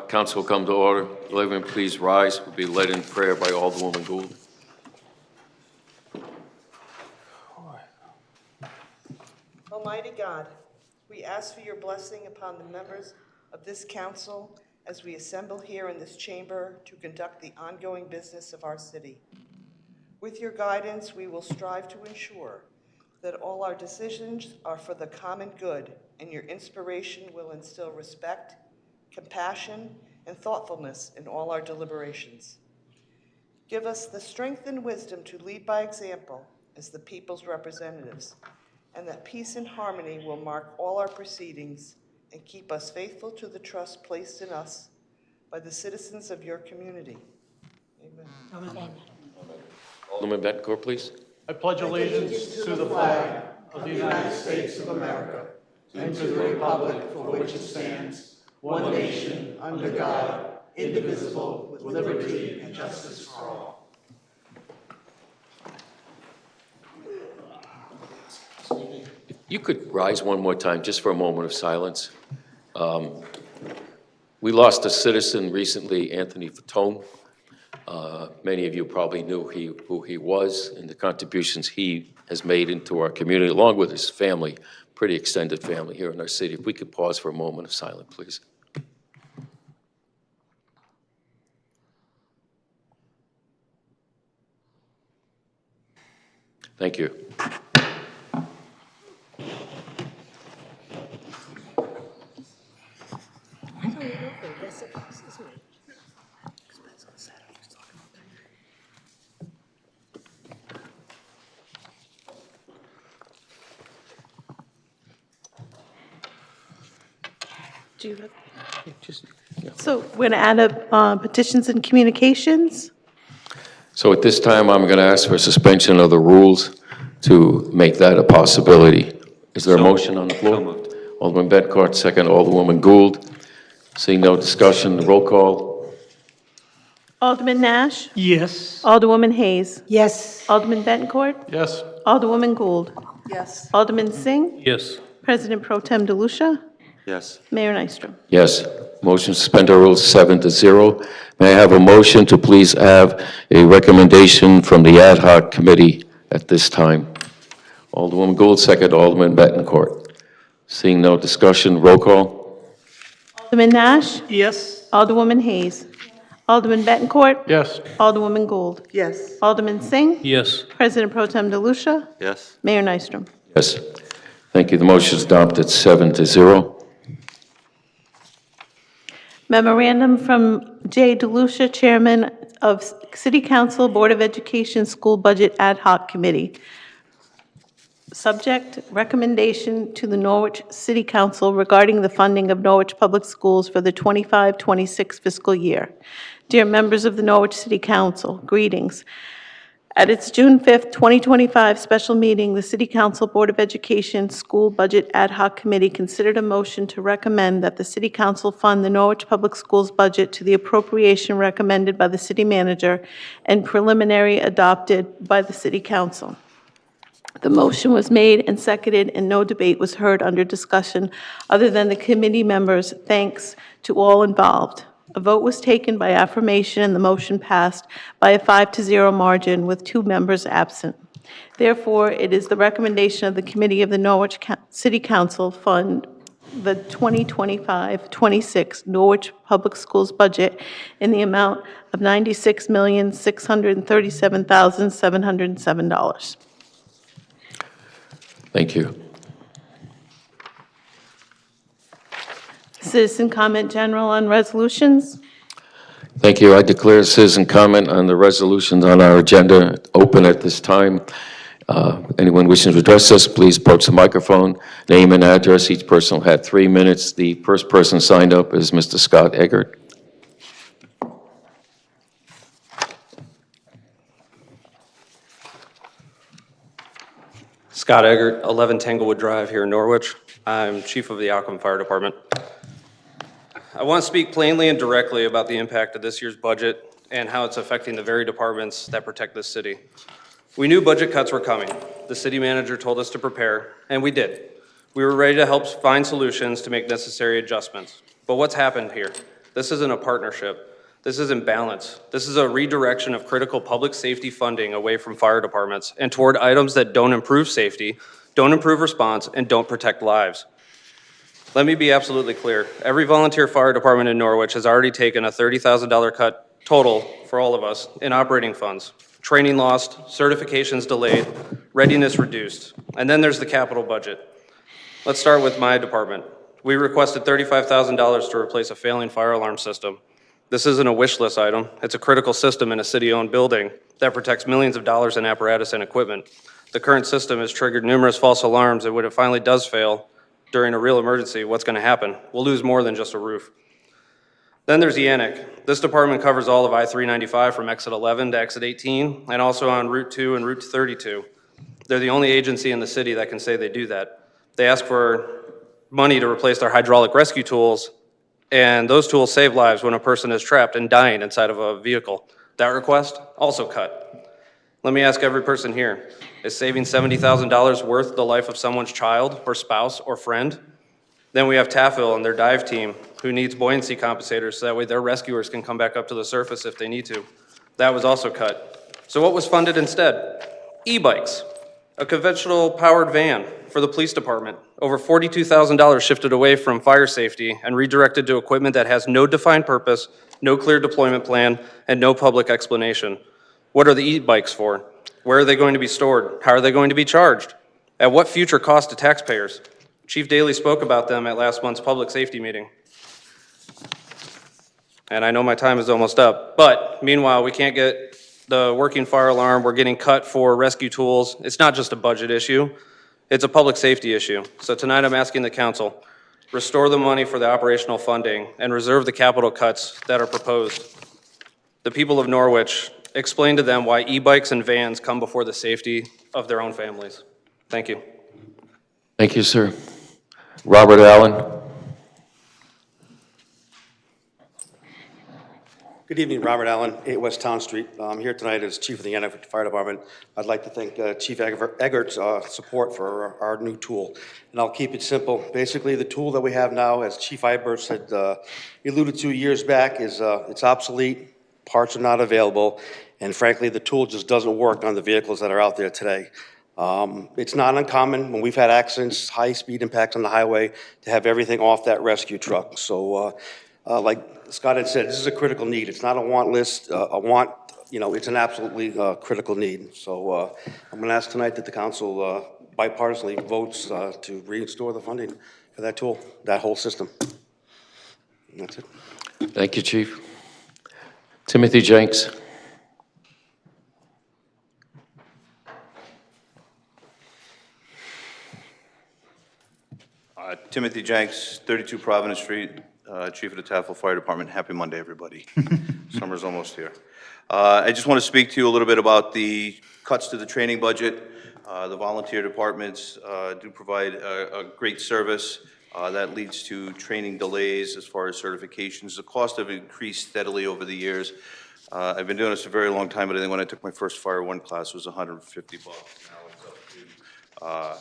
Council will come to order. Everyone, please rise. We'll be led in prayer by Alderwoman Gould. Almighty God, we ask for your blessing upon the members of this council as we assemble here in this chamber to conduct the ongoing business of our city. With your guidance, we will strive to ensure that all our decisions are for the common good, and your inspiration will instill respect, compassion, and thoughtfulness in all our deliberations. Give us the strength and wisdom to lead by example as the people's representatives, and that peace and harmony will mark all our proceedings and keep us faithful to the trust placed in us by the citizens of your community. Amen. Amen. Alderman Bettencourt, please. I pledge allegiance to the flag of the United States of America and to the republic for which it stands, one nation, under God, indivisible, with liberty and justice for all. If you could rise one more time, just for a moment of silence. We lost a citizen recently, Anthony Fatone. Many of you probably knew who he was and the contributions he has made into our community, along with his family, pretty extended family here in our city. If we could pause for a moment of silence, please. Thank you. Do you have? So we're going to add up petitions and communications. So at this time, I'm going to ask for a suspension of the rules to make that a possibility. Is there a motion on the floor? So moved. Alderman Bettencourt, second. Alderwoman Gould. Seeing no discussion, roll call. Alderman Nash? Yes. Alderwoman Hayes? Yes. Alderman Bettencourt? Yes. Alderwoman Gould? Yes. Alderman Singh? Yes. President Pro Tem DeLucia? Yes. Mayor Nystrom? Yes. Motion to suspend the rules 7-0. May I have a motion to please have a recommendation from the ad hoc committee at this time? Alderwoman Gould, second. Alderman Bettencourt. Seeing no discussion, roll call. Alderman Nash? Yes. Alderwoman Hayes? Alderman Bettencourt? Yes. Alderwoman Gould? Yes. Alderman Singh? Yes. President Pro Tem DeLucia? Yes. Mayor Nystrom? Yes. Thank you. The motion is adopted 7-0. Memorandum from Jay DeLucia, Chairman of City Council Board of Education School Budget Ad Hoc Committee. Subject, recommendation to the Norwich City Council regarding the funding of Norwich Public Schools for the 25-26 fiscal year. Dear members of the Norwich City Council, greetings. At its June 5th, 2025 special meeting, the City Council Board of Education School Budget Ad Hoc Committee considered a motion to recommend that the City Council fund the Norwich Public Schools budget to the appropriation recommended by the City Manager and preliminary adopted by the City Council. The motion was made and seconded, and no debate was heard under discussion other than the committee members' thanks to all involved. A vote was taken by affirmation, and the motion passed by a 5-0 margin with 2 members absent. Therefore, it is the recommendation of the Committee of the Norwich City Council fund the 2025-26 Norwich Public Schools budget in the amount of $96,637,707. Thank you. Citizen comment general on resolutions. Thank you. I declare citizen comment on the resolutions on our agenda open at this time. Anyone wishing to address us, please approach the microphone, name and address. Each person had 3 minutes. The first person signed up is Mr. Scott Eggert. Scott Eggert, 11 Tanglewood Drive here in Norwich. I'm Chief of the Outcome Fire Department. I want to speak plainly and directly about the impact of this year's budget and how it's affecting the very departments that protect this city. We knew budget cuts were coming. The city manager told us to prepare, and we did. We were ready to help find solutions to make necessary adjustments. But what's happened here? This isn't a partnership. This isn't balance. This is a redirection of critical public safety funding away from fire departments and toward items that don't improve safety, don't improve response, and don't protect lives. Let me be absolutely clear. Every volunteer fire department in Norwich has already taken a $30,000 cut total for all of us in operating funds. Training lost, certifications delayed, readiness reduced. And then there's the capital budget. Let's start with my department. We requested $35,000 to replace a failing fire alarm system. This isn't a wish list item. It's a critical system in a city-owned building that protects millions of dollars in apparatus and equipment. The current system has triggered numerous false alarms, and when it finally does fail during a real emergency, what's going to happen? We'll lose more than just a roof. Then there's Yannick. This department covers all of I-395 from exit 11 to exit 18, and also on Route 2 and Route 32. They're the only agency in the city that can say they do that. They ask for money to replace their hydraulic rescue tools, and those tools save lives when a person is trapped and dying inside of a vehicle. That request, also cut. Let me ask every person here, is saving $70,000 worth the life of someone's child or spouse or friend? Then we have TAFL and their dive team, who needs buoyancy compensators so that way their rescuers can come back up to the surface if they need to. That was also cut. So what was funded instead? E-bikes, a conventional powered van for the police department. Over $42,000 shifted away from fire safety and redirected to equipment that has no defined purpose, no clear deployment plan, and no public explanation. What are the e-bikes for? Where are they going to be stored? How are they going to be charged? At what future cost to taxpayers? Chief Daley spoke about them at last month's public safety meeting. And I know my time is almost up, but meanwhile, we can't get the working fire alarm. We're getting cut for rescue tools. It's not just a budget issue. It's a public safety issue. So tonight I'm asking the council, restore the money for the operational funding and reserve the capital cuts that are proposed. The people of Norwich, explain to them why e-bikes and vans come before the safety of their own families. Thank you. Thank you, sir. Robert Allen. Good evening, Robert Allen, 8 West Town Street. I'm here tonight as Chief of the Yannick Fire Department. I'd like to thank Chief Eggert's support for our new tool. And I'll keep it simple. Basically, the tool that we have now, as Chief Eibert had alluded to years back, is it's obsolete, parts are not available, and frankly, the tool just doesn't work on the vehicles that are out there today. It's not uncommon when we've had accidents, high-speed impacts on the highway, to have everything off that rescue truck. So like Scott had said, this is a critical need. It's not a want list, a want, it's an absolutely critical need. So I'm going to ask tonight that the council bipartisanly votes to restore the funding for that tool, that whole system. And that's it. Thank you, Chief. Timothy Jenks. Timothy Jenks, 32 Providence Street, Chief of the Tafel Fire Department. Happy Monday, everybody. Summer's almost here. I just want to speak to you a little bit about the cuts to the training budget. The volunteer departments do provide a great service. That leads to training delays as far as certifications. The cost have increased steadily over the years. I've been doing this a very long time, but I think when I took my first Fire 1 class, it was $150. Now it's up to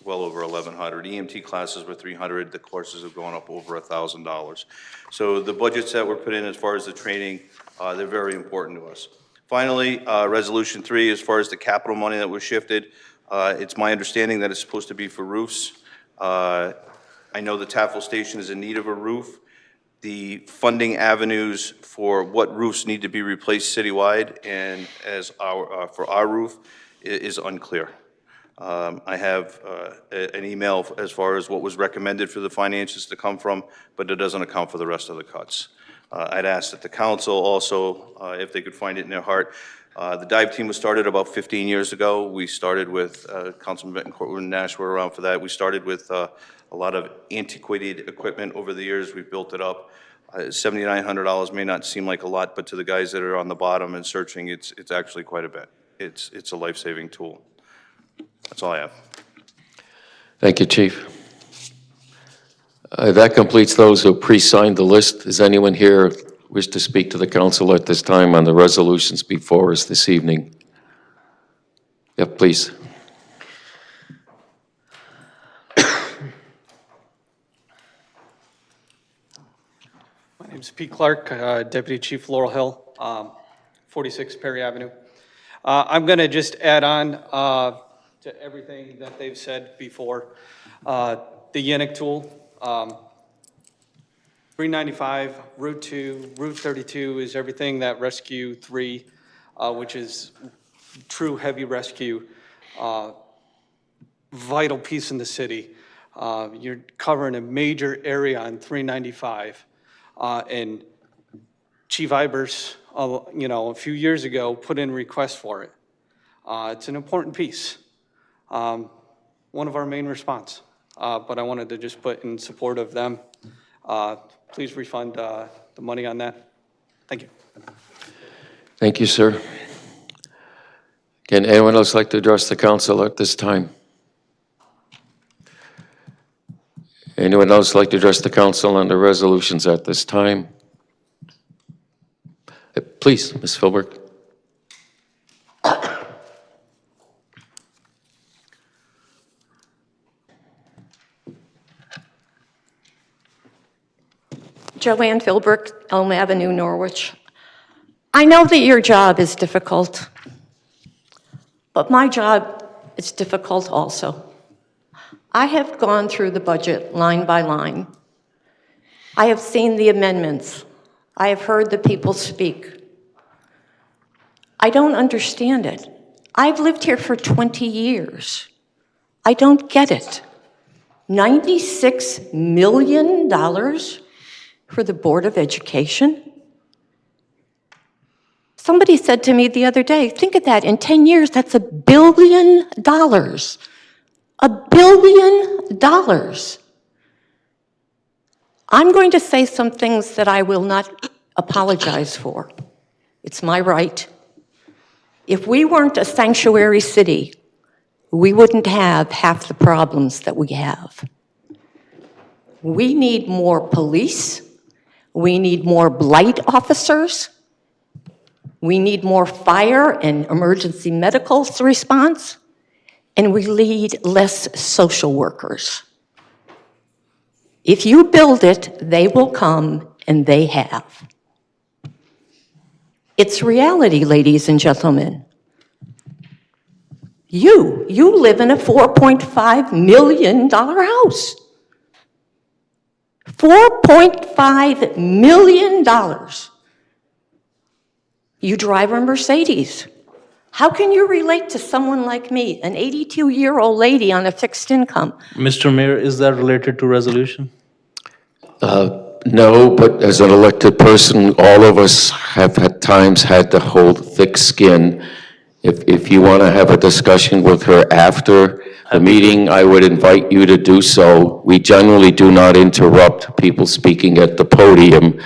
well over 1,100. EMT classes were 300. The courses have gone up over $1,000. So the budgets that were put in as far as the training, they're very important to us. Finally, Resolution 3, as far as the capital money that was shifted, it's my understanding that it's supposed to be for roofs. I know the Tafel Station is in need of a roof. The funding avenues for what roofs need to be replaced citywide and as for our roof is unclear. I have an email as far as what was recommended for the finances to come from, but it doesn't account for the rest of the cuts. I'd ask that the council also, if they could find it in their heart, the dive team was started about 15 years ago. We started with Councilman Betancourt and Nash were around for that. We started with a lot of antiquated equipment over the years. We've built it up. $7,900 may not seem like a lot, but to the guys that are on the bottom and searching, it's actually quite a bit. It's a life-saving tool. That's all I have. Thank you, Chief. That completes those who pre-signed the list. Does anyone here wish to speak to the council at this time on the resolutions before us this evening? Yeah, please. My name's Pete Clark, Deputy Chief Laurel Hill, 46 Perry Avenue. I'm going to just add on to everything that they've said before. The Yannick tool, 395, Route 2, Route 32 is everything that Rescue 3, which is true heavy rescue, vital piece in the city. You're covering a major area on 395. And Chief Ibers, a few years ago, put in a request for it. It's an important piece, one of our main response. But I wanted to just put in support of them. Please refund the money on that. Thank you. Thank you, sir. Can anyone else like to address the council at this time? Anyone else like to address the council on the resolutions at this time? Please, Ms. Philbrook. Joanne Philbrook, Elm Avenue, Norwich. I know that your job is difficult, but my job is difficult also. I have gone through the budget line by line. I have seen the amendments. I have heard the people speak. I don't understand it. I've lived here for 20 years. I don't get it. $96 million for the Board of Education? Somebody said to me the other day, think of that, in 10 years, that's $1 billion. $1 billion. I'm going to say some things that I will not apologize for. It's my right. If we weren't a sanctuary city, we wouldn't have half the problems that we have. We need more police. We need more blight officers. We need more fire and emergency medical response. And we need less social workers. If you build it, they will come, and they have. It's reality, ladies and gentlemen. You live in a $4.5 million house. $4.5 million. You drive a Mercedes. How can you relate to someone like me, an 82-year-old lady on a fixed income? Mr. Mayor, is that related to resolution? No, but as an elected person, all of us have at times had to hold thick skin. If you want to have a discussion with her after the meeting, I would invite you to do so. We generally do not interrupt people speaking at the podium.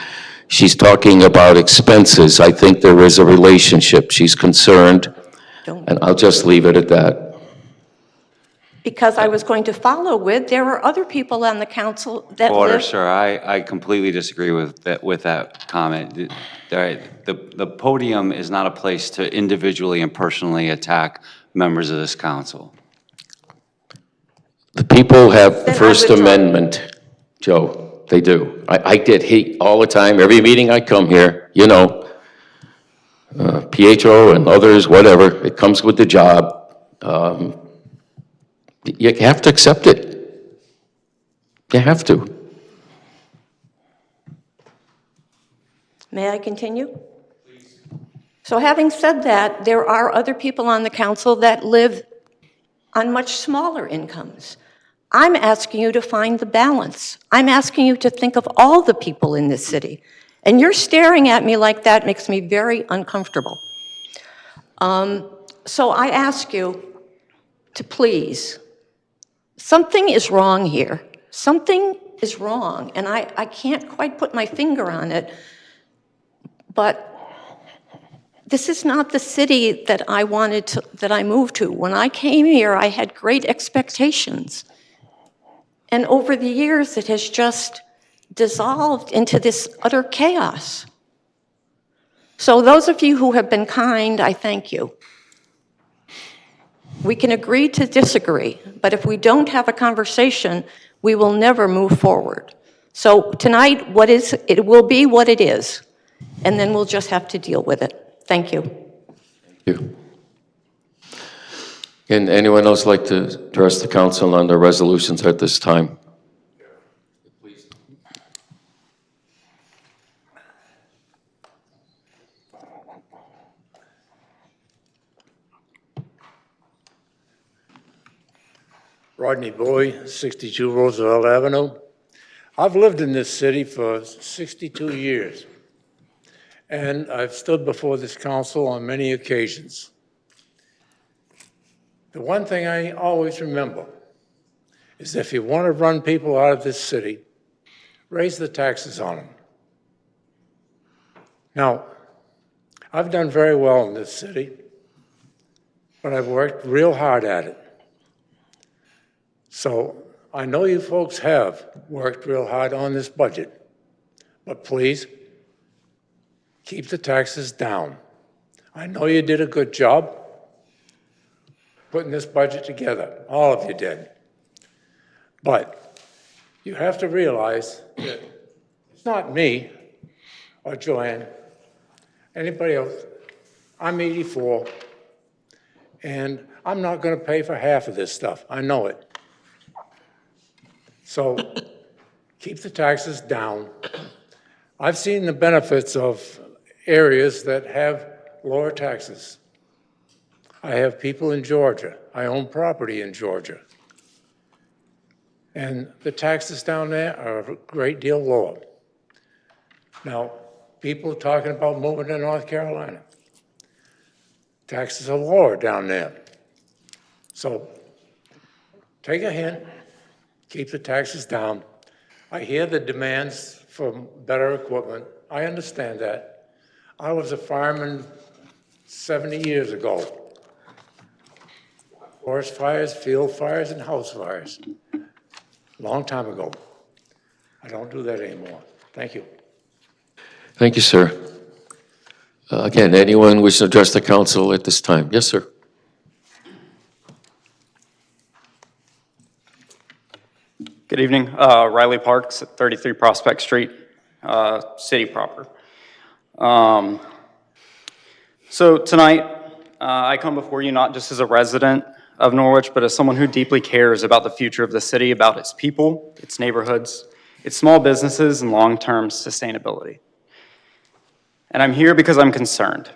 She's talking about expenses. I think there is a relationship. She's concerned, and I'll just leave it at that. Because I was going to follow with, there are other people on the council that Order, live... sir. I completely disagree with that comment. The podium is not a place to individually and personally attack members of this council. The people have Then I First withdraw. Amendment, Joe. They do. I get heat all the time, every meeting I come here, Pietro and others, whatever, it comes with the job. You have to accept it. You have to. May I continue? Please. So having said that, there are other people on the council that live on much smaller incomes. I'm asking you to find the balance. I'm asking you to think of all the people in this city. And you're staring at me like that makes me very uncomfortable. So I ask you to please, something is wrong here. Something is wrong, and I can't quite put my finger on it, but this is not the city that I moved to. When I came here, I had great expectations. And over the years, it has just dissolved into this utter chaos. So those of you who have been kind, I thank you. We can agree to disagree, but if we don't have a conversation, we will never move forward. So tonight, it will be what it is, and then we'll just have to deal with it. Thank you. Thank you. Can anyone else like to address the council on the resolutions at this time? Rodney Boy, 62 Roosevelt Avenue. I've lived in this city for 62 years, and I've stood before this council on many occasions. The one thing I always remember is if you want to run people out of this city, raise the taxes on them. Now, I've done very well in this city, but I've worked real hard at it. So I know you folks have worked real hard on this budget, but please keep the taxes down. I know you did a good job putting this budget together. All of you did. But you have to realize that it's not me or Joanne, anybody else. I'm 84, and I'm not going to pay for half of this stuff. I know it. So keep the taxes down. I've seen the benefits of areas that have lower taxes. I have people in Georgia. I own property in Georgia. And the taxes down there are a great deal lower. Now, people are talking about moving to North Carolina. Taxes are lower down there. So take a hint. Keep the taxes down. I hear the demands for better equipment. I understand that. I was a fireman 70 years ago. Forest fires, field fires, and house fires. Long time ago. I don't do that anymore. Thank you. Thank you, sir. Again, anyone wishing to address the council at this time? Yes, sir. Good evening. Riley Parks at 33 Prospect Street, city proper. So tonight, I come before you not just as a resident of Norwich, but as someone who deeply cares about the future of the city, about its people, its neighborhoods, its small businesses, and long-term sustainability. And I'm here because I'm concerned.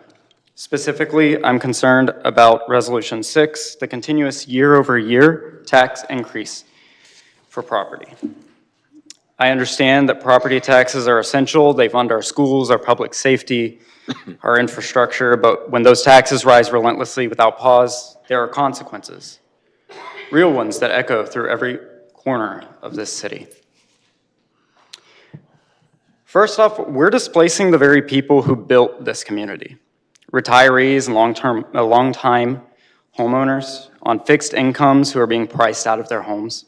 Specifically, I'm concerned about Resolution 6, the continuous year-over-year tax increase for property. I understand that property taxes are essential. They fund our schools, our public safety, our infrastructure, but when those taxes rise relentlessly without pause, there are consequences, real ones that echo through every corner of this city. First off, we're displacing the very people who built this community. Retirees and long-time homeowners on fixed incomes who are being priced out of their homes.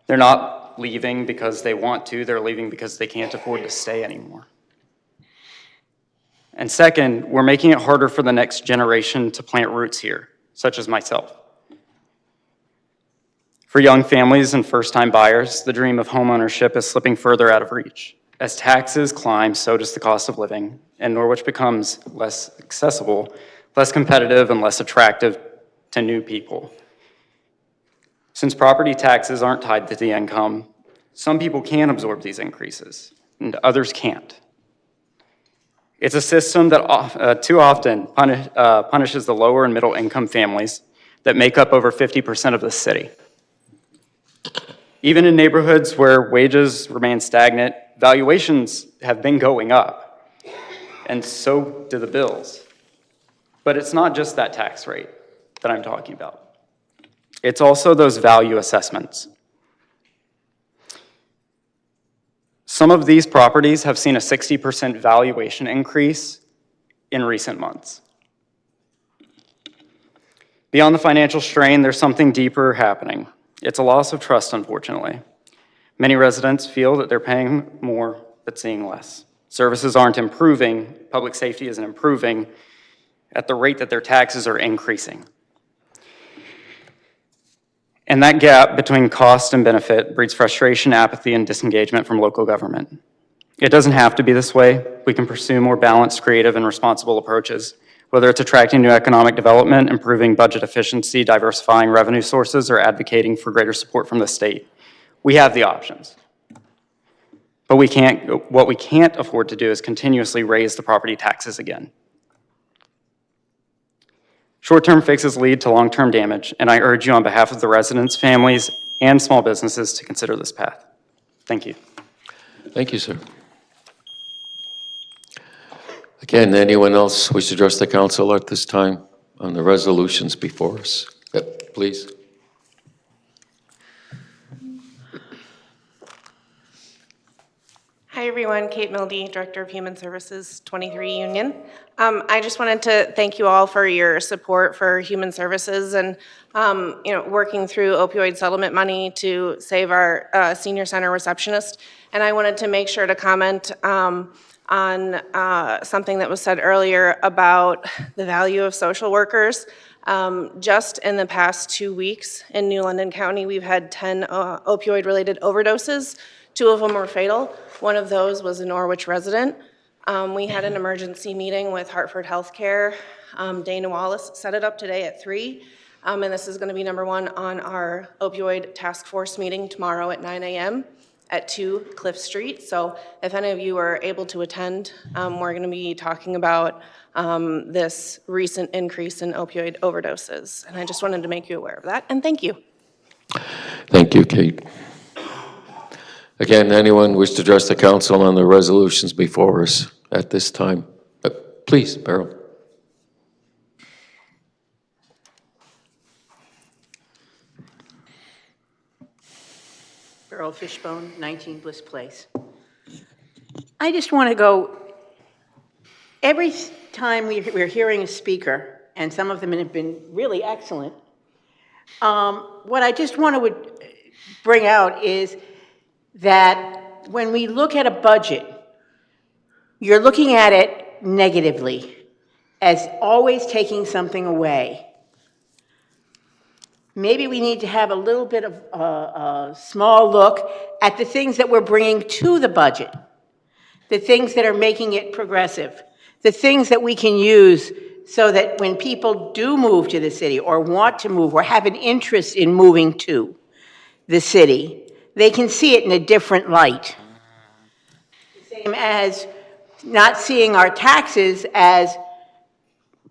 They're not leaving because they want to, they're leaving because they can't afford to stay anymore. And second, we're making it harder for the next generation to plant roots here, such as myself. For young families and first-time buyers, the dream of homeownership is slipping further out of reach. As taxes climb, so does the cost of living, and Norwich becomes less accessible, less competitive, and less attractive to new people. Since property taxes aren't tied to the income, some people can absorb these increases, and others can't. It's a system that too often punishes the lower and middle income families that make up over 50% of the city. Even in neighborhoods where wages remain stagnant, valuations have been going up, and so do the bills. But it's not just that tax rate that I'm talking about. It's also those value assessments. Some of these properties have seen a 60% valuation increase in recent months. Beyond the financial strain, there's something deeper happening. It's a loss of trust, unfortunately. Many residents feel that they're paying more but seeing less. Services aren't improving, public safety isn't improving at the rate that their taxes are increasing. And that gap between cost and benefit breeds frustration, apathy, and disengagement from local government. It doesn't have to be this way. We can pursue more balanced, creative, and responsible approaches, whether it's attracting new economic development, improving budget efficiency, diversifying revenue sources, or advocating for greater support from the state. We have the options. But what we can't afford to do is continuously raise the property taxes again. Short-term fixes lead to long-term damage, and I urge you on behalf of the residents, families, and small businesses to consider this path. Thank you. Thank you, sir. Again, anyone else wish to address the council at this time on the resolutions before us? Please. Hi, everyone. Kate Mildy, Director of Human Services, 23 Union. I just wanted to thank you all for your support for Human Services and working through opioid settlement money to save our senior center receptionist. And I wanted to make sure to comment on something that was said earlier about the value of social workers. Just in the past 2 weeks in New London County, we've had 10 opioid-related overdoses. 2 of them were fatal. One of those was a Norwich resident. We had an emergency meeting with Hartford Healthcare. Dana Wallace set it up today at 3, and this is going to be number 1 on our opioid task force meeting tomorrow at 9 a.m. at 2 Cliff Street. So if any of you are able to attend, we're going to be talking about this recent increase in opioid overdoses. And I just wanted to make you aware of that, and thank you. Thank you, Kate. Again, anyone wish to address the council on the resolutions before us at this time? Please, Beryl. Beryl Fishbone, 19 Bliss Place. I just want to go, every time we're hearing a speaker, and some of them have been really excellent, what I just want to bring out is that when we look at a budget, you're looking at it negatively, as always taking something away. Maybe we need to have a little bit of a small look at the things that we're bringing to the budget, the things that are making it progressive, the things that we can use so that when people do move to the city or want to move or have an interest in moving to the city, they can see it in a different light. The same as not seeing our taxes as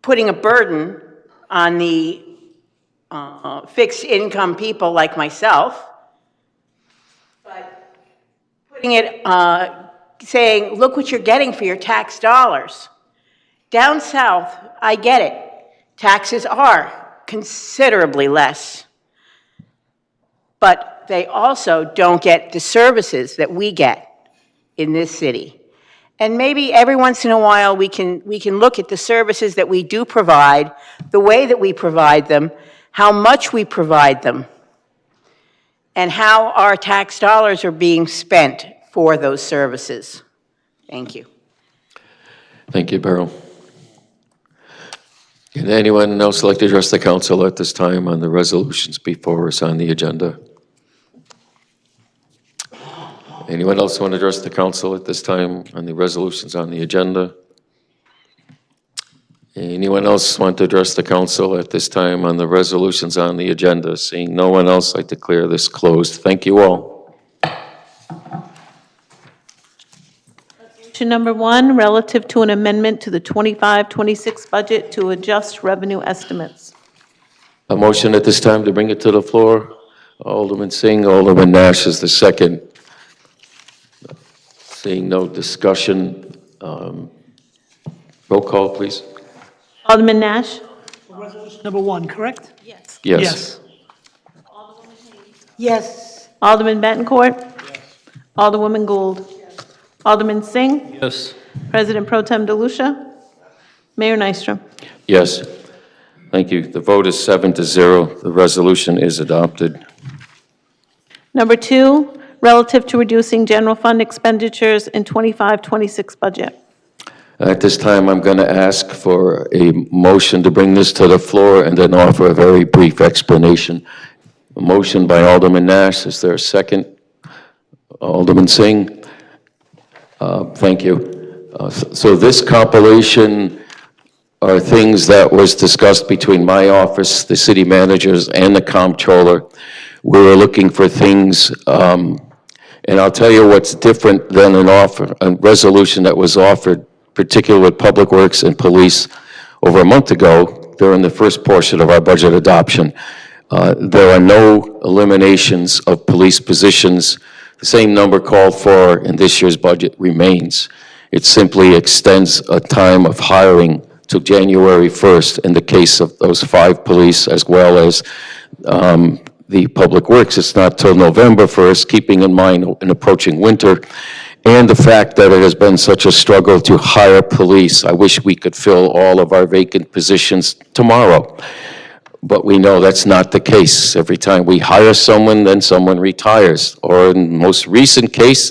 putting a burden on the fixed income people like myself, but putting it, saying, look what you're getting for your tax dollars. Down south, I get it. Taxes are considerably less, but they also don't get the services that we get in this city. And maybe every once in a while we can look at the services that we do provide, the way that we provide them, how much we provide them, and how our tax dollars are being spent for those services. Thank you. Thank you, Beryl. Can anyone else like to address the council at this time on the resolutions before us on the agenda? Anyone else want to address the council at this time on the resolutions on the agenda? Anyone else want to address the council at this time on the resolutions on the agenda? Seeing no one else, I declare this closed. Thank you all. Resolution number 1, relative to an amendment to the 25-26 budget to adjust revenue estimates. A motion at this time to bring it to the floor. Alderman Singh, Alderman Nash is the second. Seeing no discussion, roll call, please. Alderman Nash? Resolution number 1, correct? Yes. Yes. Yes. Alderman Bettencourt? Yes. Alderwoman Gould? Yes. Alderman Singh? Yes. President Pro Tem DeLucia? Mayor Nystrom? Yes. Thank you. The vote is 7-0. The resolution is adopted. Number 2, relative to reducing general fund expenditures in 25-26 budget. At this time, I'm going to ask for a motion to bring this to the floor and then offer a very brief explanation A motion by Alderman Nash. Is there a second? Alderman Singh? Thank you. So this compilation are things that was discussed between my office, the city managers, and the comptroller. We were looking for things, and I'll tell you what's different than a resolution that was offered, particularly with Public Works and Police, over a month ago during the first portion of our budget adoption. There are no eliminations of police positions. The same number called for in this year's budget remains. It simply extends a time of hiring to January 1st in the case of those 5 police, as well as the Public Works. It's not till November 1st, keeping in mind an approaching winter, and the fact that it has been such a struggle to hire police. I wish we could fill all of our vacant positions tomorrow, but we know that's not the case. Every time we hire someone, then someone retires. Or in the most recent case,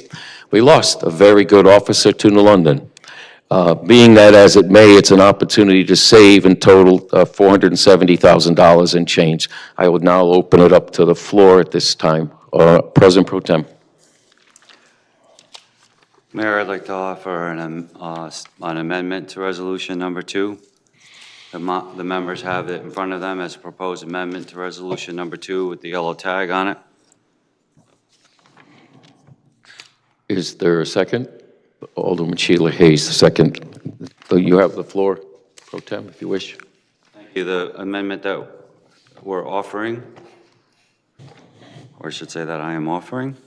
we lost a very good officer to New London. Being that as it may, it's an opportunity to save in total $470,000 and change. I would now open it up to the floor at this time. President Pro Tem. Mayor, I'd like to offer an amendment to Resolution Number 2. The members have it in front of them as a proposed amendment to Resolution Number 2 with the yellow tag on it. Is there a second? Alderman Sheila Hayes, second. You have the floor, Pro Tem, if you wish. Thank you. The amendment that we're offering, or I should say that I am offering,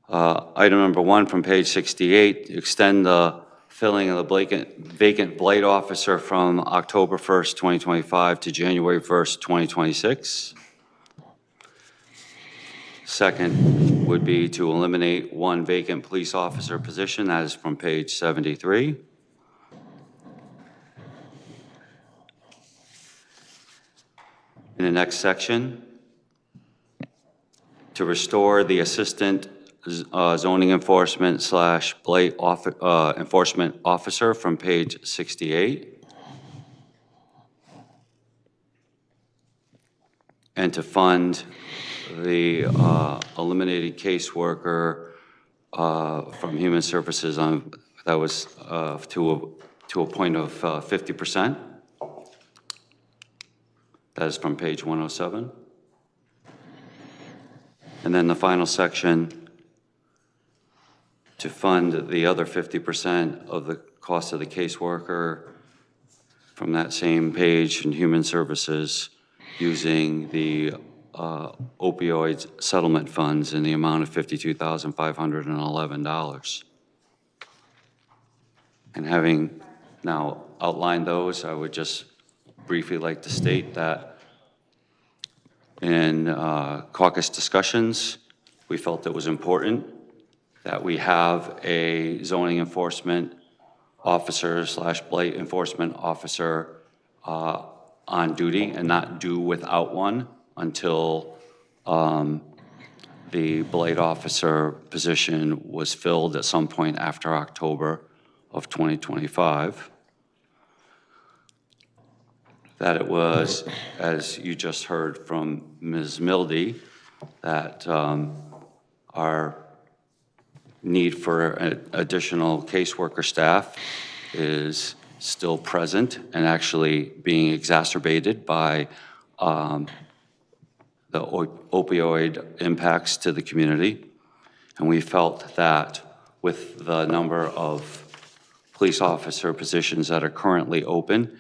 item number 1 from page 68, extend the filling of the vacant blight officer from October 1st, 2025 to January 1st, 2026. Second would be to eliminate 1 vacant police officer position. That is from page 73. In the next section, to restore the assistant zoning enforcement / blight enforcement officer from page 68. And to fund the eliminated caseworker from Human Services that was to a point of 50%. That is from page 107. And then the final section, to fund the other 50% of the cost of the caseworker from that same page in Human Services using the opioid settlement funds in the amount of $52,511. And having now outlined those, I would just briefly like to state that in caucus discussions, we felt it was important that we have a zoning enforcement officer / blight enforcement officer on duty and not do without one until the blight officer position was filled at some point after October of 2025. That it was, as you just heard from Ms. Mildy, that our need for additional caseworker staff is still present and actually being exacerbated by the opioid impacts to the community. And we felt that with the number of police officer positions that are currently open,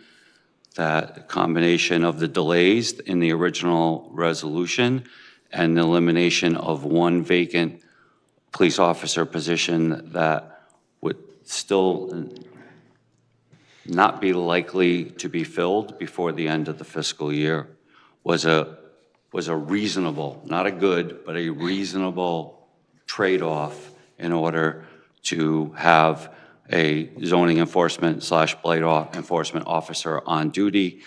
that combination of the delays in the original resolution and the elimination of 1 vacant police officer position that would still not be likely to be filled before the end of the fiscal year was a reasonable, not a good, but a reasonable trade-off in order to have a zoning enforcement / blight enforcement officer on duty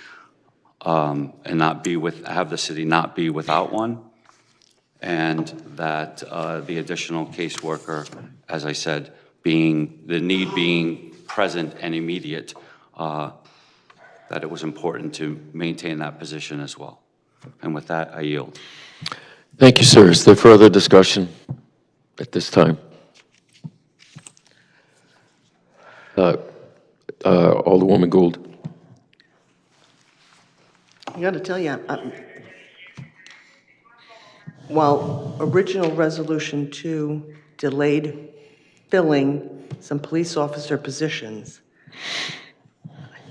and have the city not be without one, and that the additional caseworker, as I said, the need being present and immediate, that it was important to maintain that position as well. And with that, I yield. Thank you, sir. Is there further discussion at this time? Alderwoman Gould. I got to tell you, while original Resolution 2 delayed filling some police officer positions,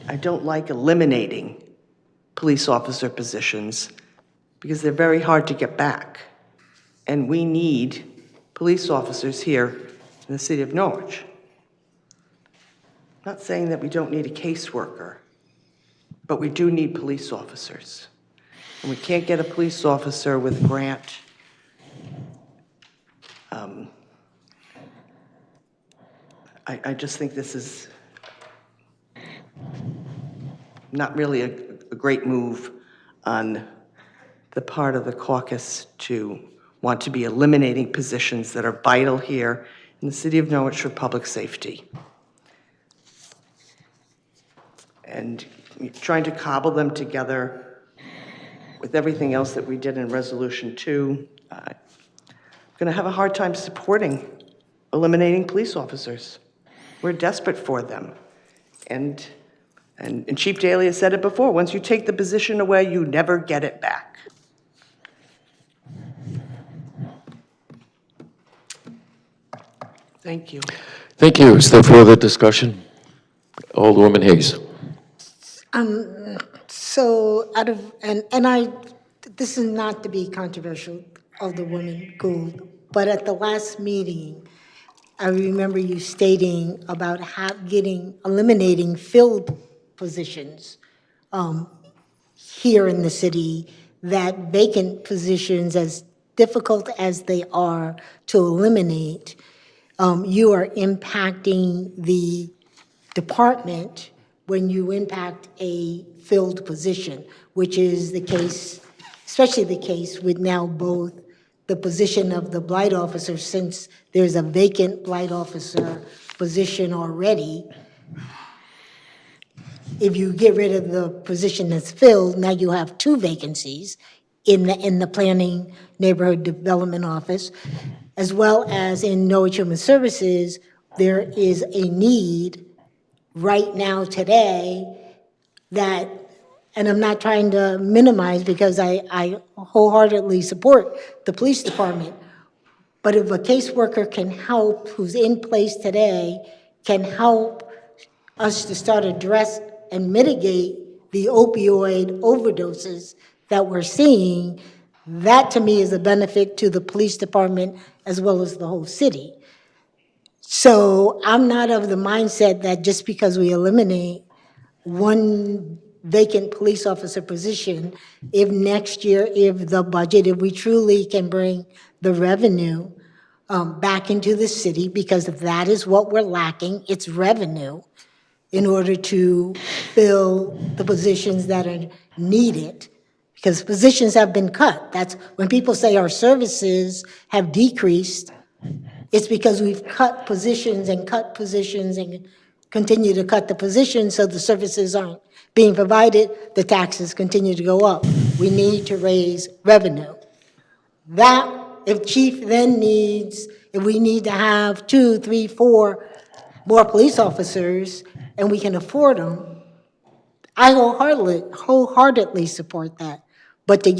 I don't like eliminating police officer positions because they're very hard to get back. And we need police officers here in the city of Norwich. Not saying that we don't need a caseworker, but we do need police officers. And we can't get a police officer with grant. I just think this is not really a great move on the part of the caucus to want to be eliminating positions that are vital here in the city of Norwich for public safety. And trying to cobble them together with everything else that we did in Resolution 2, I'm going to have a hard time supporting eliminating police officers. We're desperate for them. And Chief Daley has said it before, once you take the position away, you never get it back. Thank you. Thank you. Is there further discussion? Alderwoman Hayes. So this is not to be controversial, Alderwoman Gould, but at the last meeting, I remember you stating about eliminating filled positions here in the city, that vacant positions, as difficult as they are to eliminate, you are impacting the department when you impact a filled position, which is the case, especially the case with now both the position of the blight officer, since there's a vacant blight officer position already. If you get rid of the position that's filled, now you have two vacancies in the Planning Neighborhood Development Office, as well as in Norwich Human Services. There is a need right now today that, and I'm not trying to minimize because I wholeheartedly support the police department, but if a caseworker can help, who's in place today, can help us to start address and mitigate the opioid overdoses that we're seeing, that to me is a benefit to the police department as well as the whole city. So I'm not of the mindset that just because we eliminate one vacant police officer position, if next year, if the budget, if we truly can bring the revenue back into the city, because that is what we're lacking, it's revenue, in order to fill the positions that are needed, because positions have been cut. That's when people say our services have decreased, it's because we've cut positions and continue to cut the positions, so the services aren't being provided, the taxes continue to go up. We need to raise revenue. That, if chief then needs, if we need to have 2, 3, 4 more police officers, and we can afford them, I wholeheartedly support that. But to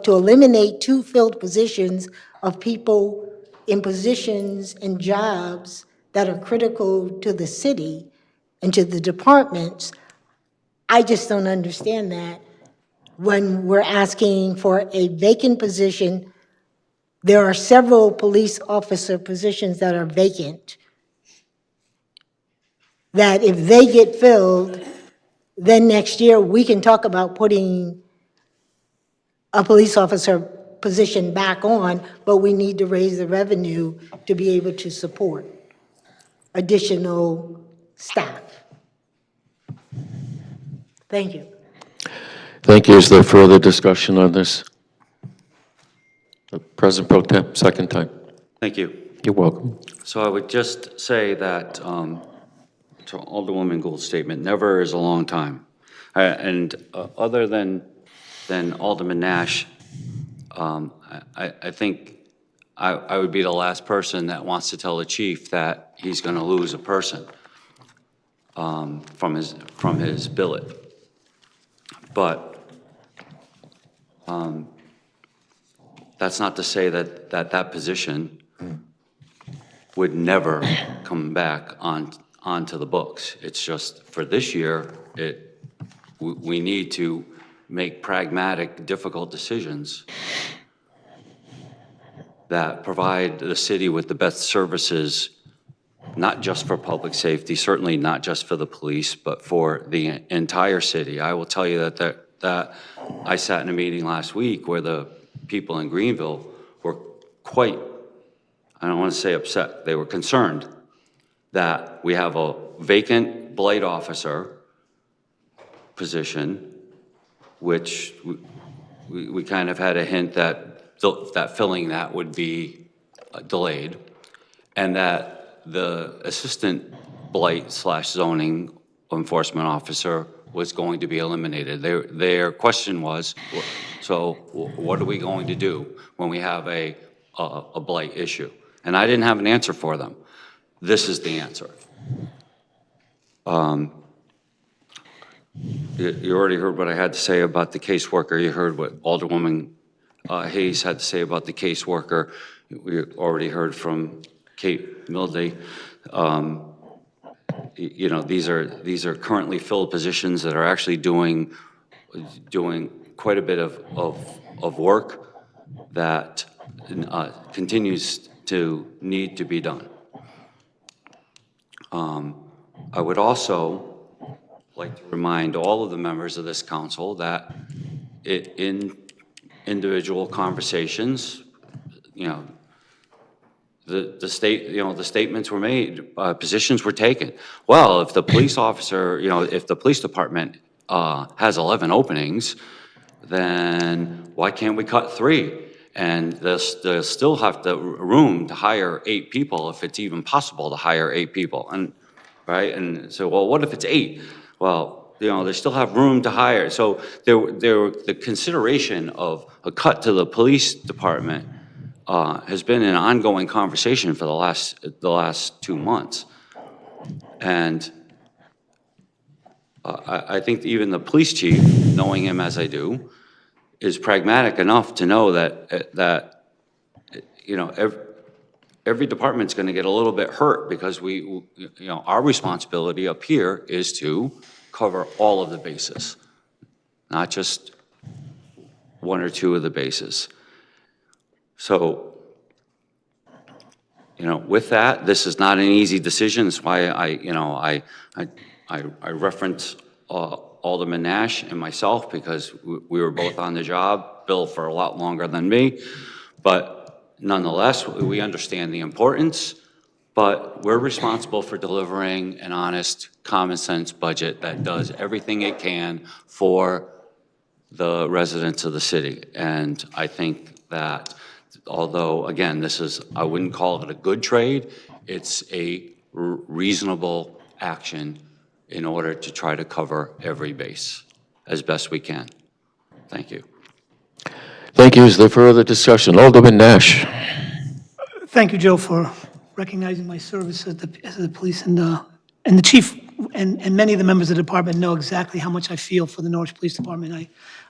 eliminate 2 filled positions of people in positions and jobs that are critical to the city and to the departments, I just don't understand that. When we're asking for a vacant position, there are several police officer positions that are vacant, that if they get filled, then next year we can talk about putting a police officer position back on, but we need to raise the revenue to be able to support additional staff. Thank you. Thank you. Is there further discussion on this? President Pro Tem, second time. Thank you. You're welcome. So I would just say that, to Alderwoman Gould's statement, never is a long time. Other than then Alderman Nash, I think I would be the last person that wants to tell the chief that he's going to lose a person from his billet. But that's not to say that position would never come back onto the books. It's just for this year, we need to make pragmatic, difficult decisions that provide the city with the best services, not just for public safety, certainly not just for the police, but for the entire city. I will tell you that I sat in a meeting last week where the people in Greenville were quite, I don't want to say upset, they were concerned that we have a vacant blight officer position, which we kind of had a hint that filling that would be delayed, and that the assistant blight/zoning enforcement officer was going to be eliminated. Their question was, so what are we going to do when we have a blight issue? And I didn't have an answer for them. This is the answer. You already heard what I had to say about the caseworker. You heard what Alderwoman Hayes had to say about the caseworker. We already heard from Kate Milday. You know, these are currently filled positions that are actually doing quite a bit of work that continues to need to be done. I would also like to remind all of the members of this council that in individual conversations, you know, the statements were made, positions were taken. Well, if the police officer, you know, if the police department has 11 openings, then why can't we cut 3? And they'll still have the room to hire 8 people if it's even possible to hire 8 people. And right, and so, well, what if it's 8? Well, you know, they still have room to hire. So the consideration of a cut to the police department has been an ongoing conversation for the last 2 months. And I think even the police chief, knowing him as I do, is pragmatic enough to know that you know, every department's going to get a little bit hurt because our responsibility up here is to cover all of the bases, not just 1 or 2 of the bases. So, you know, with that, this is not an easy decision. That's why I reference Alderman Nash and myself, because we were both on the job, Bill for a lot longer than me, but nonetheless, we understand the importance, but we're responsible for delivering an honest, common sense budget that does everything it can for the residents of the city. And I think that although, again, I wouldn't call it a good trade, it's a reasonable action in order to try to cover every base as best we can. Thank you. Thank you. Is there further discussion? Alderman Nash. Thank you, Joe, for recognizing my service as the police, and the chief and many of the members of the department know exactly how much I feel for the Norwich Police Department.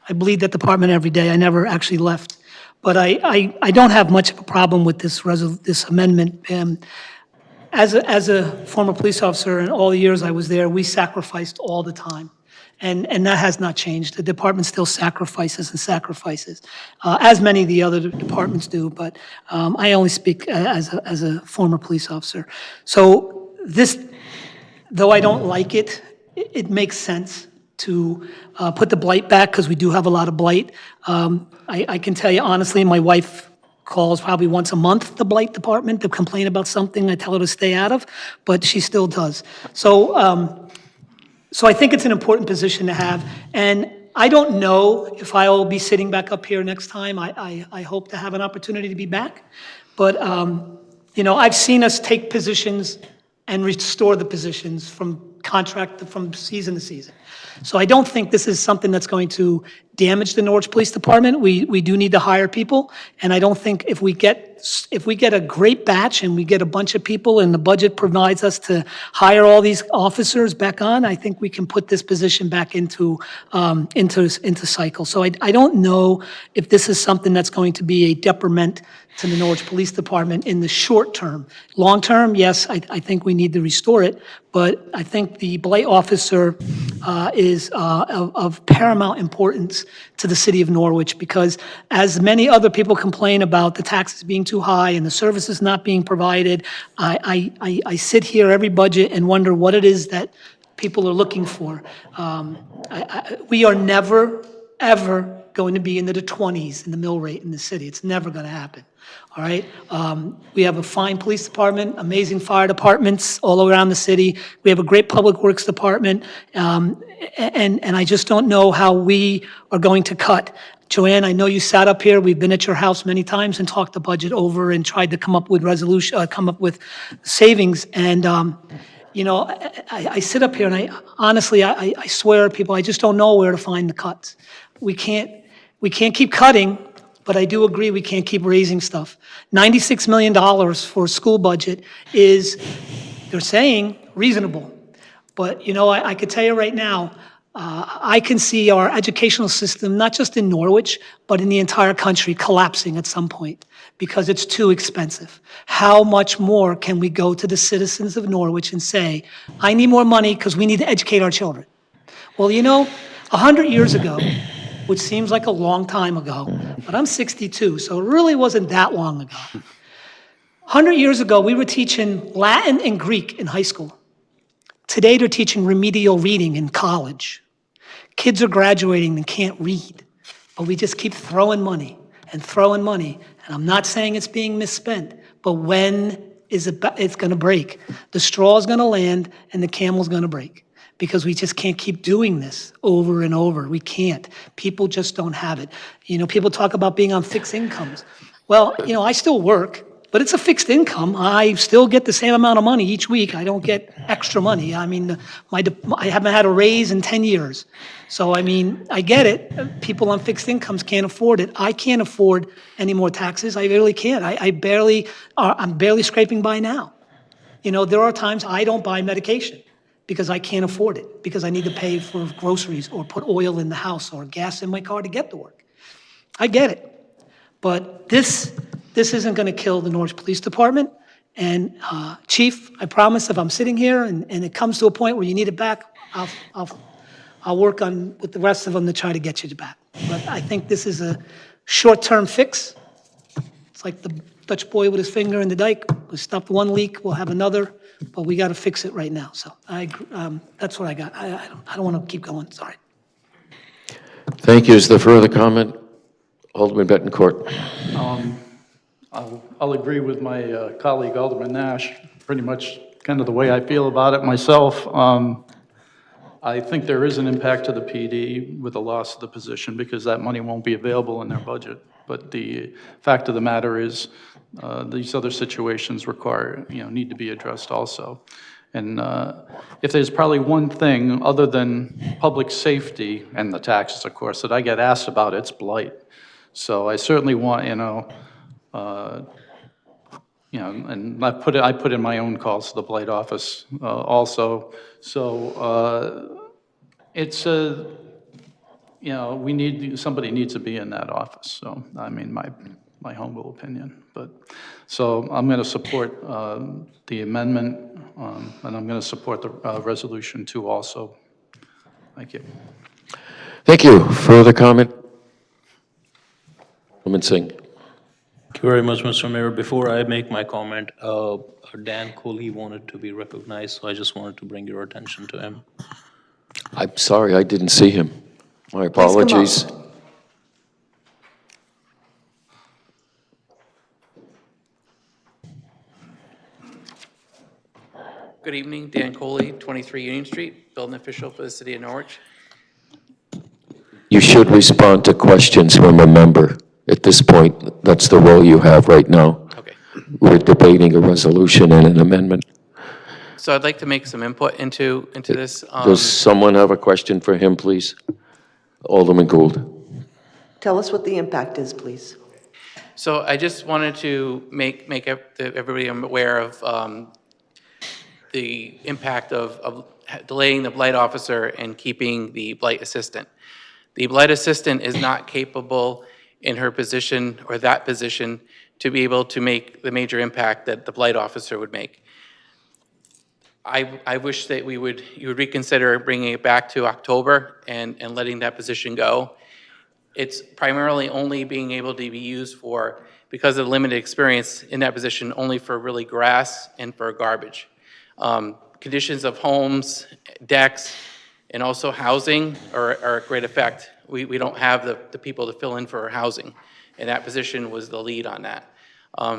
I bleed that department every day. I never actually left. But I don't have much of a problem with this amendment. As a former police officer, in all the years I was there, we sacrificed all the time. And that has not changed. The department still sacrifices and sacrifices, as many of the other departments do, but I only speak as a former police officer. So this, though I don't like it, it makes sense to put the blight back, because we do have a lot of blight. I can tell you honestly, my wife calls probably once a month the blight department to complain about something I tell her to stay out of, but she still does. So I think it's an important position to have, and I don't know if I'll be sitting back up here next time. I hope to have an opportunity to be back, but you know, I've seen us take positions and restore the positions from contract, from season to season. So I don't think this is something that's going to damage the Norwich Police Department. We do need to hire people, and I don't think if we get a great batch and we get a bunch of people and the budget provides us to hire all these officers back on, I think we can put this position back into cycle. So I don't know if this is something that's going to be a detriment to the Norwich Police Department in the short term. Long term, yes, I think we need to restore it, but I think the blight officer is of paramount importance to the city of Norwich, because as many other people complain about the taxes being too high and the services not being provided, I sit here every budget and wonder what it is that people are looking for. We are never, ever going to be into the 20s in the mill rate in the city. It's never going to happen. All right? We have a fine police department, amazing fire departments all around the city. We have a great public works department, and I just don't know how we are going to cut. Joanne, I know you sat up here. We've been at your house many times and talked the budget over and tried to come up with savings. And you know, I sit up here and I swear, people, I just don't know where to find the cuts. We can't keep cutting. But I do agree we can't keep raising stuff. $96 million for a school budget is, they're saying, reasonable. But, you know, I could tell you right now, I can see our educational system, not just in Norwich, but in the entire country, collapsing at some point because it's too expensive. How much more can we go to the citizens of Norwich and say, I need more money because we need to educate our children? Well, you know, 100 years ago, which seems like a long time ago, but I'm 62, so it really wasn't that long ago. 100 years ago, we were teaching Latin and Greek in high school. Today, they're teaching remedial reading in college. Kids are graduating and can't read, but we just keep throwing money, and I'm not saying it's being misspent, but when is it's gonna break? The straw is gonna land and the camel's gonna break. Because we just can't keep doing this over and over. We can't. People just don't have it. You know, people talk about being on fixed incomes. Well, you know, I still work, but it's a fixed income. I still get the same amount of money each week. I don't get extra money. I mean, I haven't had a raise in 10 years. So, I mean, I get it. People on fixed incomes can't afford it. I can't afford any more taxes. I really can't. I'm barely scraping by now. You know, there are times I don't buy medication because I can't afford it, because I need to pay for groceries or put oil in the house or gas in my car to get to work. I get it. But this isn't going to kill the Norwich Police Department. And Chief, I promise if I'm sitting here and it comes to a point where you need it back, I'll work on with the rest of them to try to get you back. But I think this is a short-term fix. It's like the Dutch boy with his finger in the dike. We stopped one leak, we'll have another. But we got to fix it right now. So that's what I got. I don't want to keep going. Sorry. Thank you. Is there further comment? Alderman Bettencourt. I'll agree with my colleague Alderman Nash, pretty much kind of the way I feel about it myself. I think there is an impact to the PD with the loss of the position because that money won't be available in their budget. But the fact of the matter is these other situations need to be addressed also. And if there's probably one thing other than public safety and the taxes, of course, that I get asked about, it's blight. So I certainly want, and I put in my own calls to the blight office also. So it's somebody needs to be in that office. So I mean, my humble opinion. But so I'm going to support the amendment, and I'm going to support the resolution too also. Thank you. Thank you. Further comment? Alderman Singh. Thank you very much, Mr. Mayor. Before I make my comment, Dan Coley wanted to be recognized, so I just wanted to bring your attention to him. I'm sorry, I didn't see him. My apologies. Good evening, Dan Coley, 23 Union Street, building official for the city of Norwich. You should respond to questions from a member. At this point, that's the role you have right now. Okay. We're debating a resolution and an amendment. So I'd like to make some input into this. Does someone have a question for him, please? Alderman Gould. Tell us what the impact is, please. So I just wanted to make everybody aware of the impact of delaying the blight officer and keeping the blight assistant. The blight assistant is not capable in her position or that position to be able to make the major impact that the blight officer would make. I wish that you would reconsider bringing it back to October and letting that position go. It's primarily only being able to be used for, because of limited experience in that position, only for really grass and for garbage. Conditions of homes, decks, and also housing are a great effect. We don't have the people to fill in for our housing, and that position was the lead on that.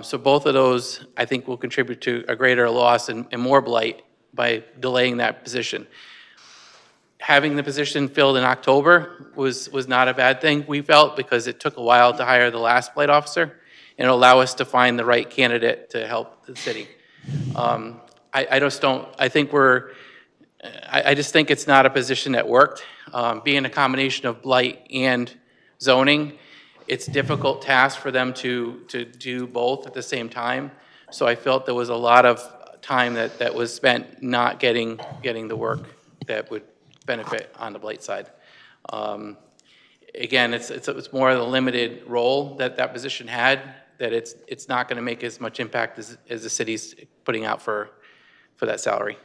So both of those, I think, will contribute to a greater loss and more blight by delaying that position. Having the position filled in October was not a bad thing, we felt, because it took a while to hire the last blight officer and allow us to find the right candidate to help the city. I just don't, I think I just think it's not a position that worked. Being a combination of blight and zoning, it's a difficult task for them to do both at the same time. So I felt there was a lot of time that was spent not getting the work that would benefit on the blight side. Again, it's more of the limited role that position had, that it's not going to make as much impact as the city's putting out for that salary.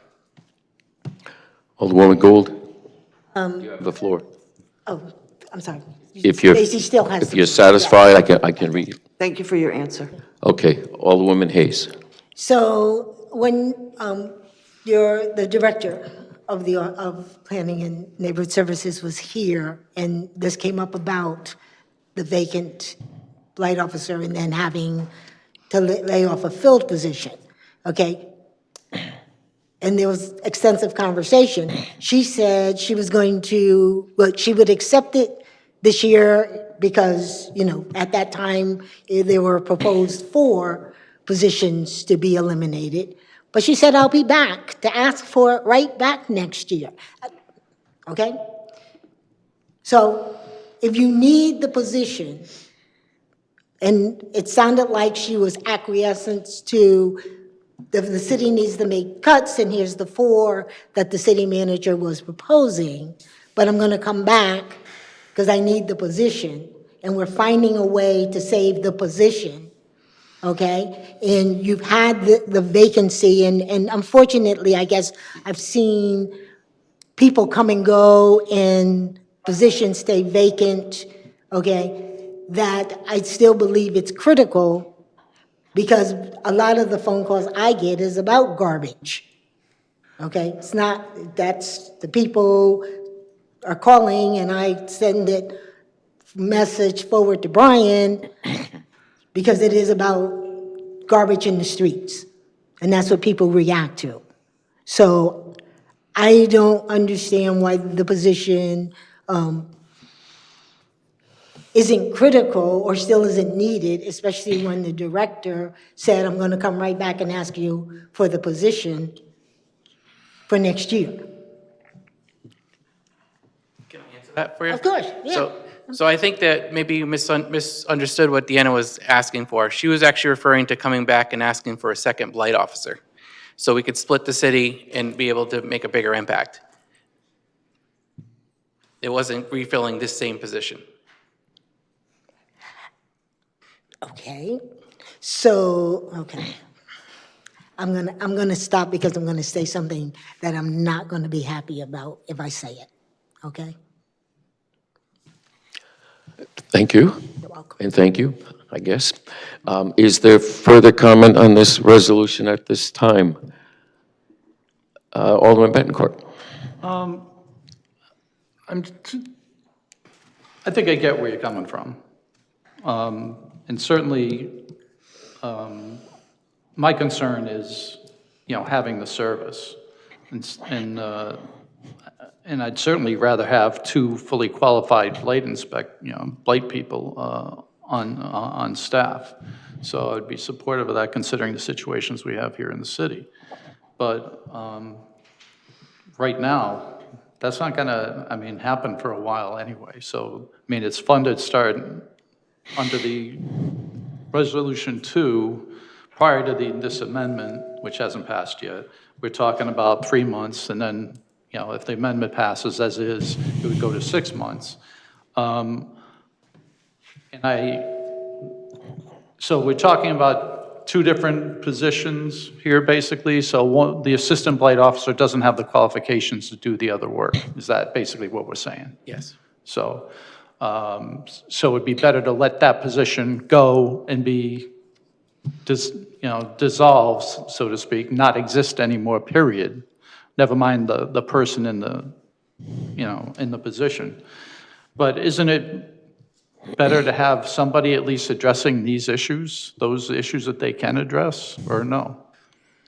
Alderwoman Gould, you have the floor. Oh, I'm sorry. If you're, Stacy still has if the you're floor. satisfied, I can read. Thank you for your answer. Okay, Alderwoman Hayes. So when the director of Planning and Neighborhood Services was here, and this came up about the vacant blight officer and then having to lay off a filled position, okay? And there was extensive conversation. She said she was going to, well, she would accept it this year because, you know, at that time, there were proposed 4 positions to be eliminated. But she said, I'll be back to ask for it right back next year. Okay? So if you need the position, and it sounded like she was acquiescent to the city needs to make cuts, and here's the 4 that the city manager was proposing, but I'm gonna come back because I need the position, and we're finding a way to save the position, okay? And you've had the vacancy, and unfortunately, I guess I've seen people come and go and positions stay vacant, okay? That I still believe it's critical, because a lot of the phone calls I get is about garbage, okay? It's not, that's, the people are calling, and I send it message forward to Brian, because it is about garbage in the streets, and that's what people react to. So I don't understand why the position isn't critical or still isn't needed, especially when the director said, I'm gonna come right back and ask you for the position for next year. Can I answer that for you? Of course, yeah. So I think that maybe you misunderstood what Deanna was asking for. She was actually referring to coming back and asking for a second blight officer, so we could split the city and be able to make a bigger impact. It wasn't refilling this same position. Okay, so, okay. I'm gonna stop because I'm gonna say something that I'm not gonna be happy about if I say it, okay? Thank you. You're welcome. And thank you, I guess. Is there further comment on this resolution at this time? Alderman Betancourt. I think I get where you're coming from. And certainly, my concern is, you know, having the service. And I'd certainly rather have 2 fully qualified blight people on staff. So I'd be supportive of that, considering the situations we have here in the city. But right now, that's not gonna, I mean, happen for a while anyway. So, I mean, it's funded start under the Resolution 2, prior to this amendment, which hasn't passed yet. We're talking about 3 months, and then, you know, if the amendment passes as is, it would go to 6 months. So we're talking about two different positions here, basically. So the assistant blight officer doesn't have the qualifications to do the other work. Is that basically what we're saying? Yes. So, so it'd be better to let that position go and be, dissolved, so to speak, not exist anymore, period. Never mind the person in the, in the position. But isn't it better to have somebody at least addressing these issues, those issues that they can address, or no?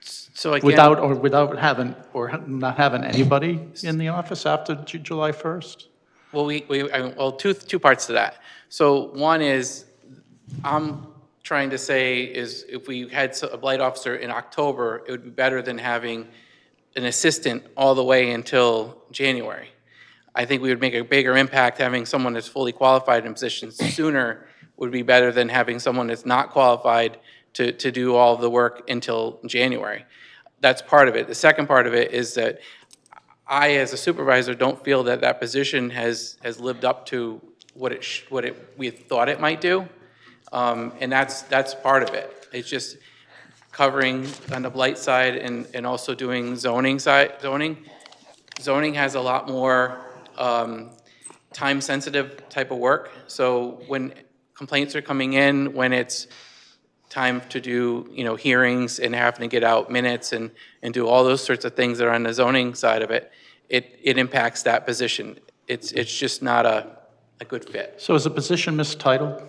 So again, Without having, or not having anybody in the office after July 1st? well, two parts to that. So one is, I'm trying to say is if we had a blight officer in October, it would be better than having an assistant all the way until January. I think we would make a bigger impact having someone that's fully qualified in positions sooner would be better than having someone that's not qualified to do all of the work until January. That's part of it. The second part of it is that I, as a supervisor, don't feel that that position has lived up to what we thought it might do. And that's part of it. It's just covering on the blight side and also doing zoning. Zoning has a lot more time-sensitive type of work. So when complaints are coming in, when it's time to do, hearings and having to get out minutes and do all those sorts of things that are on the zoning side of it, it impacts that position. It's just not a good fit. So is the position mistitled?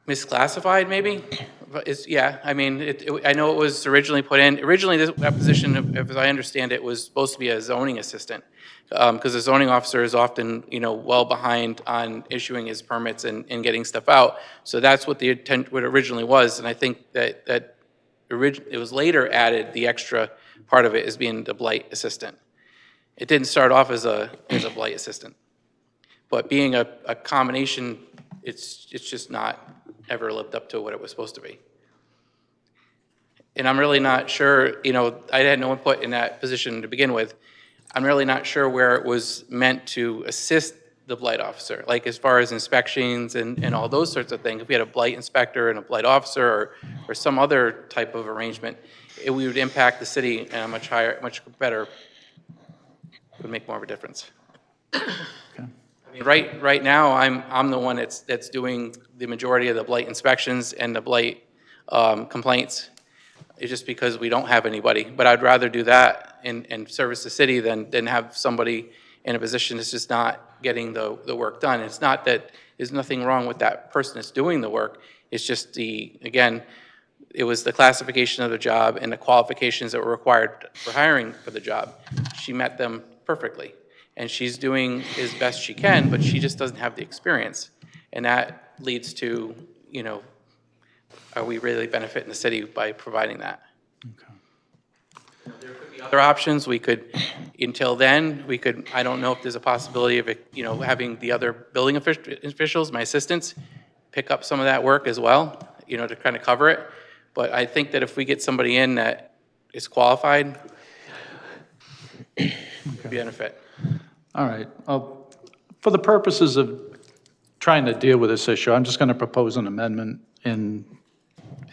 Misclassified, maybe? But yeah, I mean, I know it was originally put in, that position, as I understand it, was supposed to be a zoning assistant. Because the zoning officer is often, well behind on issuing his permits and getting stuff out. So that's what the intent, what originally was, and I think that it was later added, the extra part of it as being the blight assistant. It didn't start off as a blight assistant. But being a combination, it's just not ever lived up to what it was supposed to be. And I'm really not sure, I had no input in that position to begin with. I'm really not sure where it was meant to assist the blight officer, like as far as inspections and all those sorts of things. If we had a blight inspector and a blight officer or some other type of arrangement, we would impact the city in a much better, it would make more of a difference. I mean, right now, I'm the one that's doing the majority of the blight inspections and the blight complaints. It's just because we don't have anybody. But I'd rather do that and service the city than have somebody in a position that's just not getting the work done. It's not that there's nothing wrong with that person that's doing the work. It's just it was the classification of the job and the qualifications that were required for hiring for the job. She met them perfectly. And she's doing as best she can, but she just doesn't have the experience. And that leads to, are we really benefiting the city by providing that? Okay. There could be other options. We could, until then, I don't know if there's a possibility of, having the other building officials, my assistants, pick up some of that work as well, to kind of cover it. But I think that if we get somebody in that is qualified, it would benefit. All right. For the purposes of trying to deal with this issue, I'm just going to propose an amendment, and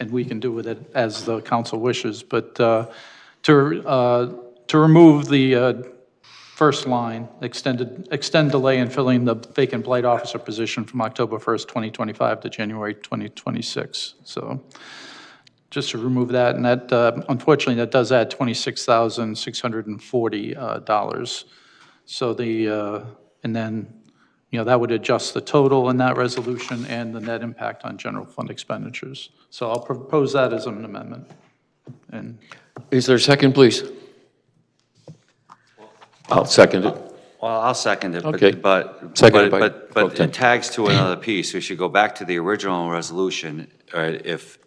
we can do with it as the council wishes. But to remove the first line, extend delay in filling the vacant blight officer position from October 1st, 2025 to January 2026. So just to remove that, and that unfortunately that does add $26,640. So and then, that would adjust the total in that resolution and the net impact on general fund expenditures. So I'll propose that as an amendment. And Is there a second, please? I'll second it. Well, I'll second it, Okay. but Seconded by Pro Tem. it tags to another piece. We should go back to the original resolution, right? If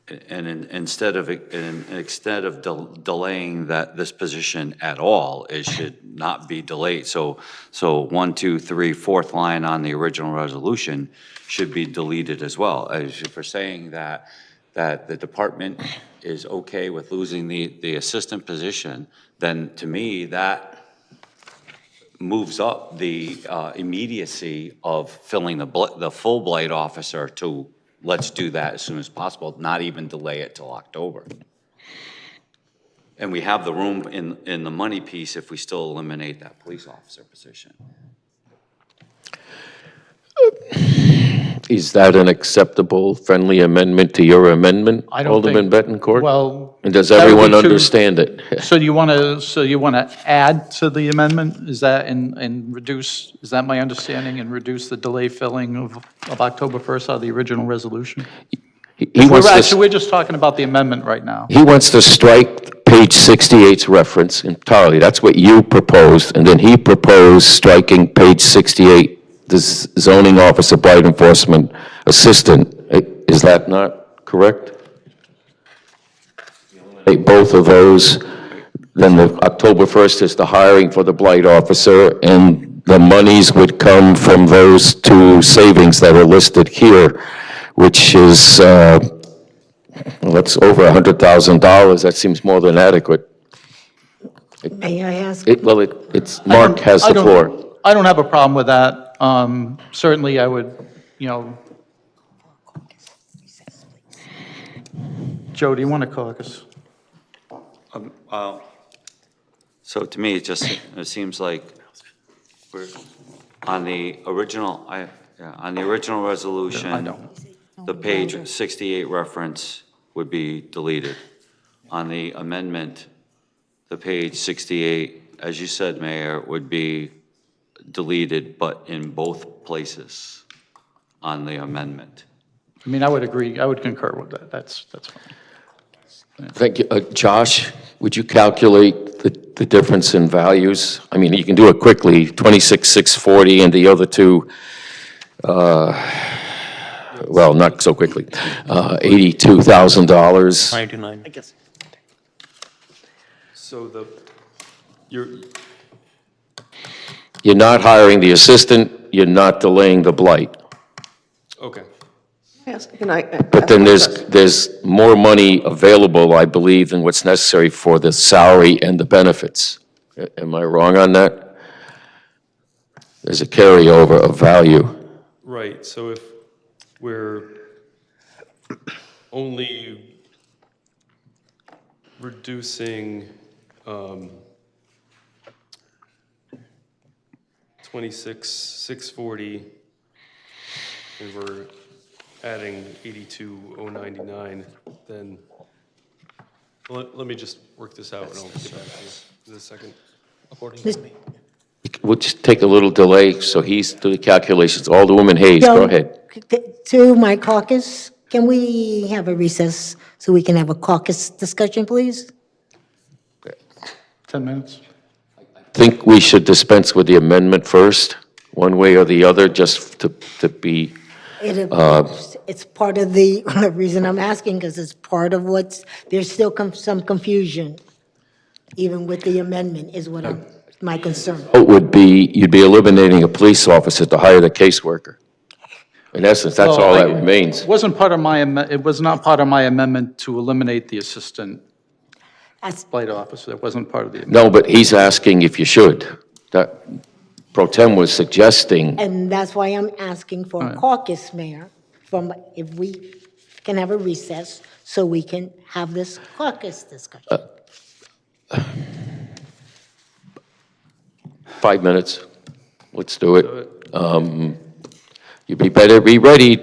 instead of delaying this position at all, it should not be delayed. So 1, 2, 3, fourth line on the original resolution should be deleted as well. As if we're saying that the department is okay with losing the assistant position, then to me, that moves up the immediacy of filling the full blight officer to, let's do that as soon as possible, not even delay it till October. And we have the room in the money piece if we still eliminate that police officer position. Is that an acceptable, friendly amendment to your amendment, I don't Alderman think- Bettencourt? well, And does that would be everyone too- understand it? So you want to add to the amendment? Is that and reduce, is that my understanding, and reduce the delay filling of October 1st out of the original resolution? He wants We're just talking about the amendment right now. He wants to strike page 68's reference entirely. That's what you proposed, and then he proposed striking page 68, the zoning officer blight enforcement assistant. Is that not correct? Both of those, then the October 1st is the hiring for the blight officer, and the monies would come from those two savings that are listed here, which is, well, that's over $100,000. That seems more than adequate. May I ask? It's, Mark has the floor. I don't have a problem with that. Certainly, I would, Joe, do you want to caucus? So to me, it seems like we're, on the original, on the original resolution, the page 68 reference would be deleted. On the amendment, the page 68, as you said, Mayor, would be deleted, but in both places on the amendment. I mean, I would agree, I would concur with that. That's fine. Thank you. Josh, would you calculate the difference in values? I mean, you can do it quickly, 26,640, and the other two, well, not so quickly, $82,000. 99. I guess. So You're not hiring the assistant, you're not delaying the blight. okay. Yes, can I? But then there's more money available, I believe, than what's necessary for the salary and the benefits. Am I wrong on that? There's a carryover of value. Right, so if we're only reducing 26,640, and we're adding 82,099, then, let me just work this out and I'll get back to you in a second. According Mis- to me. We'll just take a little delay, so he's doing the calculations. Alderwoman Hayes, go Joe, ahead. To my caucus, can we have a recess so we can have a caucus discussion, please? 10 minutes? Think we should dispense with the amendment first, one way or the other, just to be, It's part of the reason I'm asking, because it's part of there's still some confusion, even with the amendment, is what my concern. vote would be, you'd be eliminating a police officer to hire the caseworker. In essence, that's all that remains. It wasn't part of it was not part of my amendment to eliminate the assistant blight officer. It wasn't part of the amendment. No, but he's asking if you should. That Pro Tem was suggesting, And that's why I'm asking for a caucus, Mayor, if we can have a recess so we can have this caucus discussion. 5 minutes. Let's do it. You better be ready.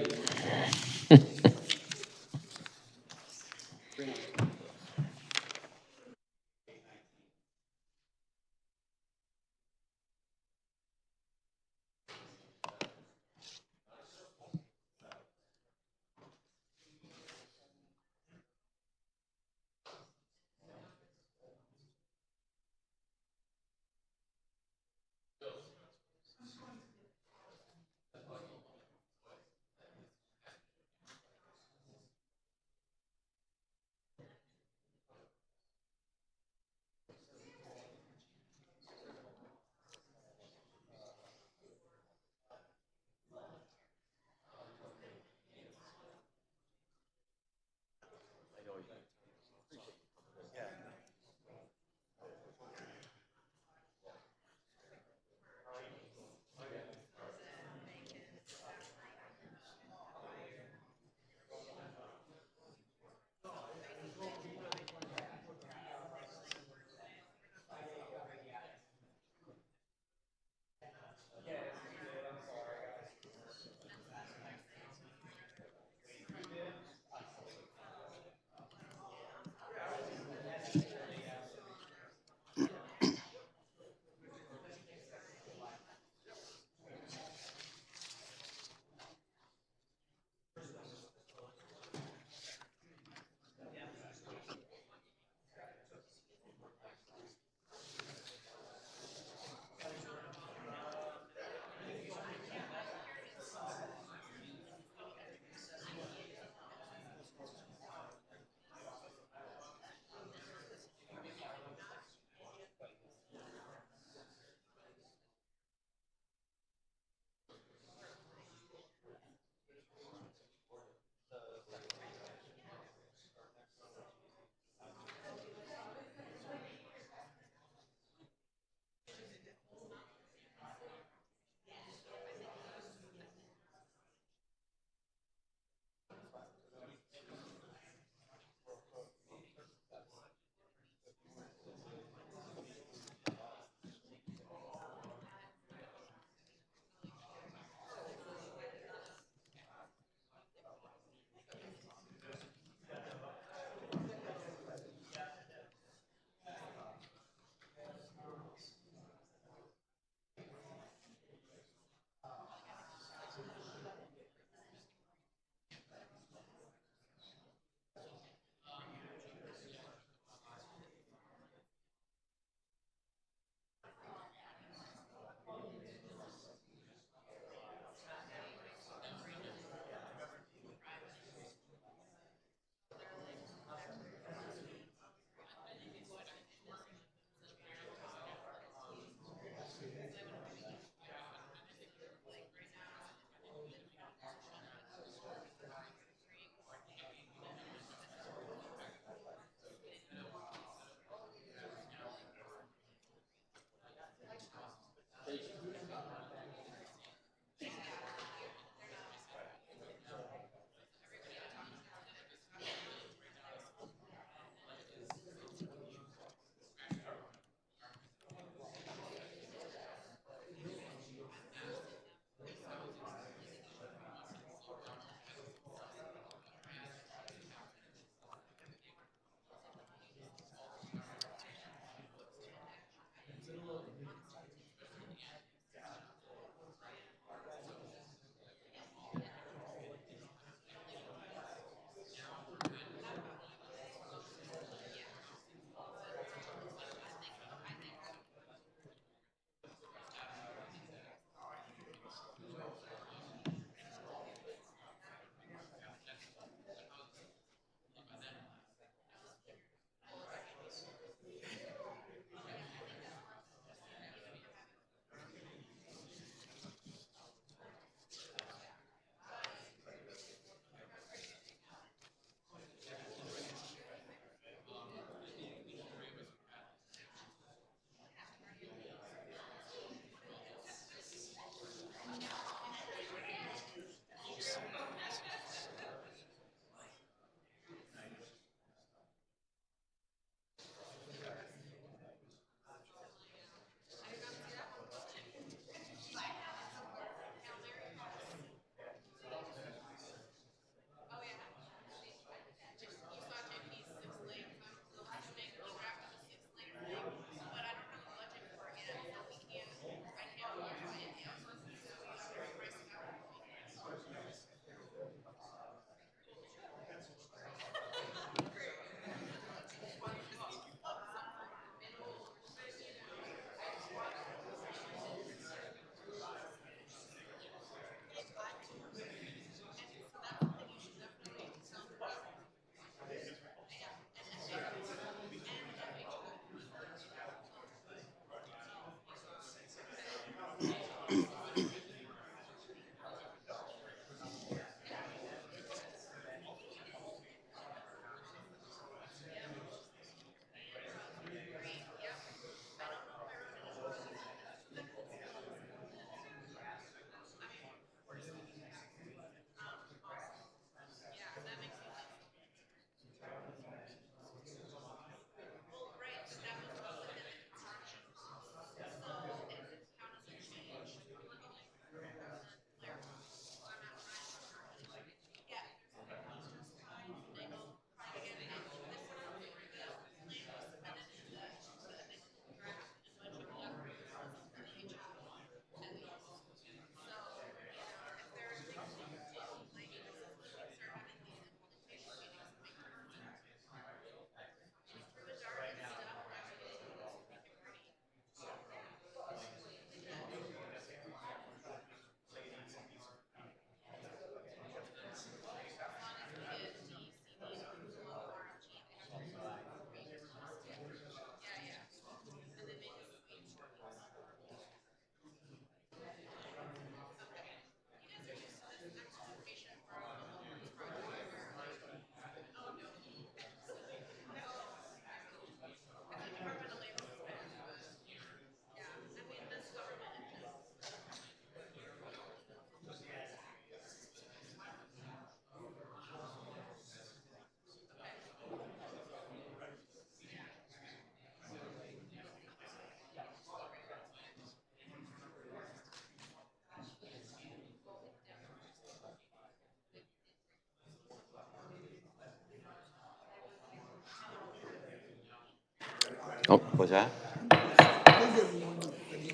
What's that?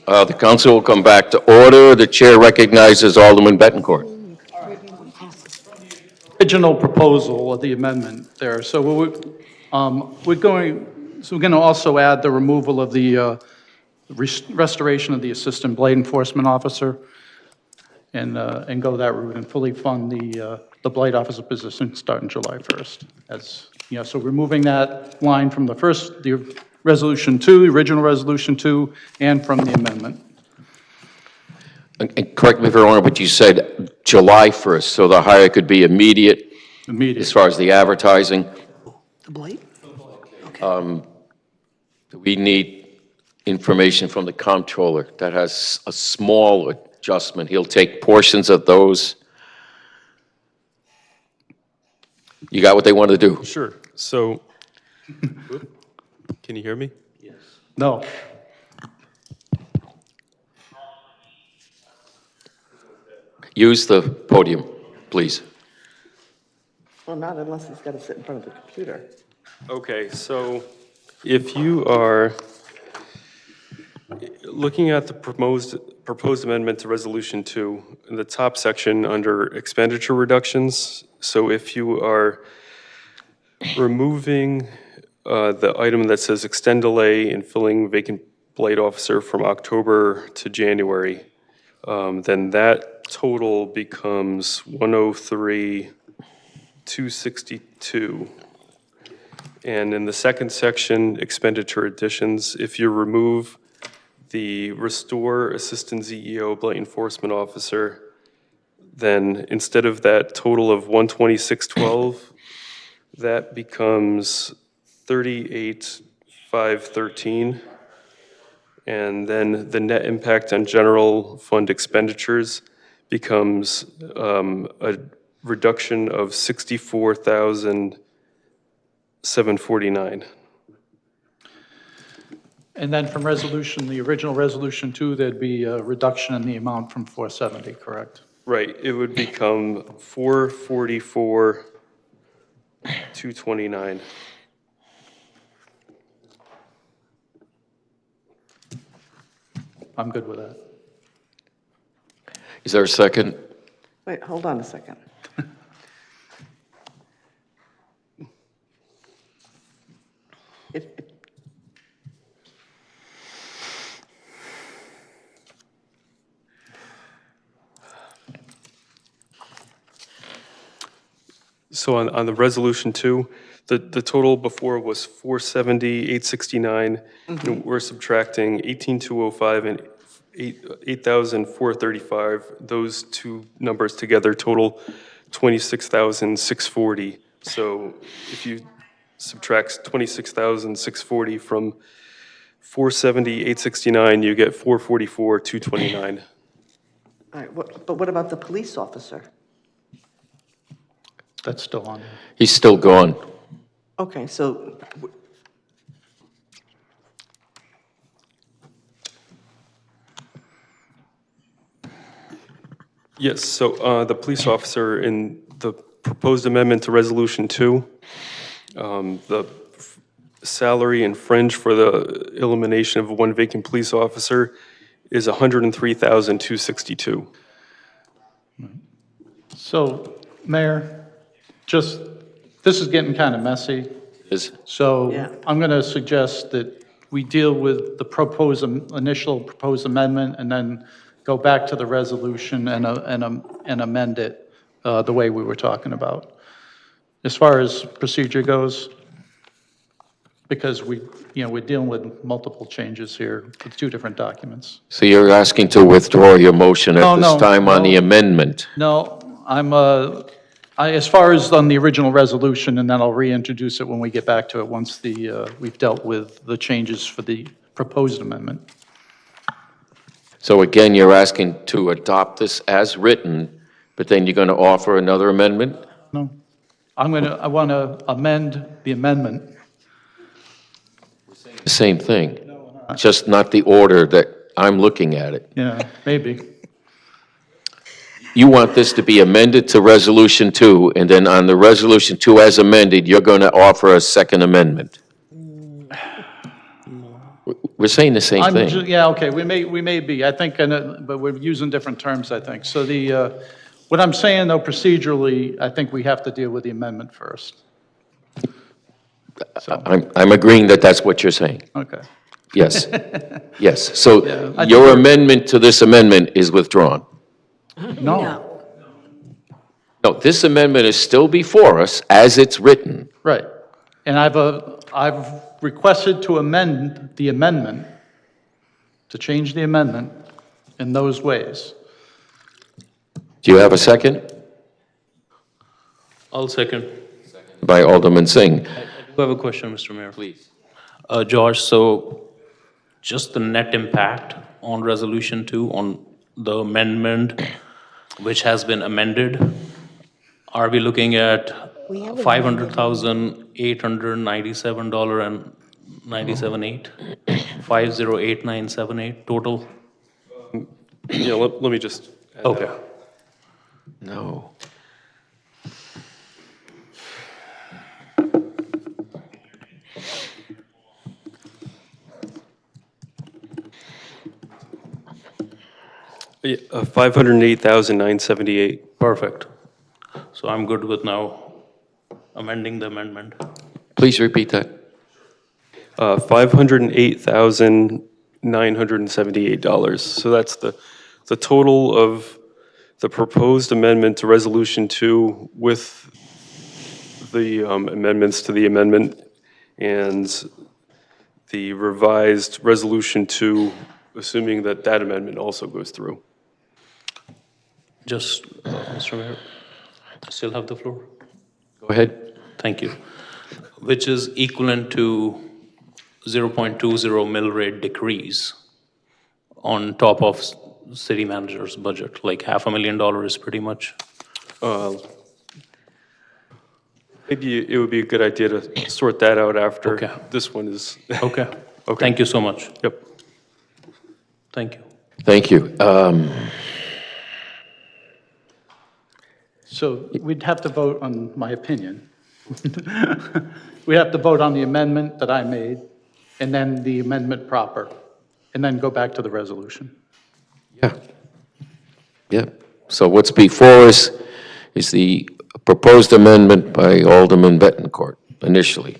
The council will come back to order. The chair recognizes Alderman Bettencourt. Original proposal of the amendment there. So we're going to also add the removal of the restoration of the assistant blade enforcement officer and go that route and fully fund the blade officer position starting July 1st. So removing that line from the resolution 2, the original resolution 2, and from the amendment. And correct me if I'm wrong, but you said July 1st, so the hire could be immediate as far as the advertising? The blade? We need information from the comptroller that has a small adjustment. He'll take portions of those. You got what they want to do? Sure. So, can you hear me? No. Use the podium, please. Well, not unless he's got to sit in front of the computer. Okay, so if you are looking at the proposed amendment to Resolution 2, in the top section under expenditure reductions, so if you are removing the item that says extend delay in filling vacant blade officer from October to January, then that total becomes 103,262. And in the second section, expenditure additions, if you remove the restore assistant CEO blade enforcement officer, then instead of that total of 126,12, that becomes 38,513. And then the net impact on general fund expenditures becomes a reduction of 64,749. And then from the original resolution 2, there'd be a reduction in the amount from 470, correct? Right, it would become 444,229. I'm good with that. Is there a second? Wait, hold on a second. So on the resolution 2, the total before was 470,869, and we're subtracting 18,205 and 8,435. Those two numbers together total 26,640. So if you subtract 26,640 from 470,869, you get 444,229. All right, but what about the police officer? That's still on. He's still gone. Okay, so Yes, so the police officer in the proposed amendment to Resolution 2, the salary and fringe for the elimination of one vacant police officer is $103,262. So, Mayor, this is getting kind of messy. So I'm going to suggest that we deal with the initial proposed amendment and then go back to the resolution and amend it the way we were talking about. As far as procedure goes, because we're dealing with multiple changes here with two different documents. So you're asking to withdraw your motion at this time on the amendment? No, as far as on the original resolution, and then I'll reintroduce it when we get back to it once we've dealt with the changes for the proposed amendment. So again, you're asking to adopt this as written, but then you're going to offer another amendment? No, I want to amend the amendment. The same thing, just not the order that I'm looking at it. Yeah, maybe. You want this to be amended to Resolution 2, and then on the Resolution 2 as amended, you're going to offer a second amendment? We're saying the same thing. Yeah, okay, we may be, I think, but we're using different terms, I think. So what I'm saying, though, procedurally, I think we have to deal with the amendment first. So, I'm agreeing that that's what you're saying. okay. Yes. Yes. So Yeah, I think your we're- amendment to this amendment is withdrawn. No, No, this amendment is still before us as it's written. right. And I've requested to amend the amendment, to change the amendment in those ways. Do you have a second? I'll second. By Alderman Singh. I do have a question, Mr. Mayor. Please. George, so just the net impact on Resolution 2 on the amendment which has been amended, are we looking at We have $500,897.97.8? 508978 total? Yeah, let me just add that. Okay. No. Yeah, 508,978. Perfect. So I'm good with now amending the amendment. Please repeat that. $508,978. So that's the total of the proposed amendment to Resolution 2 with the amendments to the amendment and the revised Resolution 2, assuming that that amendment also goes through. Just, Mr. Mayor, I still have the floor? Go ahead. Thank you. Which is equivalent to 0.20 mill rate decrease on top of city manager's budget, like $500,000 pretty much. Maybe it would be a good idea to sort that out after Okay. this one is. Okay. Okay. Thank you so much. Yep. Thank you. Thank you. So we'd have to vote on my opinion. We have to vote on the amendment that I made, and then the amendment proper, and then go back to the resolution. Yeah. Yeah. So what's before us is the proposed amendment by Alderman Bettencourt initially.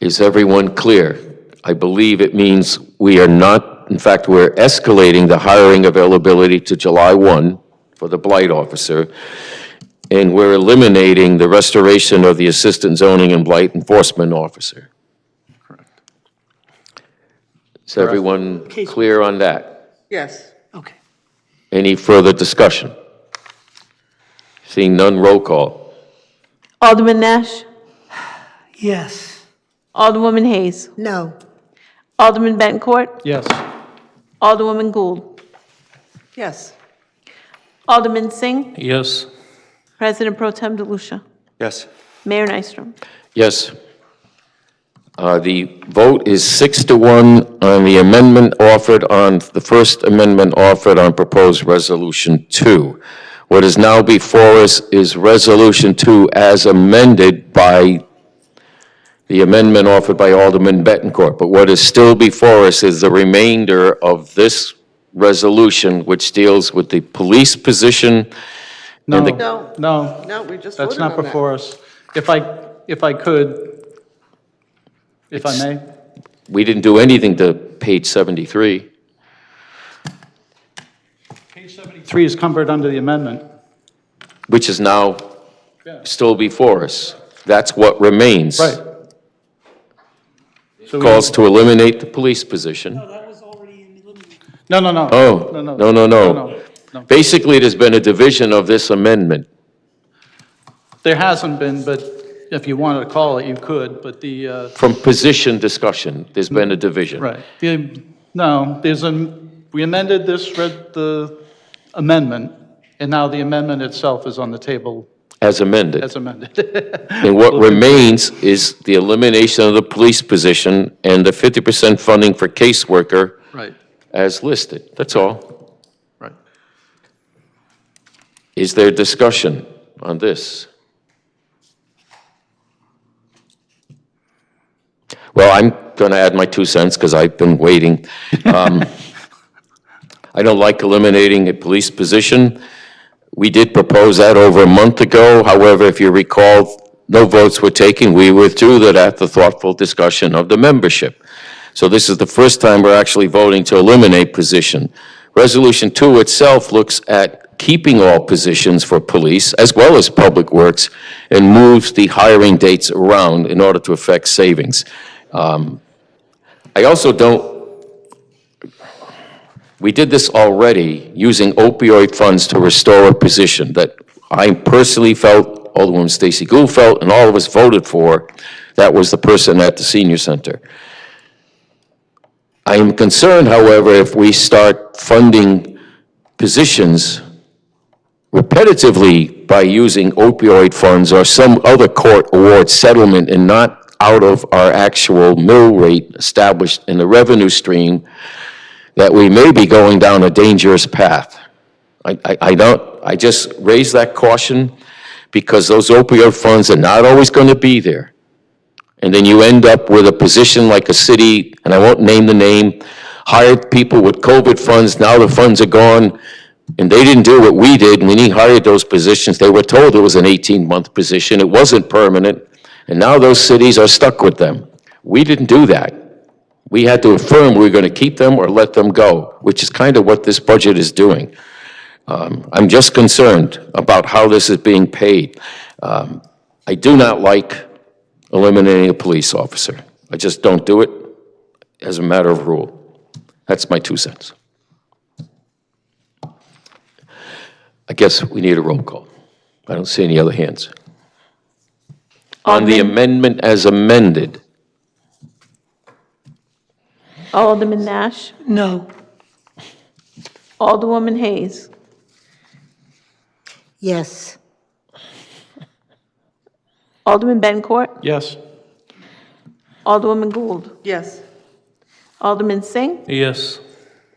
Is everyone clear? I believe it means we are not, in fact, we're escalating the hiring availability to July 1 for the blight officer, and we're eliminating the restoration of the assistant zoning and blight enforcement officer. Correct. Is everyone clear on that? Yes. Okay. Any further discussion? Seeing none, roll call. Alderman Nash? Yes. Alderwoman Hayes? No. Alderman Bettencourt? Yes. Alderwoman Gould? Yes. Alderman Singh? Yes. President Pro Tem DeLucia? Yes. Mayor Nystrom? Yes. The vote is 6-1 on the amendment offered on, the first amendment offered on proposed Resolution 2. What is now before us is Resolution 2 as amended by the amendment offered by Alderman Bettencourt. But what is still before us is the remainder of this resolution, which deals with the police position. No, And the- no, No, we just that's voted not on that. before us. If I could, if I may, We didn't do anything to page 73. page 73 is covered under the amendment. Which is now Yeah. still before us. That's what remains. Right. So we- Calls to eliminate the police position. No, no, no. Oh, no, no, no. no. Basically, there's been a division of this amendment. There hasn't been, but if you wanted to call it, you could, but From position discussion, there's been a division. right. No, we amended the amendment, and now the amendment itself is on the table As amended. as amended. And what remains is the elimination of the police position and the 50% funding for caseworker Right, as listed. That's all. right. Is there discussion on this? Well, I'm not going to add my 2 cents because I've been waiting. I don't like eliminating a police position. We did propose that over a month ago. However, if you recall, no votes were taken. We withdrew that after thoughtful discussion of the membership. So this is the first time we're actually voting to eliminate position. Resolution 2 itself looks at keeping all positions for police as well as public works and moves the hiring dates around in order to affect savings. I also don't, we did this already using opioid funds to restore a position that I personally felt, Alderwoman Stacy Gould felt, and all of us voted for. That was the person at the senior center. I am concerned, however, if we start funding positions repetitively by using opioid funds or some other court award settlement and not out of our actual mill rate established in the revenue stream, that we may be going down a dangerous path. I just raise that caution because those opioid funds are not always going to be there. And then you end up with a position like a city, and I won't name the name, hired people with COVID funds, now the funds are gone, and they didn't do what we did. When he hired those positions, they were told it was an 18-month position, it wasn't permanent, and now those cities are stuck with them. We didn't do that. We had to affirm we were going to keep them or let them go, which is kind of what this budget is doing. I'm just concerned about how this is being paid. I do not like eliminating a police officer. I just don't do it as a matter of rule. That's my 2 cents. I guess we need a roll call. I don't see any other hands. On the amendment as amended. Alderman Nash? No. Alderwoman Hayes? Yes. Alderman Bencourt? Yes. Alderwoman Gould? Yes. Alderman Singh? Yes.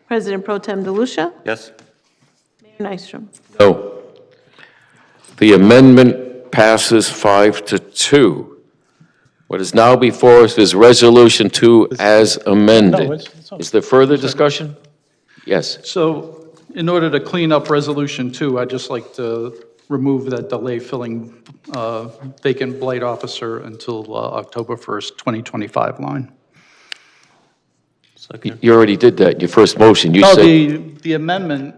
President Pro Tem DeLucia? Yes? Mayor Nystrom? No. The amendment passes 5-2. What is now before us is Resolution 2 as amended. No, it's Is there further discussion? Yes. So in order to clean up Resolution 2, I'd just like to remove that delay filling vacant blight officer until October 1st, 2025 line. You already did that, your first motion. You No, said, the amendment,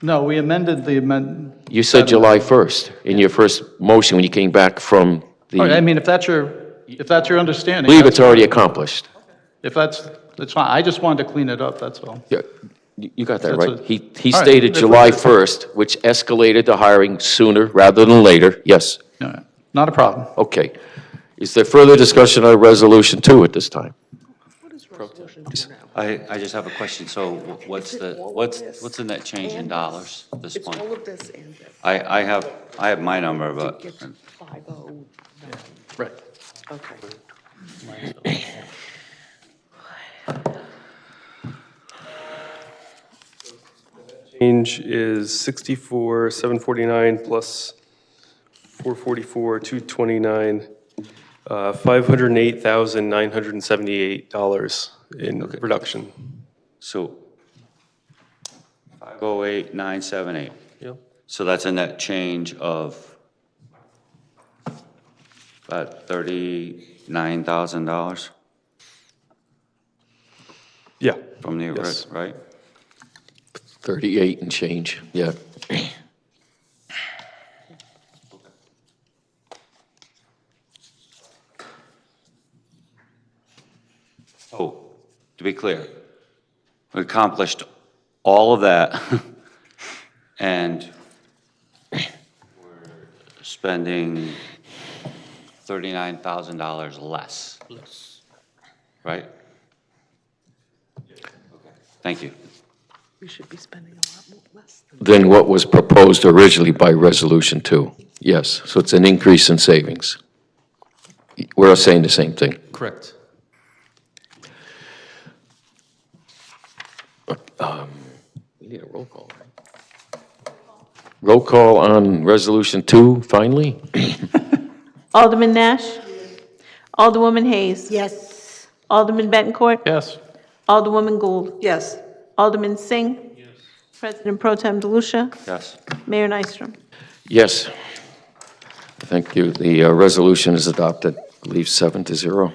no, we amended the amendment. you said July 1st in your first motion when you came back from the, I I mean, if that's your understanding. believe that's it's already fine. accomplished. If that's fine. I just wanted to clean it up, that's all. Yeah, you got that That's right. a- He all right, stated if we're July good. 1st, which escalated the hiring sooner rather than later. Yes, No, not a problem. okay. Is there further discussion on Resolution 2 at this time? I just have a question. So what's the net change in dollars at this point? All of this and this. I have my number, but Get to 509. Right. Okay. Change is 64,749 plus 444, 229, $508,978 in reduction. so 508,978. Yep. So that's a net change of about $39,000 Yeah. from the, Yes. right? 38 and change, yeah. Oh, to be clear, we accomplished all of that, and we're spending $39,000 less. Right? Okay. Thank you. We should be spending a lot less. Than what was proposed originally by Resolution 2. Yes, so it's an increase in savings. We're saying the same thing. Correct. We need a roll call, right? Roll call on Resolution 2, finally? Alderman Nash? Alderwoman Hayes? Yes. Alderman Bettencourt? Yes. Alderwoman Gould? Yes. Alderman Singh? Yes. President Pro Tem DeLucia? Yes. Mayor Nystrom? Yes. Thank you. The resolution is adopted, I believe 7-0.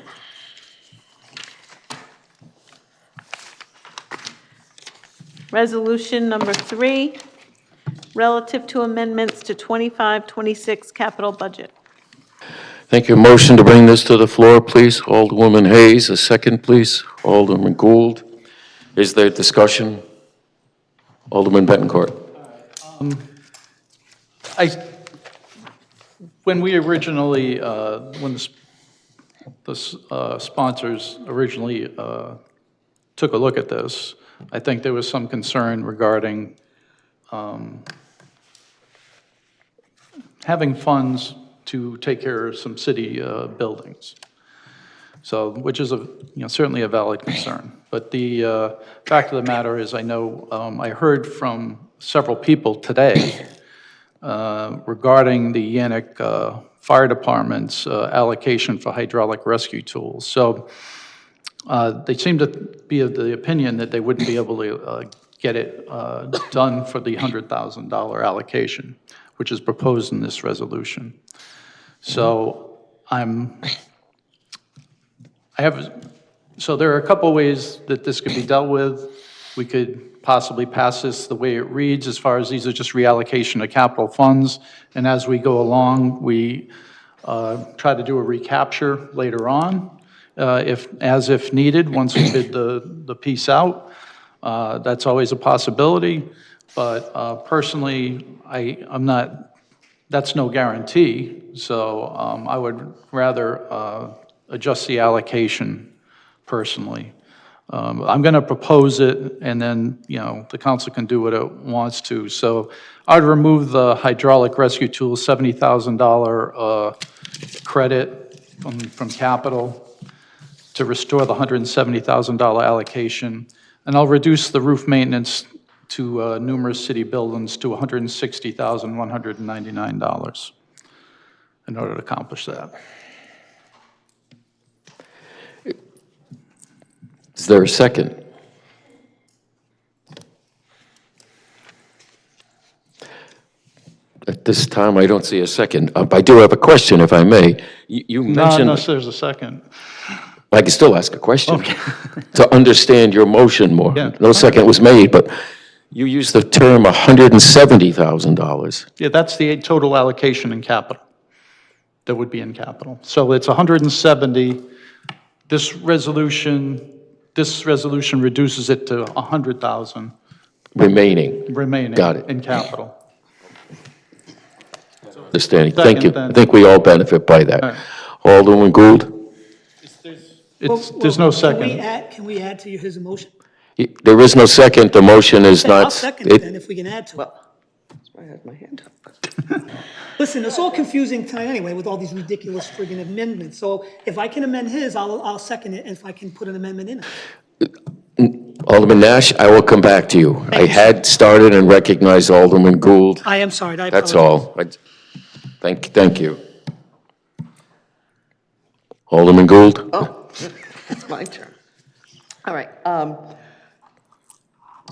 Resolution number 3, relative to amendments to 25-26 capital budget. Thank you. Motion to bring this to the floor, please. Alderwoman Hayes, a second, please. Alderman Gould. Is there discussion? Alderman Bettencourt. When we originally, when the sponsors originally took a look at this, I think there was some concern regarding having funds to take care of some city buildings. So, which is certainly a valid concern. But the fact of the matter is, I know I heard from several people today regarding the Yannick Fire Department's allocation for hydraulic rescue tools. So they seem to be of the opinion that they wouldn't be able to get it done for the $100,000 allocation, which is proposed in this resolution. So so there are a couple ways that this could be dealt with. We could possibly pass this the way it reads, as far as these are just reallocation of capital funds, and as we go along, we try to do a recapture later on, if needed, once we bid the piece out. That's always a possibility, but personally, I'm not, that's no guarantee, so I would rather adjust the allocation personally. I'm going to propose it, and then, the council can do what it wants to. So I'd remove the hydraulic rescue tool $70,000 credit from capital to restore the $170,000 allocation, and I'll reduce the roof maintenance to numerous city buildings to $160,199 in order to accomplish that. Is there a second? At this time, I don't see a second. I do have a question, if I may. You Not mentioned... unless there's a second. I can still ask a question. Okay. To understand your motion more. Yeah. No second was made, but you used the term $170,000. Yeah, that's the total allocation in capital. That would be in capital. So it's 170. This resolution reduces it to 100,000 Remaining. Got it. in capital. Understanding. Thank you. Second, then. I think we all benefit by that. All right. Alderman Gould? There's no second. Can we add to his motion? There is no second. The motion is I'll not... second it then, if we can add to it. That's why I had my hand up. Listen, it's all confusing tonight anyway with all these ridiculous friggin' amendments. So if I can amend his, I'll second it, and if I can put an amendment in it. Alderman Nash, I will come back to you. I had started and recognized Alderman Gould. I am sorry, I That's apologize. all. Thank you. Alderman Gould? Oh, it's my turn. All right.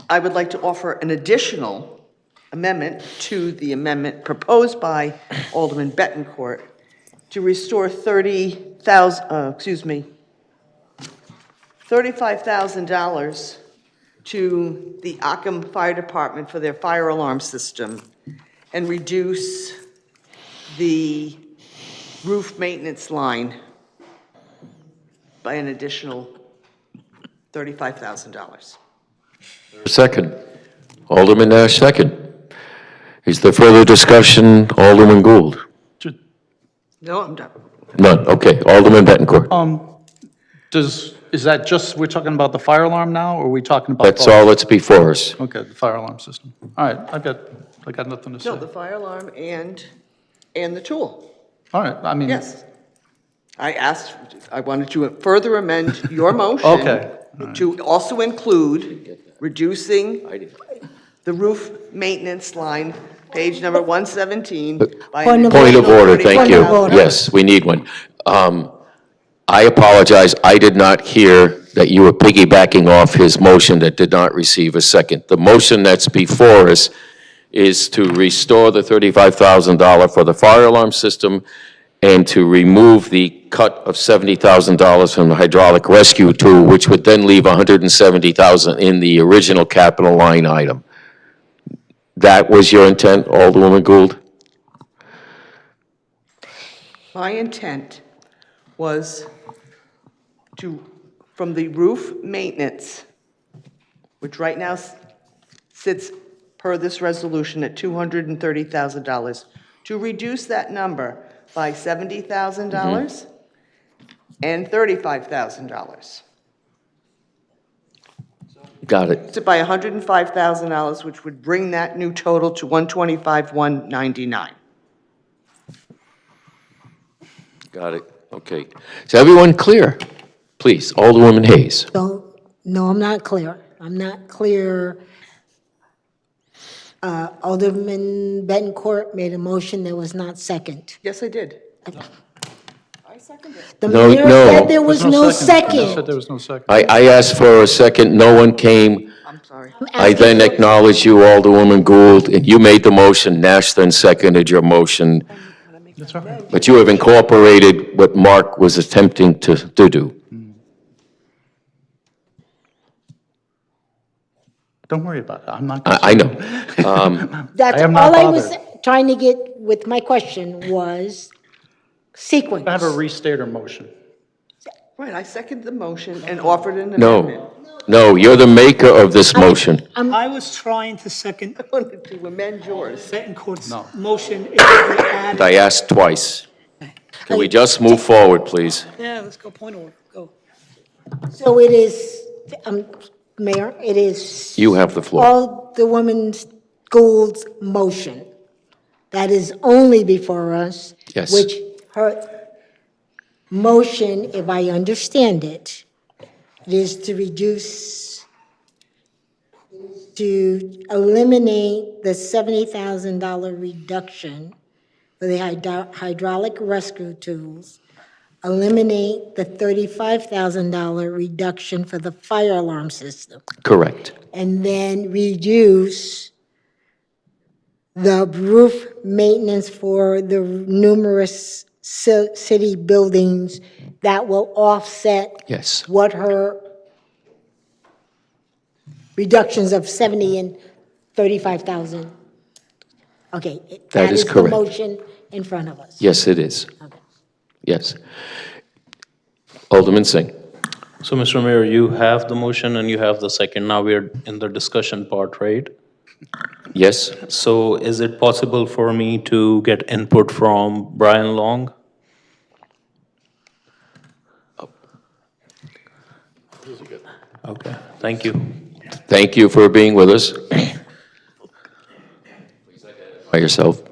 I would like to offer an additional amendment to the amendment proposed by Alderman Bettencourt to restore $35,000 to the Occam Fire Department for their fire alarm system and reduce the roof maintenance line by an additional $35,000. Second. Alderman Nash, second. Is there further discussion? Alderman Gould? No, I'm done. None. Okay. Alderman Bettencourt? Is that just, we're talking about the fire alarm now, or are we talking about? That's both? all that's before us. Okay, the fire alarm system. All right, I got nothing to say. No, the fire alarm and the tool. All right, I mean. Yes. I wanted to further amend your motion. Okay. To also include reducing the roof maintenance line, page number 117. by an Point of Point of order, additional thank you. Point of order. Yes, we need one. I apologize, I did not hear that you were piggybacking off his motion that did not receive a second. The motion that's before us is to restore the $35,000 for the fire alarm system and to remove the cut of $70,000 from the hydraulic rescue tool, which would then leave $170,000 in the original capital line item. That was your intent, Alderwoman Gould? My intent was to, from the roof maintenance, which right now sits per this resolution at $230,000, to reduce that number by $70,000 and $35,000. Got it. Reduce it by $105,000, which would bring that new total to $125,199. Got it. Okay. Is everyone clear? Please, Alderwoman Hayes. So, no, I'm not clear. I'm not clear. Alderman Betancourt made a motion that was not second. Yes, I did. I seconded it. The No, mayor no. said there was no I said second. there was no second. I asked for a second, no one came. I'm sorry. I then acknowledged you, Alderwoman Gould, and you made the motion. Nash then seconded your motion. That's all right. But you have incorporated what Mark was attempting to do. Don't worry about it. I'm not. I know. That's I am not all I was bothered. trying to get with my question was sequence. I have a restater motion. Right, I seconded the motion and offered an amendment. No, you're the maker of this motion. I was trying to second I wanted to amend yours. Betancourt's No. motion. It would be added. I asked twice. Can we just move forward, please? Yeah, let's go, point of order, go. So it is, Mayor, it is. You have the floor. Alderwoman Gould's motion. That is only before us. Yes. Which her motion, if I understand it, is to reduce, to eliminate the $70,000 reduction for the hydraulic rescue tools, eliminate the $35,000 reduction for the fire alarm system, Correct. and then reduce the roof maintenance for the numerous city buildings that will offset Yes. what her reductions of 70 and 35,000. Okay. That is the correct. motion in front of us. Yes, it is. Okay. Yes. Alderman Singh. So, Mr. Mayor, you have the motion and you have the second. Now we're in the discussion part, right? Yes? So is it possible for me to get input from Brian Long? Okay, thank you. Thank you for being with us. By yourself.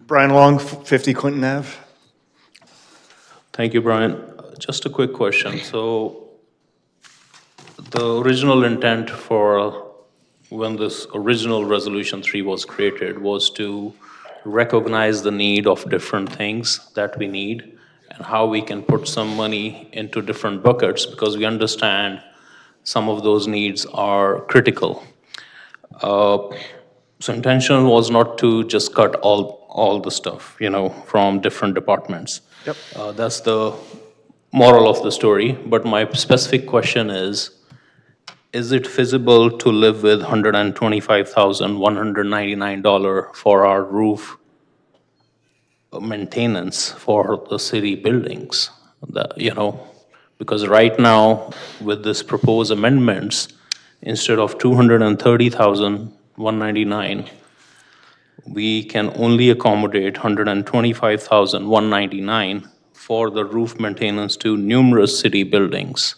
Brian Long, 50 Clinton Ave. Thank you, Brian. Just a quick question. So the original intent for when this original Resolution 3 was created was to recognize the need of different things that we need and how we can put some money into different buckets because we understand some of those needs are critical. So intention was not to just cut all the stuff, from different departments. Yep. That's the moral of the story. But my specific question is it feasible to live with $125,199 for our roof maintenance for the city buildings? Because right now, with this proposed amendments, instead of $230,199, we can only accommodate $125,199 for the roof maintenance to numerous city buildings.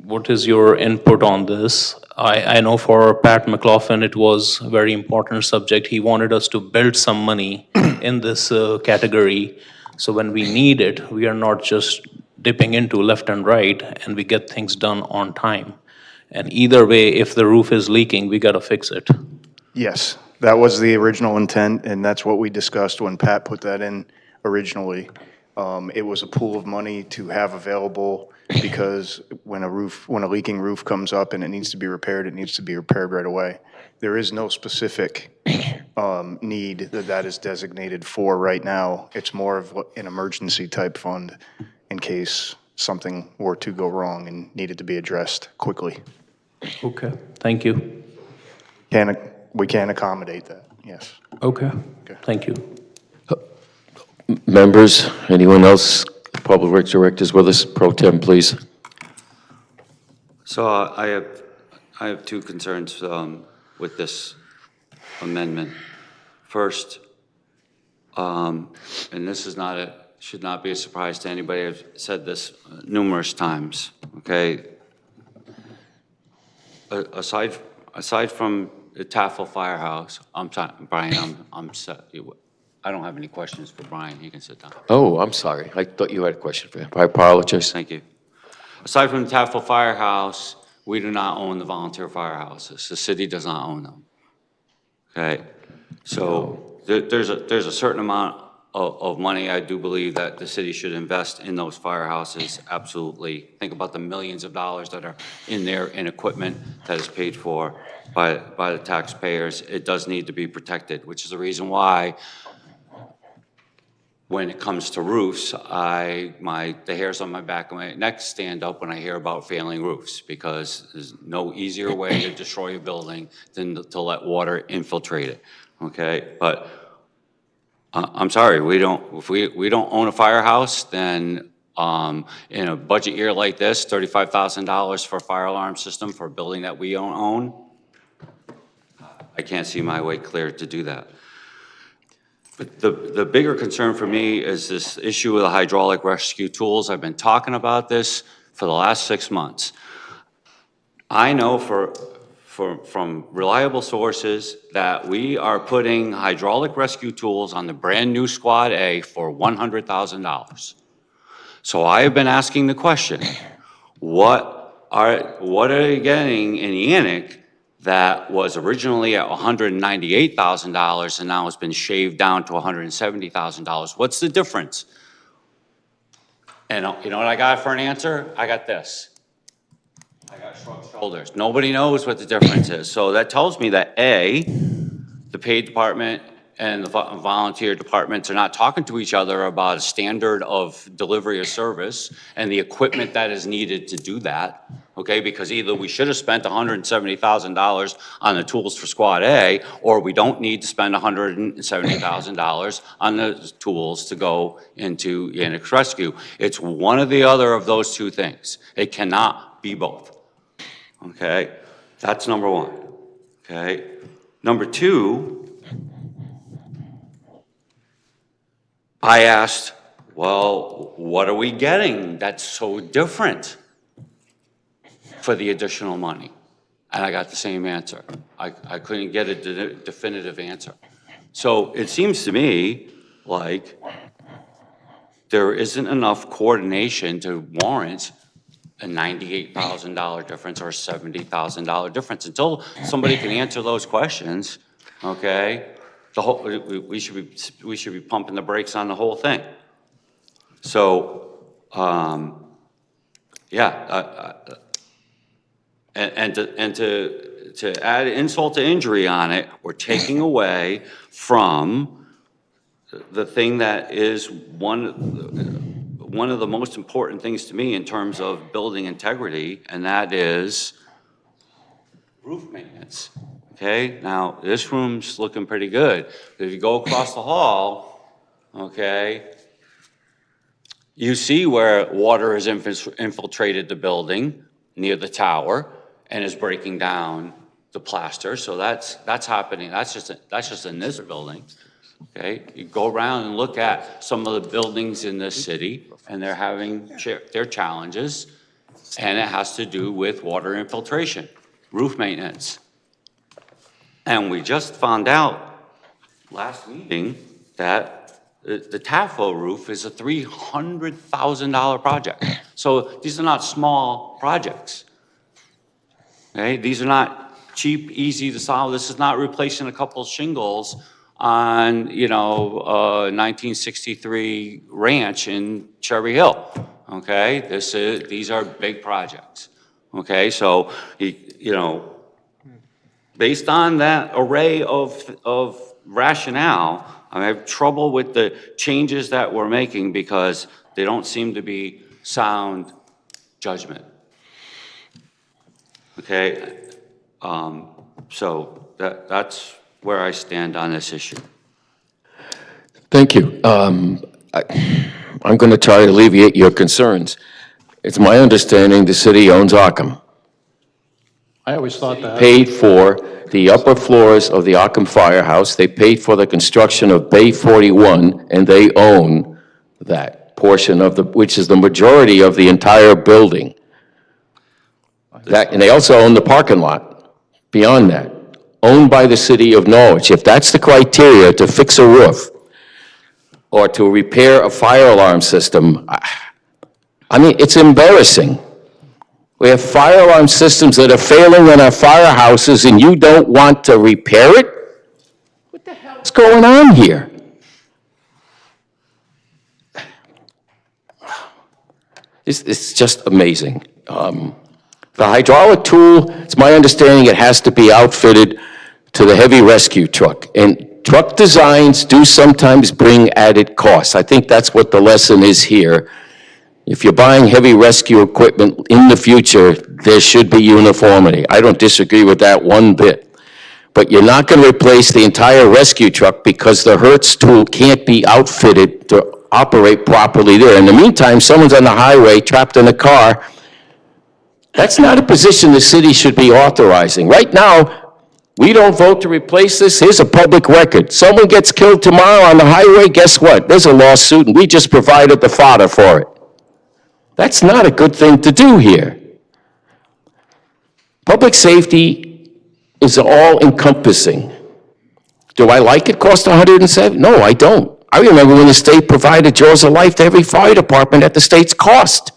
What is your input on this? I know for Pat McLaughlin, it was a very important subject. He wanted us to build some money in this category. So when we need it, we are not just dipping into left and right, and we get things done on time. And either way, if the roof is leaking, we gotta fix it. Yes, that was the original intent, and that's what we discussed when Pat put that in originally. It was a pool of money to have available because when a leaking roof comes up and it needs to be repaired, it needs to be repaired right away. There is no specific need that is designated for right now. It's more of an emergency type fund in case something were to go wrong and needed to be addressed quickly. Okay, thank you. We can accommodate that, yes. Okay, thank you. Members, anyone else? Public Works Director is with us. Pro Tem, please. So I have two concerns with this amendment. First, and this is should not be a surprise to anybody. I've said this numerous times, okay? Aside from the Taffel Firehouse, I'm sorry, Brian, I'm set. I don't have any questions for Brian. He can sit down. Oh, I'm sorry. I thought you had a question for him. I apologize. Thank you. Aside from the Taffel Firehouse, we do not own the volunteer firehouses. The city does not own them. Okay? So there's a certain amount of money I do believe that the city should invest in those firehouses, absolutely. Think about the millions of dollars that are in there in equipment that is paid for by the taxpayers. It does need to be protected, which is the reason why when it comes to roofs, the hairs on my back of my neck stand up when I hear about failing roofs, because there's no easier way to destroy a building than to let water infiltrate it, okay? But I'm sorry, if we don't own a firehouse, then in a budget year like this, $35,000 for a fire alarm system for a building that we don't own, I can't see my way clear to do that. But the bigger concern for me is this issue of the hydraulic rescue tools. I've been talking about this for the last 6 months. I know from reliable sources that we are putting hydraulic rescue tools on the brand-new Squad A for $100,000. So I have been asking the question, what are you getting in Yannick that was originally at $198,000 and now has been shaved down to $170,000? What's the difference? And you know what I got for an answer? I got this. I got shrugged shoulders. Nobody knows what the difference is. So that tells me that A, the paid department and the volunteer departments are not talking to each other about a standard of delivery of service and the equipment that is needed to do that, okay? Because either we should have spent $170,000 on the tools for Squad A, or we don't need to spend $170,000 on the tools to go into Yannick's rescue. It's one or the other of those two things. It cannot be both, okay? That's number one, okay? Number two, I asked, well, what are we getting that's so different for the additional money? And I got the same answer. I couldn't get a definitive answer. So it seems to me like there isn't enough coordination to warrant a $98,000 difference or a $70,000 difference. Until somebody can answer those questions, okay, we should be pumping the brakes on the whole thing. So, yeah, and to add insult to injury on it, we're taking away from the thing that is one of the most important things to me in terms of building integrity, and that is roof maintenance. Okay, now this room's looking pretty good. But if you go across the hall, okay, you see where water has infiltrated the building near the tower and is breaking down the plaster. So that's happening. That's just in this building. Okay, you go around and look at some of the buildings in this city, and they're having their challenges, and it has to do with water infiltration, roof maintenance. And we just found out last meeting that the Taffel roof is a $300,000 project. So these are not small projects. Okay, these are not cheap, easy to solve. This is not replacing a couple shingles on, 1963 ranch in Cherry Hill, okay? These are big projects, okay? So, based on that array of rationale, I have trouble with the changes that we're making because they don't seem to be sound judgment. Okay? So that's where I stand on this issue. Thank you. I'm going to try to alleviate your concerns. It's my understanding the city owns Ockham. I always thought that. Paid for the upper floors of the Ockham Firehouse. They paid for the construction of Bay 41, and they own that portion of which is the majority of the entire building. And they also own the parking lot beyond that, owned by the city of Norwich. If that's the criteria to fix a roof or to repair a fire alarm system, I mean, it's embarrassing. We have fire alarm systems that are failing in our firehouses, and you don't want to repair it? What the hell is going on here? It's just amazing. The hydraulic tool, it's my understanding it has to be outfitted to the heavy rescue truck. And truck designs do sometimes bring added costs. I think that's what the lesson is here. If you're buying heavy rescue equipment in the future, there should be uniformity. I don't disagree with that one bit. But you're not going to replace the entire rescue truck because the Hertz tool can't be outfitted to operate properly there. In the meantime, someone's on the highway trapped in a car. That's not a position the city should be authorizing. Right now, we don't vote to replace this. Here's a public record. Someone gets killed tomorrow on the highway, guess what? There's a lawsuit, and we just provided the fodder for it. That's not a good thing to do here. Public safety is all-encompassing. Do I like it cost $107? No, I don't. I remember when the state provided Jaws of Life to every fire department at the state's cost.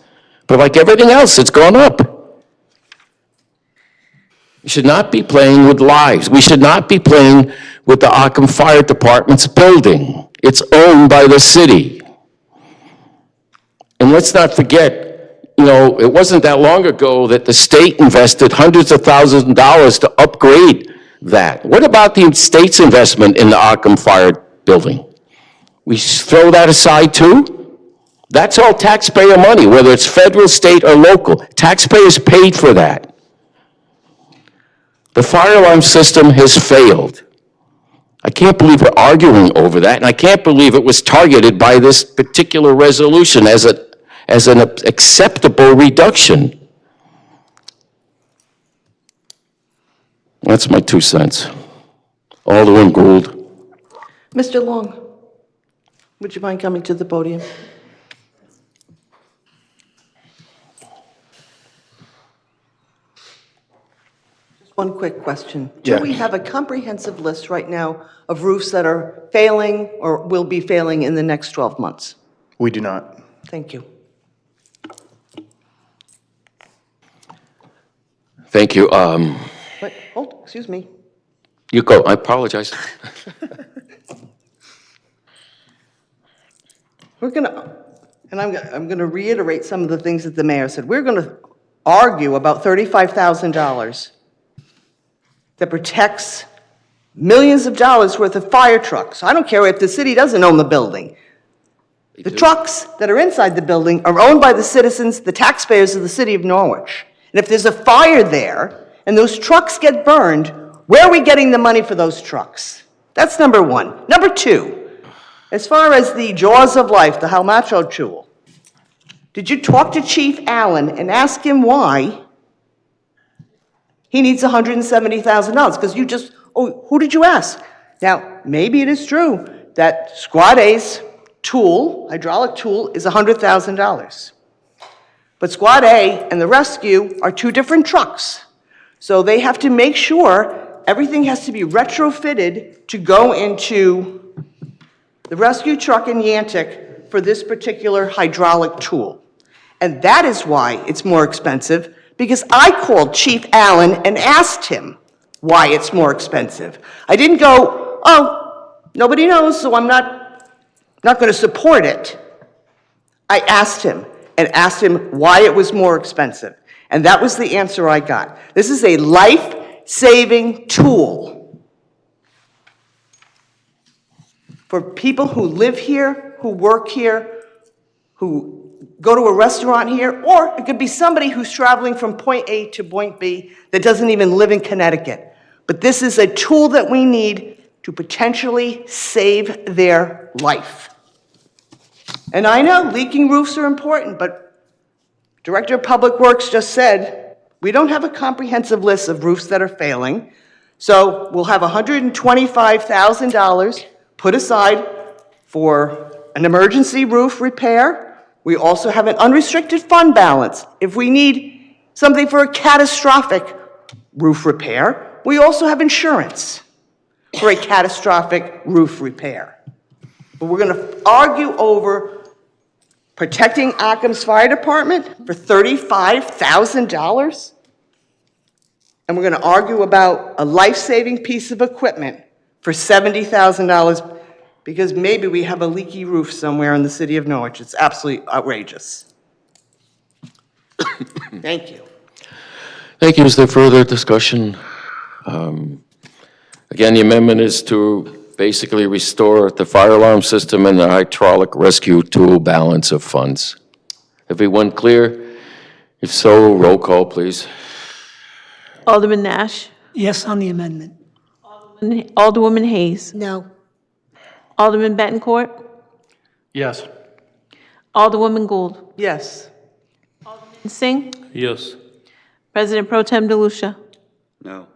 But like everything else, it's gone up. We should not be playing with lives. We should not be playing with the Ockham Fire Department's building. It's owned by the city. And let's not forget, it wasn't that long ago that the state invested hundreds of thousands of dollars to upgrade that. What about the state's investment in the Ockham Fire building? We throw that aside too? That's all taxpayer money, whether it's federal, state, or local. Taxpayers paid for that. The fire alarm system has failed. I can't believe we're arguing over that, and I can't believe it was targeted by this particular resolution as an acceptable reduction. That's my 2 cents. Alderman Gould. Mr. Long, would you mind coming to the podium? Just one quick question. Yeah. Do we have a comprehensive list right now of roofs that are failing or will be failing in the next 12 months? We do not. Thank you. Thank you. But, excuse me. You go. I apologize. We're going to, and I'm going to reiterate some of the things that the mayor said. We're going to argue about $35,000 that protects millions of dollars worth of fire trucks. I don't care if the city doesn't own the building. The trucks that are inside the building are owned by the citizens, the taxpayers of the city of Norwich. And if there's a fire there and those trucks get burned, where are we getting the money for those trucks? That's number one. Number two, as far as the Jaws of Life, the Halmacho tool, did you talk to Chief Allen and ask him why he needs $170,000? Because you just, who did you ask? Now, maybe it is true that Squad A's tool, hydraulic tool, is $100,000. But Squad A and the rescue are two different trucks. So they have to make sure everything has to be retrofitted to go into the rescue truck in Yantic for this particular hydraulic tool. And that is why it's more expensive, because I called Chief Allen and asked him why it's more expensive. I didn't go, Nobody knows, so I'm not going to support it. I asked him why it was more expensive, and that was the answer I got. This is a life-saving tool for people who live here, who work here, who go to a restaurant here, or it could be somebody who's traveling from point A to point B that doesn't even live in Connecticut. But this is a tool that we need to potentially save their life. And I know leaking roofs are important, but Director of Public Works just said, we don't have a comprehensive list of roofs that are failing, so we'll have $125,000 put aside for an emergency roof repair. We also have an unrestricted fund balance. If we need something for a catastrophic roof repair, we also have insurance for a catastrophic roof repair. But we're going to argue over protecting Occam's Fire Department for $35,000? And we're going to argue about a life-saving piece of equipment for $70,000 because maybe we have a leaky roof somewhere in the city of Norwich. It's absolutely outrageous. Thank you. Thank you. Is there further discussion? Again, the amendment is to basically restore the fire alarm system and the hydraulic rescue tool balance of funds. Everyone clear? If so, roll call, please. Alderman Nash. Yes on the amendment. Alderwoman Hayes. No. Alderman Bettencourt. Yes. Alderwoman Gould. Yes. Singh. Yes. President Pro Tem DeLucia. No.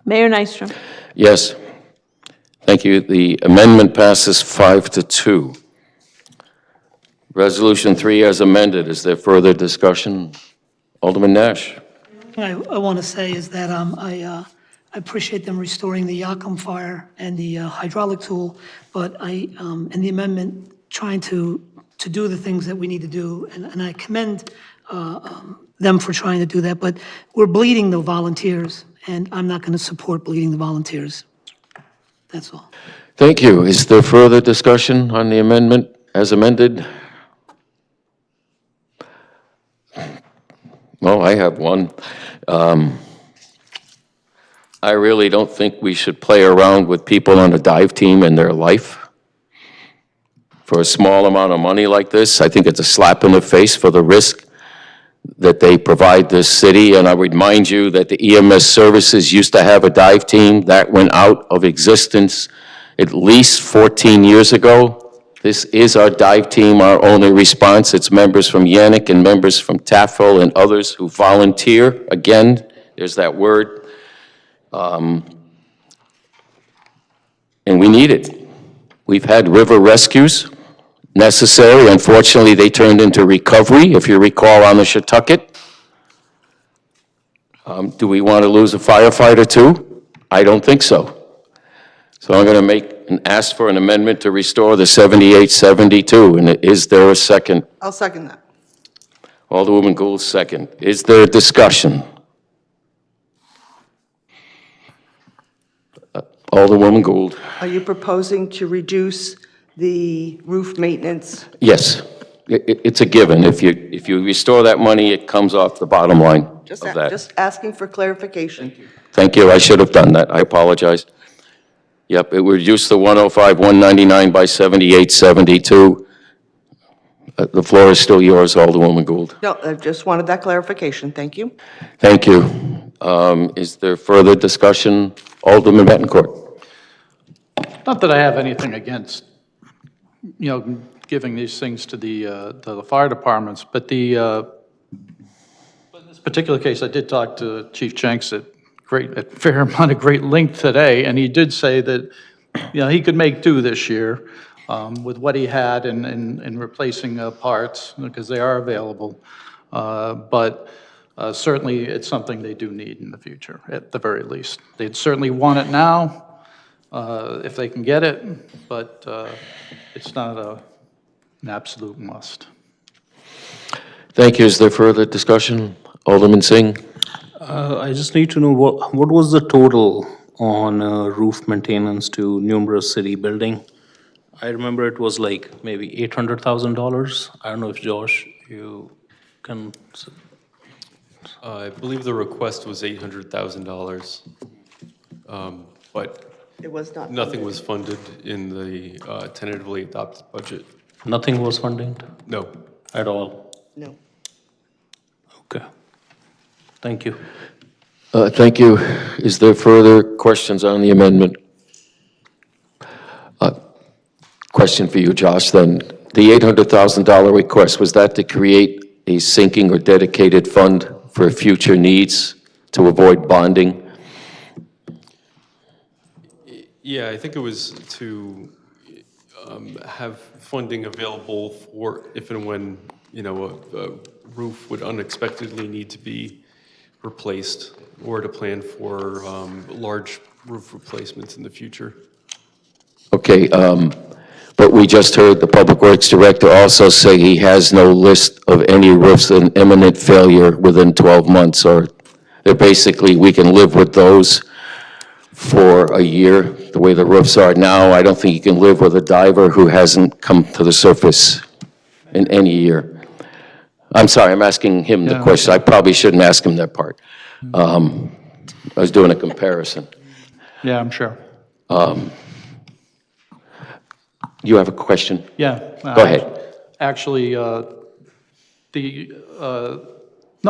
Mayor Nystrom. Yes. Thank you. The amendment passes 5-2. Resolution 3 as amended. Is there further discussion? Alderman Nash. I want to say is that I appreciate them restoring the Occam fire and the hydraulic tool, but and the amendment trying to do the things that we need to do, and I commend them for trying to do that, but we're bleeding the volunteers, and I'm not going to support bleeding the volunteers. That's all. Thank you. Is there further discussion on the amendment as amended? Well, I have one. I really don't think we should play around with people on a dive team and their life. For a small amount of money like this, I think it's a slap in the face for the risk that they provide this city. And I remind you that the EMS services used to have a dive team that went out of existence at least 14 years ago. This is our dive team, our only response. It's members from Yannick and members from Taffel and others who volunteer. Again, there's that word. And we need it. We've had river rescues necessary. Unfortunately, they turned into recovery, if you recall, on the Shetucket. Do we want to lose a firefighter too? I don't think so. So I'm going to make and ask for an amendment to restore the 7872. And is there a second? I'll second that. Alderwoman Gould, second. Is there a discussion? Alderwoman Gould. Are you proposing to reduce the roof maintenance? Yes, it's a given. If you restore that money, it comes off the bottom line of that. Just asking for clarification. Thank you. I should have done that. I apologize. Yep, it would reduce the 105, 199 by 7872. The floor is still yours, Alderwoman Gould. No, I just wanted that clarification. Thank you. Thank you. Is there further discussion? Alderman Bettencourt. Not that I have anything against, giving these things to the fire departments, but in this particular case, I did talk to Chief Jenks at fair amount of great length today, and he did say that, he could make do this year with what he had in replacing parts, because they are available. But certainly, it's something they do need in the future, at the very least. They'd certainly want it now, if they can get it, but it's not an absolute must. Thank you. Is there further discussion? Alderman Singh? I just need to know what was the total on roof maintenance to numerous city building. I remember it was like maybe $800,000. I don't know if Josh, you can. I believe the request was $800,000, but It was not nothing funded. was funded in the tentatively adopted budget. Nothing was funded No. at all? No. Okay. Thank you. Thank you. Is there further questions on the amendment? Question for you, Josh, then. The $800,000 request, was that to create a sinking or dedicated fund for future needs to avoid bonding? Yeah, I think it was to have funding available for if and when, a roof would unexpectedly need to be replaced, or to plan for large roof replacements in the future. Okay, but we just heard the Public Works Director also say he has no list of any roofs in imminent failure within 12 months, or that basically we can live with those for a year, the way the roofs are now. I don't think you can live with a diver who hasn't come to the surface in any year. I'm sorry, I'm asking him the Yeah, question. I probably shouldn't ask him that part. I was doing a comparison. Yeah, I'm sure. You have a question? Yeah. Go ahead. Actually, no,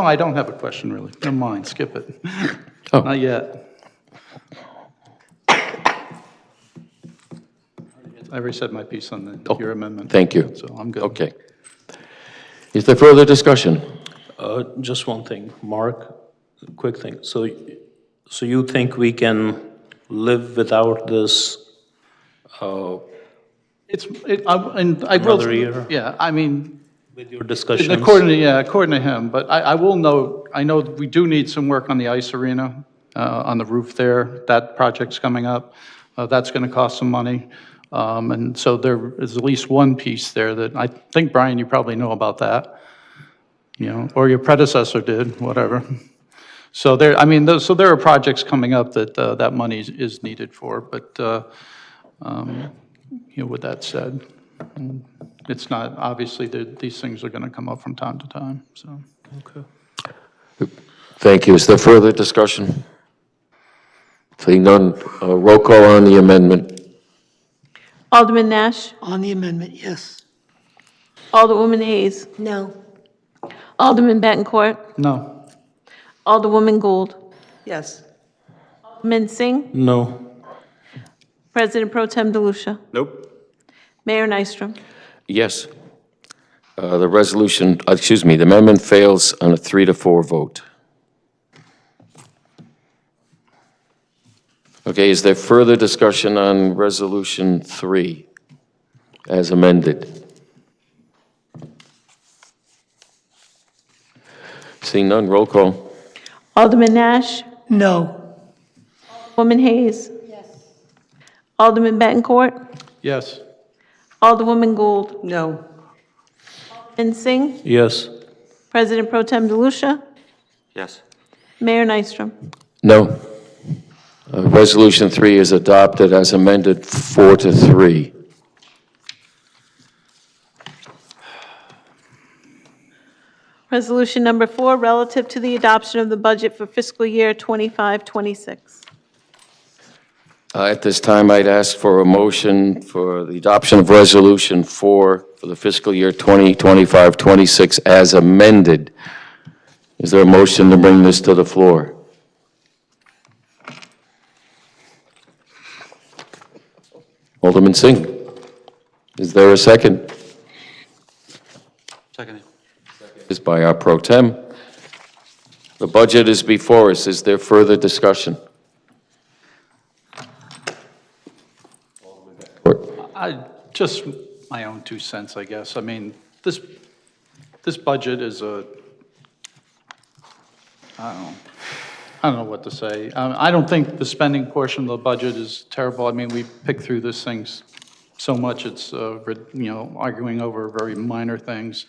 I don't have a question, really. Never mind, skip it. Oh. Not yet. I already said my piece on your amendment. Thank you. So I'm good. Okay. Is there further discussion? Just one thing, Mark, quick thing. So you think we can live without this another year? Yeah, I mean, with your discussions? According to him, but I will note, I know we do need some work on the ice arena, on the roof there. That project's coming up. That's going to cost some money. And so there is at least one piece there that I think, Brian, you probably know about that, or your predecessor did, whatever. So there, I mean, so there are projects coming up that that money is needed for, but, with that said, it's not, obviously, these things are going to come up from time to time, so. Okay. Thank you. Is there further discussion? Seeing none, roll call on the amendment. Alderman Nash? On the amendment, yes. Alderwoman Hayes? No. Alderman Bettencourt? No. Alderwoman Gould? Yes. Alderman Singh? No. President Pro Tem DeLucia? Nope. Mayor Nystrom? Yes. The resolution, the amendment fails on a 3-4 vote. Okay, is there further discussion on Resolution 3 as amended? Seeing none, roll call. Alderman Nash? No. Alderwoman Hayes? Yes. Alderman Bettencourt? Yes. Alderwoman Gould? No. Alderman Singh? Yes. President Pro Tem DeLucia? Yes. Mayor Nystrom? No. Resolution 3 is adopted as amended 4-3. Resolution number 4, relative to the adoption of the budget for fiscal year 25-26. At this time, I'd ask for a motion for the adoption of Resolution 4 for the fiscal year 2025-26 as amended. Is there a motion to bring this to the floor? Alderman Singh. Is there a second? Second. Is by our pro tem. The budget is before us. Is there further discussion? Just my own 2 cents, I guess. I mean, this budget is I don't know what to say. I don't think the spending portion of the budget is terrible. I mean, we picked through these things so much, it's, arguing over very minor things.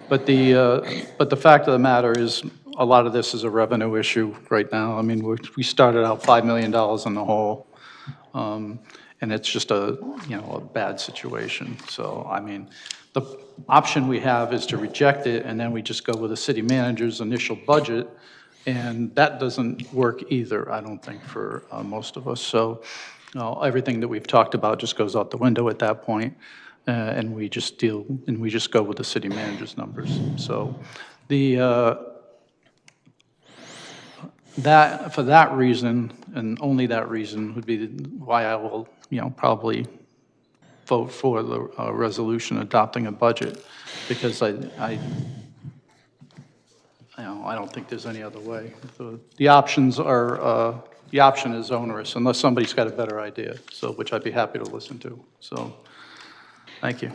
But the fact of the matter is, a lot of this is a revenue issue right now. I mean, we started out $5 million in the hole, and it's just a bad situation. So, I mean, the option we have is to reject it, and then we just go with the city manager's initial budget, and that doesn't work either, I don't think, for most of us. So, everything that we've talked about just goes out the window at that point, and we just go with the city manager's numbers. So, for that reason, and only that reason, would be why I will, probably vote for the resolution adopting a budget, because I don't think there's any other way. The options are, the option is onerous unless somebody's got a better idea, so, which I'd be happy to listen to. So, thank you.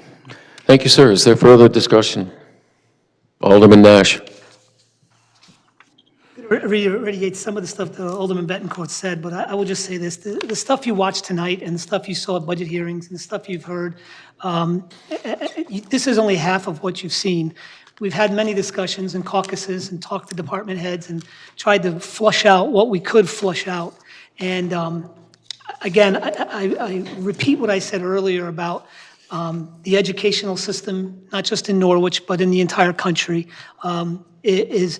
Thank you, sir. Is there further discussion? Alderman Nash. Reiterate some of the stuff that Alderman Betancourt said, but I will just say this. The stuff you watched tonight and the stuff you saw at budget hearings and the stuff you've heard, this is only half of what you've seen. We've had many discussions and caucuses and talked to department heads and tried to flush out what we could flush out. And again, I repeat what I said earlier about the educational system, not just in Norwich, but in the entire country, is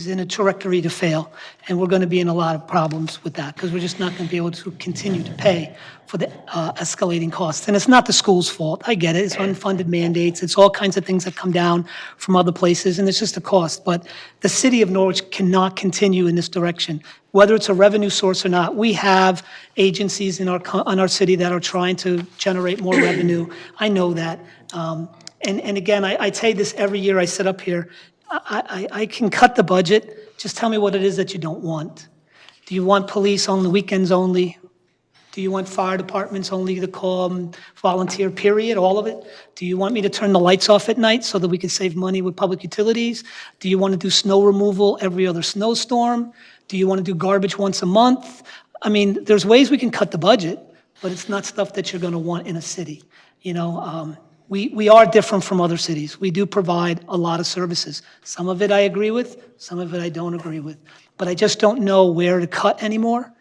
in a trajectory to fail. And we're going to be in a lot of problems with that because we're just not going to be able to continue to pay for the escalating costs. And it's not the school's fault. I get it. It's unfunded mandates. It's all kinds of things that come down from other places, and it's just a cost. But the city of Norwich cannot continue in this direction. Whether it's a revenue source or not, we have agencies in our city that are trying to generate more revenue. I know that. And again, I say this every year I sit up here. I can cut the budget. Just tell me what it is that you don't want. Do you want police on the weekends only? Do you want fire departments only to call volunteer, period, all of it? Do you want me to turn the lights off at night so that we can save money with public utilities? Do you want to do snow removal every other snowstorm? Do you want to do garbage once a month? I mean, there's ways we can cut the budget, but it's not stuff that you're going to want in a city. We are different from other cities. We do provide a lot of services. Some of it I agree with, some of it I don't agree with. But I just don't know where to cut anymore.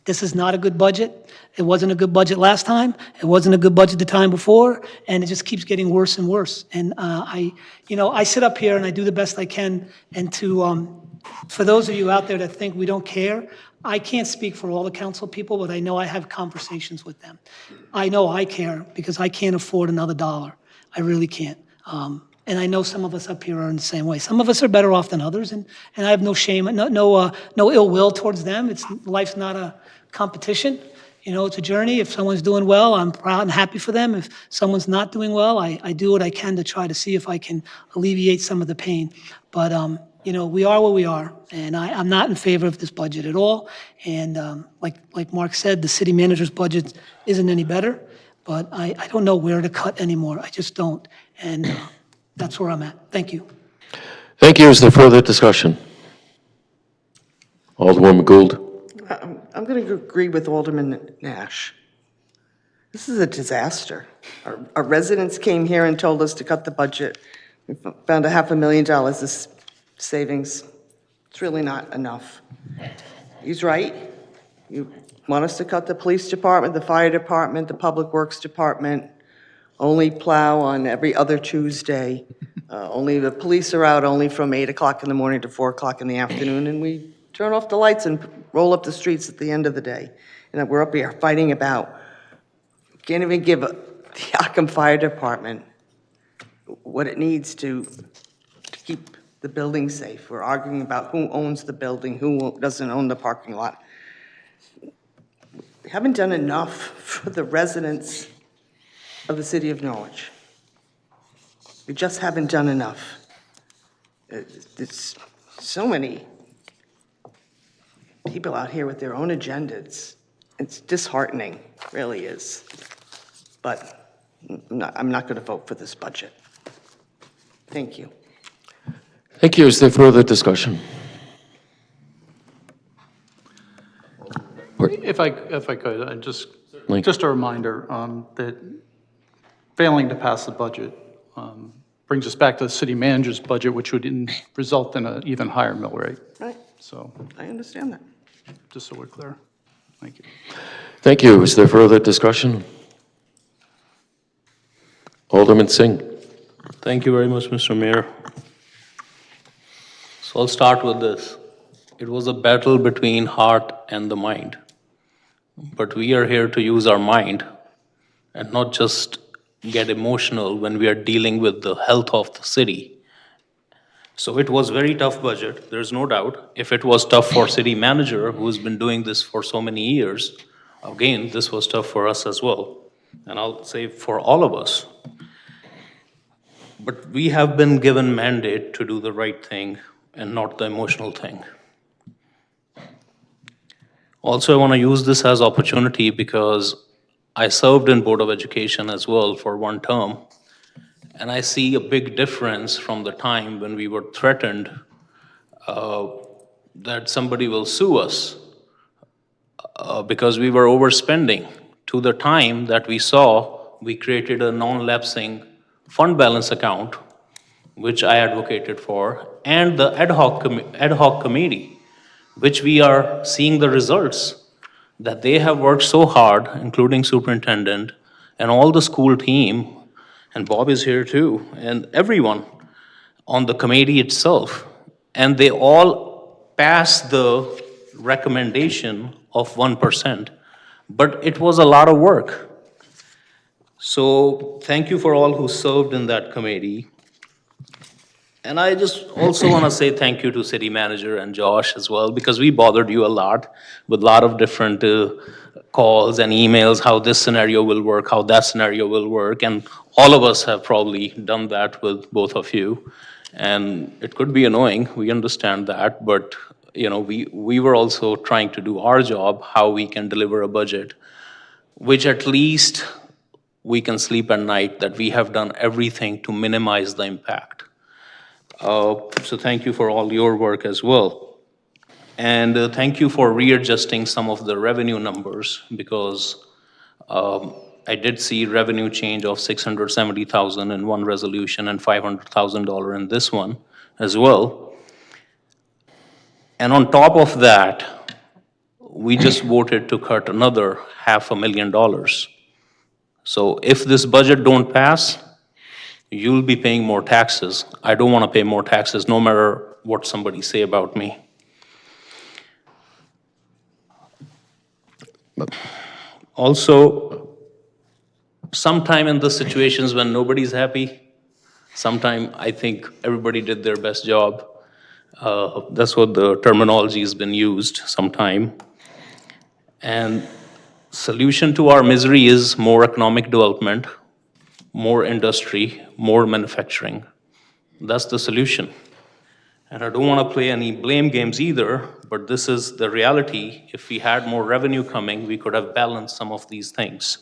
This is not a good budget. It wasn't a good budget last time. It wasn't a good budget the time before, and it just keeps getting worse and worse. And I sit up here and I do the best I can. And for those of you out there that think we don't care, I can't speak for all the council people, but I know I have conversations with them. I know I care because I can't afford another dollar. I really can't. And I know some of us up here are in the same way. Some of us are better off than others, and I have no shame, no ill will towards them. Life's not a competition. It's a journey. If someone's doing well, I'm proud and happy for them. If someone's not doing well, I do what I can to try to see if I can alleviate some of the pain. But we are where we are, and I'm not in favor of this budget at all. And like Mark said, the city manager's budget isn't any better, but I don't know where to cut anymore. I just don't. And that's where I'm at. Thank you. Thank you. Is there further discussion? Alderwoman Gould. I'm going to agree with Alderman Nash. This is a disaster. Our residents came here and told us to cut the budget. We found $500,000 this savings. It's really not enough. He's right. You want us to cut the police department, the fire department, the public works department, only plow on every other Tuesday. Only the police are out only from 8 o'clock in the morning to 4 o'clock in the afternoon, and we turn off the lights and roll up the streets at the end of the day. And we're up here fighting about, can't even give the Occam Fire Department what it needs to keep the building safe. We're arguing about who owns the building, who doesn't own the parking lot. We haven't done enough for the residents of the city of Norwich. We just haven't done enough. There's so many people out here with their own agendas. It's disheartening, really is. But I'm not going to vote for this budget. Thank you. Thank you. Is there further discussion? If I could, just a reminder that failing to pass the budget brings us back to the city manager's budget, which would result in an even higher mill rate. Right, So, I understand that. just so we're clear. Thank you. Thank you. Is there further discussion? Alderman Singh. Thank you very much, Mr. Mayor. So I'll start with this. It was a battle between heart and the mind. But we are here to use our mind and not just get emotional when we are dealing with the health of the city. So it was very tough budget, there's no doubt. If it was tough for city manager who's been doing this for so many years, again, this was tough for us as well. And I'll say for all of us. But we have been given mandate to do the right thing and not the emotional thing. Also, I want to use this as opportunity because I served in Board of Education as well for one term, and I see a big difference from the time when we were threatened that somebody will sue us because we were overspending, to the time that we saw we created a non-lapsing fund balance account, which I advocated for, and the ad hoc committee, which we are seeing the results that they have worked so hard, including superintendent and all the school team, and Bob is here too, and everyone on the committee itself, and they all passed the recommendation of 1%, but it was a lot of work. So thank you for all who served in that committee. And I just also want to say thank you to city manager and Josh as well, because we bothered you a lot with a lot of different calls and emails, how this scenario will work, how that scenario will work. And all of us have probably done that with both of you. And it could be annoying, we understand that, but you know, we were also trying to do our job, how we can deliver a budget, which at least we can sleep at night that we have done everything to minimize the impact. So thank you for all your work as well. And thank you for readjusting some of the revenue numbers, because I did see revenue change of $670,000 in one resolution and $500,000 in this one as well. And on top of that, we just voted to cut another $500,000. So if this budget don't pass, you'll be paying more taxes. I don't want to pay more taxes, no matter what somebody say about me. Also, sometime in the situations when nobody's happy, sometime I think everybody did their best job. That's what the terminology has been used sometime. And solution to our misery is more economic development, more industry, more manufacturing. That's the solution. And I don't want to play any blame games either, but this is the reality. If we had more revenue coming, we could have balanced some of these things.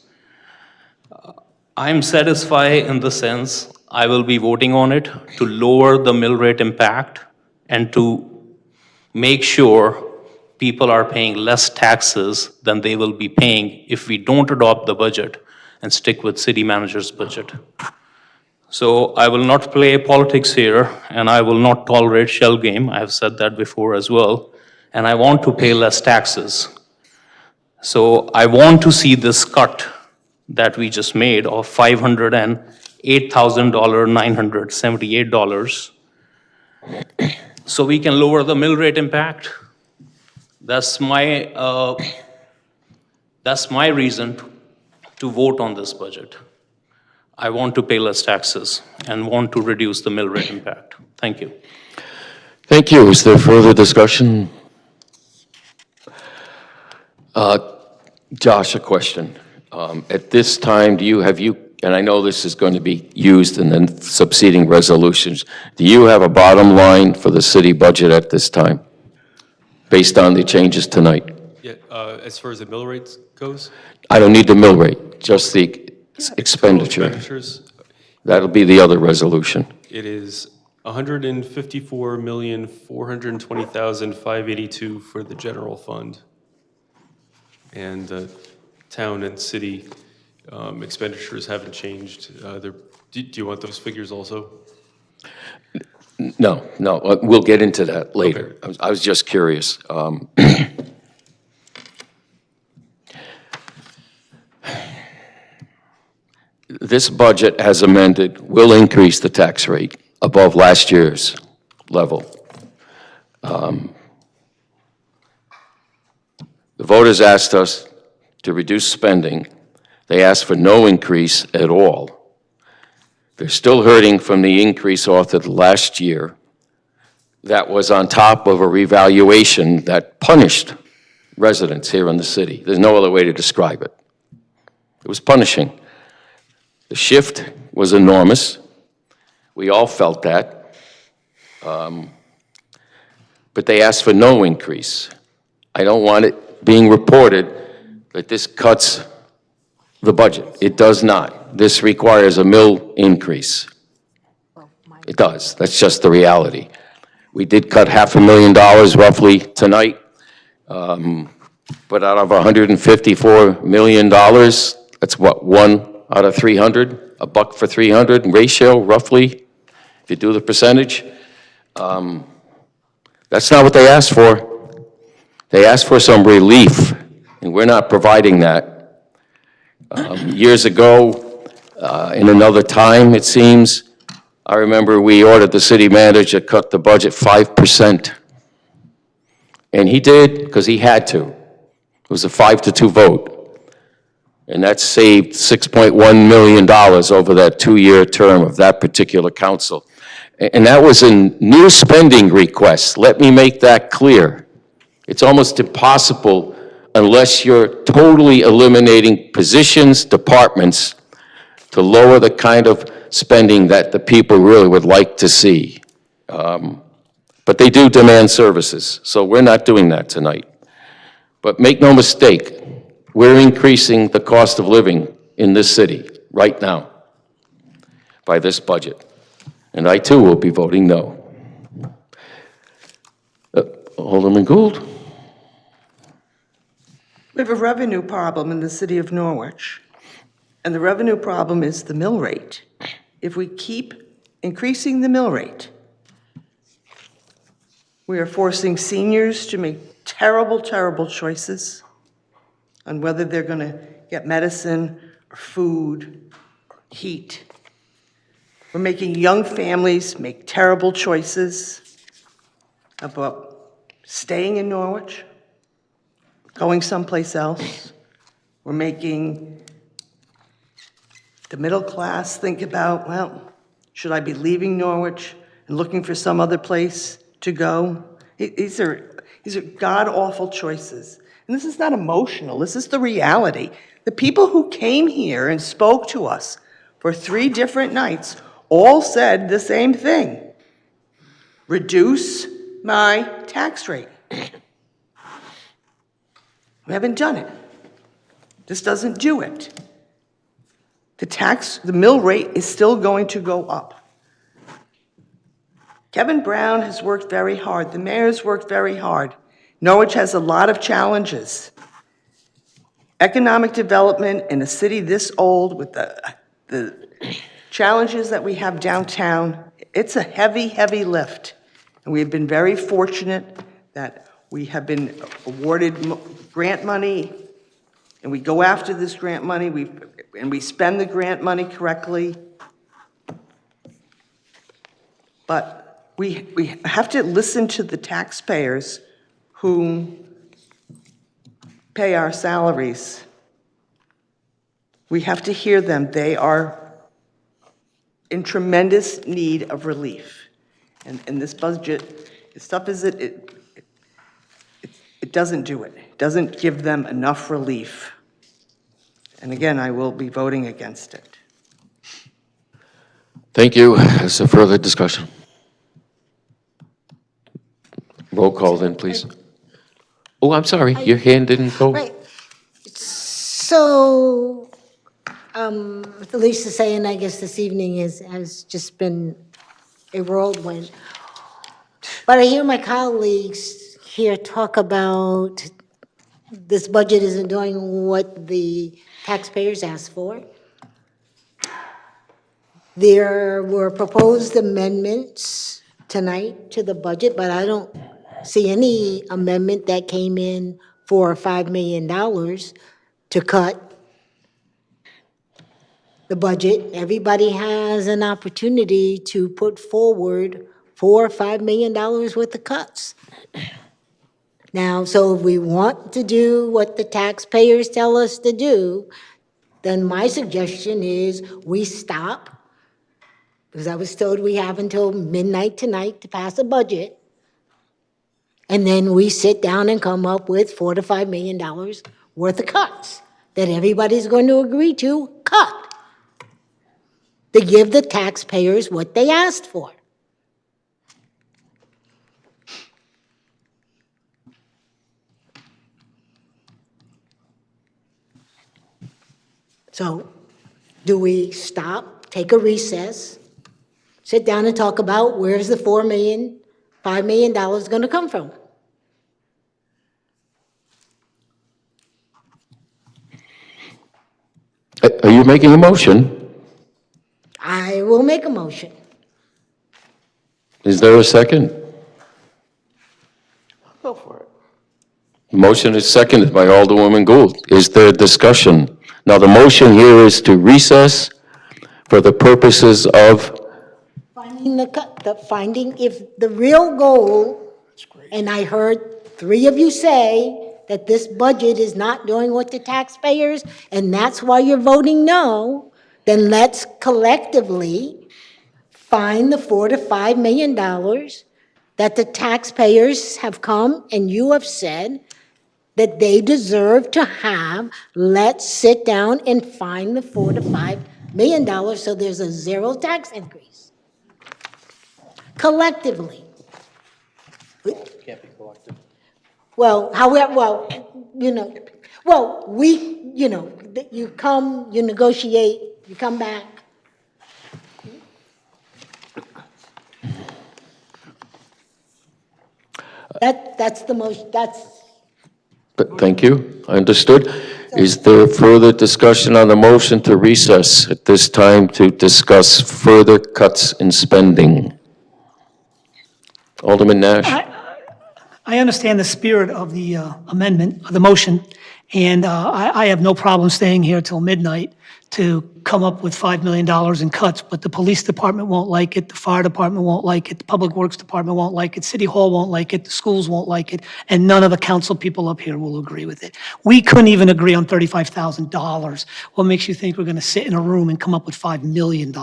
I'm satisfied in the sense I will be voting on it to lower the mill rate impact and to make sure people are paying less taxes than they will be paying if we don't adopt the budget and stick with city manager's budget. So I will not play politics here, and I will not tolerate shell game. I have said that before as well. And I want to pay less taxes. So I want to see this cut that we just made of $508,978, so we can lower the mill rate impact. That's my reason to vote on this budget. I want to pay less taxes and want to reduce the mill rate impact. Thank you. Thank you. Is there further discussion? Josh, a question. At this time, and I know this is going to be used in the succeeding resolutions, do you have a bottom line for the city budget at this time, based on the changes tonight? Yeah, as far as the mill rates goes? I don't need the mill rate, just the expenditure. Expenditures, That'll be the other resolution. it is $154,420,582 for the general fund. And the town and city expenditures haven't changed. They're Do you want those figures also? No, we'll get into that later. I was just curious. This budget, as amended, will increase the tax rate above last year's level. The voters asked us to reduce spending. They asked for no increase at all. They're still hurting from the increase authored last year. That was on top of a revaluation that punished residents here in the city. There's no other way to describe it. It was punishing. The shift was enormous. We all felt that. But they asked for no increase. I don't want it being reported that this cuts the budget. It does not. This requires a mill increase. It does. That's just the reality. We did cut $500,000 roughly tonight, but out of $154 million, that's what, 1 out of 300, a buck for 300 ratio, roughly, if you do the percentage. That's not what they asked for. They asked for some relief, and we're not providing that. Years ago, in another time, it seems, I remember we ordered the city manager to cut the budget 5%. And he did, because he had to. It was a 5-2 vote. And that saved $6.1 million over that 2-year term of that particular council. And that was a new spending request. Let me make that clear. It's almost impossible unless you're totally eliminating positions, departments, to lower the kind of spending that the people really would like to see. But they do demand services, so we're not doing that tonight. But make no mistake, we're increasing the cost of living in this city right now by this budget. And I too will be voting no. Alderman Gould? We have a revenue problem in the city of Norwich, and the revenue problem is the mill rate. If we keep increasing the mill rate, we are forcing seniors to make terrible, terrible choices on whether they're going to get medicine or food or heat. We're making young families make terrible choices about staying in Norwich, going someplace else. We're making the middle class think about, well, should I be leaving Norwich and looking for some other place to go? These are god-awful choices. And this is not emotional, this is the reality. The people who came here and spoke to us for 3 different nights all said the same thing. Reduce my tax rate. We haven't done it. This doesn't do it. The mill rate is still going to go up. Kevin Brown has worked very hard. The mayor's worked very hard. Norwich has a lot of challenges. Economic development in a city this old with the challenges that we have downtown, it's a heavy, heavy lift. And we have been very fortunate that we have been awarded grant money, and we go after this grant money, and we spend the grant money correctly. But we have to listen to the taxpayers who pay our salaries. We have to hear them. They are in tremendous need of relief. And this budget, as tough as it doesn't do it. It doesn't give them enough relief. And again, I will be voting against it. Thank you. Is there further discussion? Roll call then, please. Oh, I'm sorry, your hand didn't go. Right. So, the least to say, and I guess this evening has just been a whirlwind. But I hear my colleagues here talk about this budget isn't doing what the taxpayers asked for. There were proposed amendments tonight to the budget, but I don't see any amendment that came in for $5 million to cut the budget. Everybody has an opportunity to put forward $4 or $5 million worth of cuts. Now, so if we want to do what the taxpayers tell us to do, then my suggestion is we stop, because I was told we have until midnight tonight to pass a budget, and then we sit down and come up with $4 to $5 million worth of cuts that everybody's going to agree to cut, to give the taxpayers what they asked for. So, do we stop, take a recess, sit down and talk about where's the $4 million, $5 million going to come from? Are you making a motion? I will make a motion. Is there a second? Go for it. Motion is seconded by Alderwoman Gould. Is there discussion? Now, the motion here is to recess for the purposes of, Finding if the real goal, and I heard 3 of you say that this budget is not doing what the taxpayers, and that's why you're voting no, then let's collectively find the $4 to $5 million that the taxpayers have come and you have said that they deserve to have. Let's sit down and find the $4 to $5 million so there's a 0 tax increase. Collectively. Can't be collective. Well, however, you come, you negotiate, you come back. That's the most, thank you, understood. Is there further discussion on the motion to recess at this time to discuss further cuts in spending? Alderman Nash? I understand the spirit of the amendment, of the motion, and I have no problem staying here till midnight to come up with $5 million in cuts, but the police department won't like it, the fire department won't like it, the public works department won't like it, city hall won't like it, the schools won't like it, and none of the council people up here will agree with it. We couldn't even agree on $35,000. What makes you think we're going to sit in a room and come up with $5 million?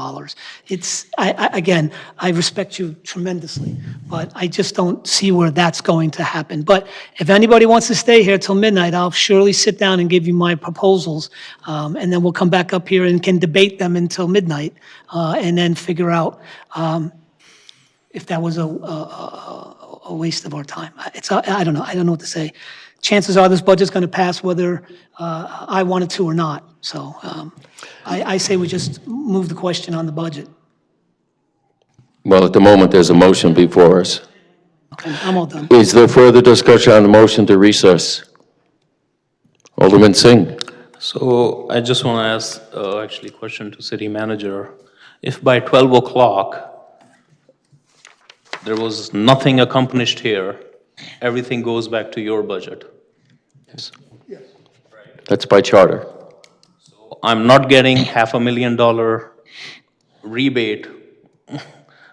Again, I respect you tremendously, but I just don't see where that's going to happen. But if anybody wants to stay here till midnight, I'll surely sit down and give you my proposals, and then we'll come back up here and can debate them until midnight, and then figure out if that was a waste of our time. I don't know. I don't know what to say. Chances are this budget's going to pass whether I wanted to or not. So I say we just move the question on the budget. Well, at the moment, there's a motion before us. Okay, I'm all done. Is there further discussion on the motion to recess? Alderman Singh? So I just want to ask, actually, a question to city manager. If by 12 o'clock, there was nothing accomplished here, everything goes back to your budget? Yes. That's by charter. So I'm not getting $500,000 rebate,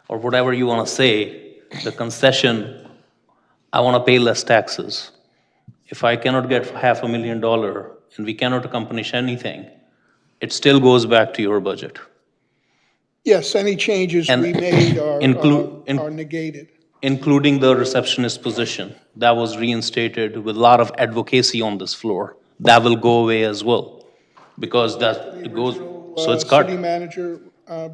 or whatever you want to say, the concession, I want to pay less taxes. If I cannot get $500,000 and we cannot accomplish anything, it still goes back to your budget. Yes, any changes And we made are include- negated. Including the receptionist position. That was reinstated with a lot of advocacy on this floor. That will go away as well, because it goes, so it's cut. City manager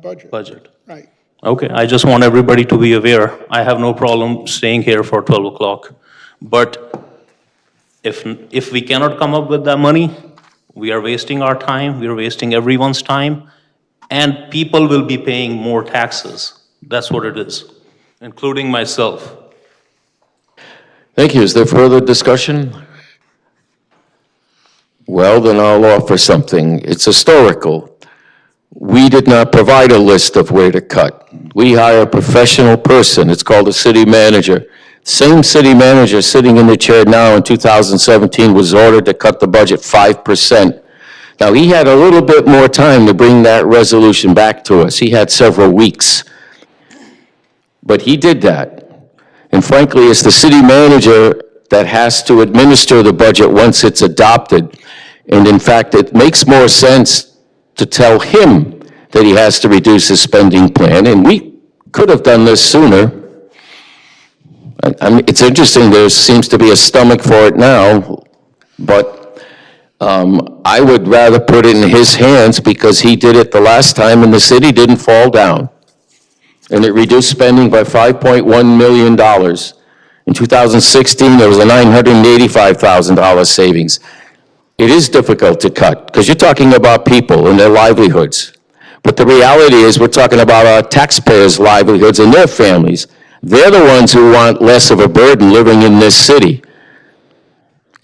budget. Right. Okay, I just want everybody to be aware. I have no problem staying here for 12 o'clock. But if we cannot come up with that money, we are wasting our time, we are wasting everyone's time, and people will be paying more taxes. That's what it is, including myself. Thank you. Is there further discussion? Well, then I'll offer something. It's historical. We did not provide a list of where to cut. We hire a professional person. It's called a city manager. Same city manager sitting in the chair now in 2017 was ordered to cut the budget 5%. Now, he had a little bit more time to bring that resolution back to us. He had several weeks. But he did that. And frankly, it's the city manager that has to administer the budget once it's adopted. And in fact, it makes more sense to tell him that he has to reduce his spending plan, and we could have done this sooner. I mean, it's interesting, there seems to be a stomach for it now, but I would rather put it in his hands because he did it the last time and the city didn't fall down. And it reduced spending by $5.1 million. In 2016, there was a $985,000 savings. It is difficult to cut because you're talking about people and their livelihoods. But the reality is we're talking about our taxpayers' livelihoods and their families. They're the ones who want less of a burden living in this city.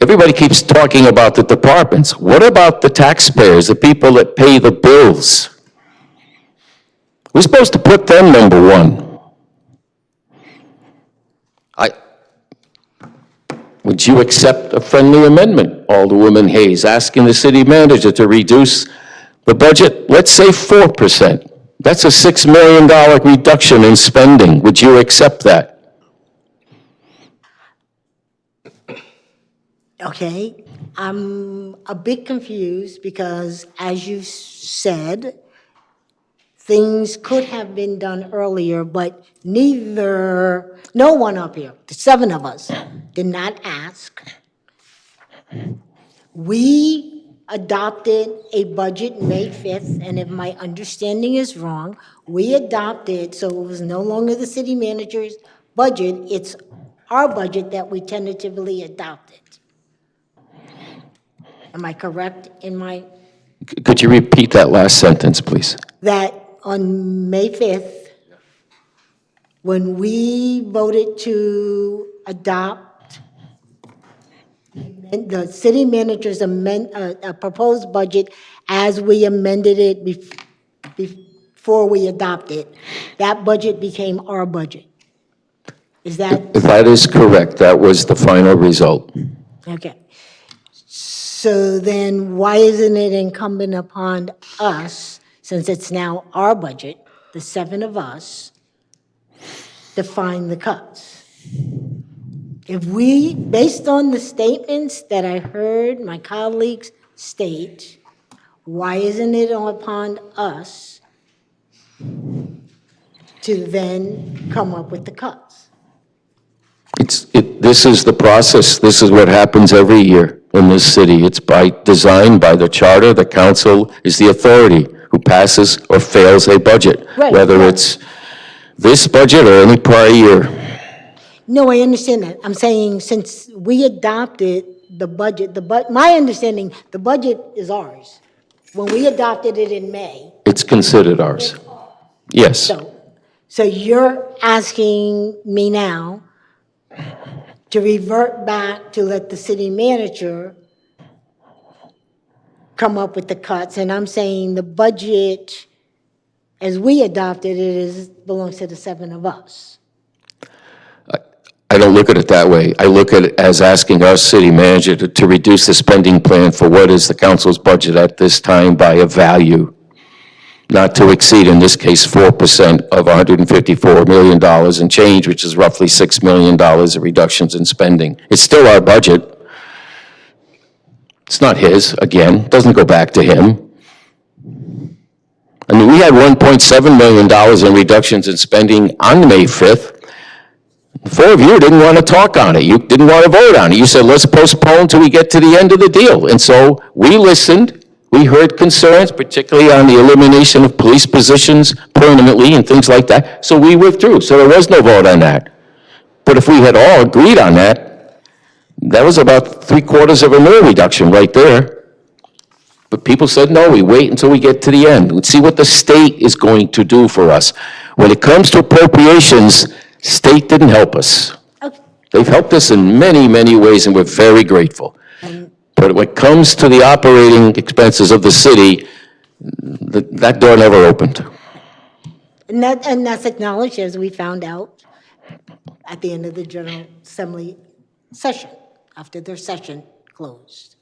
Everybody keeps talking about the departments. What about the taxpayers, the people that pay the bills? We're supposed to put them number one. Would you accept a friendly amendment, Alderwoman Hayes, asking the city manager to reduce the budget, let's say 4%? That's a $6 million reduction in spending. Would you accept that? Okay, I'm a bit confused because, as you said, things could have been done earlier, but no one up here, the 7 of us, did not ask. We adopted a budget May 5th, and if my understanding is wrong, we adopted, so it was no longer the city manager's budget, it's our budget that we tentatively adopted. Am I correct in my, Could you repeat that last sentence, please? that on May 5th, when we voted to adopt the city manager's proposed budget as we amended it before we adopted, that budget became our budget? Is that? That is correct. That was the final result. Okay. So then why isn't it incumbent upon us, since it's now our budget, the 7 of us, to find the cuts? If we, based on the statements that I heard my colleagues state, why isn't it upon us to then come up with the cuts? This is the process. This is what happens every year in this city. It's by design, by the charter. The council is the authority who passes or fails a budget, Right, whether right. it's this budget or any prior year. No, I understand that. I'm saying since we adopted the budget, my understanding, the budget is ours. When we adopted it in May. It's considered ours. Yes. So you're asking me now to revert back to let the city manager come up with the cuts, and I'm saying the budget, as we adopted it, belongs to the 7 of us. I don't look at it that way. I look at it as asking our city manager to reduce the spending plan for what is the council's budget at this time by a value, not to exceed, in this case, 4% of $154 million and change, which is roughly $6 million of reductions in spending. It's still our budget. It's not his, again, doesn't go back to him. I mean, we had $1.7 million in reductions in spending on May 5th. The 4 of you didn't want to talk on it. You didn't want to vote on it. You said, let's postpone till we get to the end of the deal. And so we listened. We heard concerns, particularly on the elimination of police positions permanently and things like that. So we withdrew. So there was no vote on that. But if we had all agreed on that, that was about 3/4 of a mil reduction right there. But people said, no, we wait until we get to the end. Let's see what the state is going to do for us. When it comes to appropriations, state didn't help us. They've helped us in many, many ways, and we're very grateful. But when it comes to the operating expenses of the city, That door never opened. And that's acknowledged, as we found out at the end of the General Assembly session, after their session closed.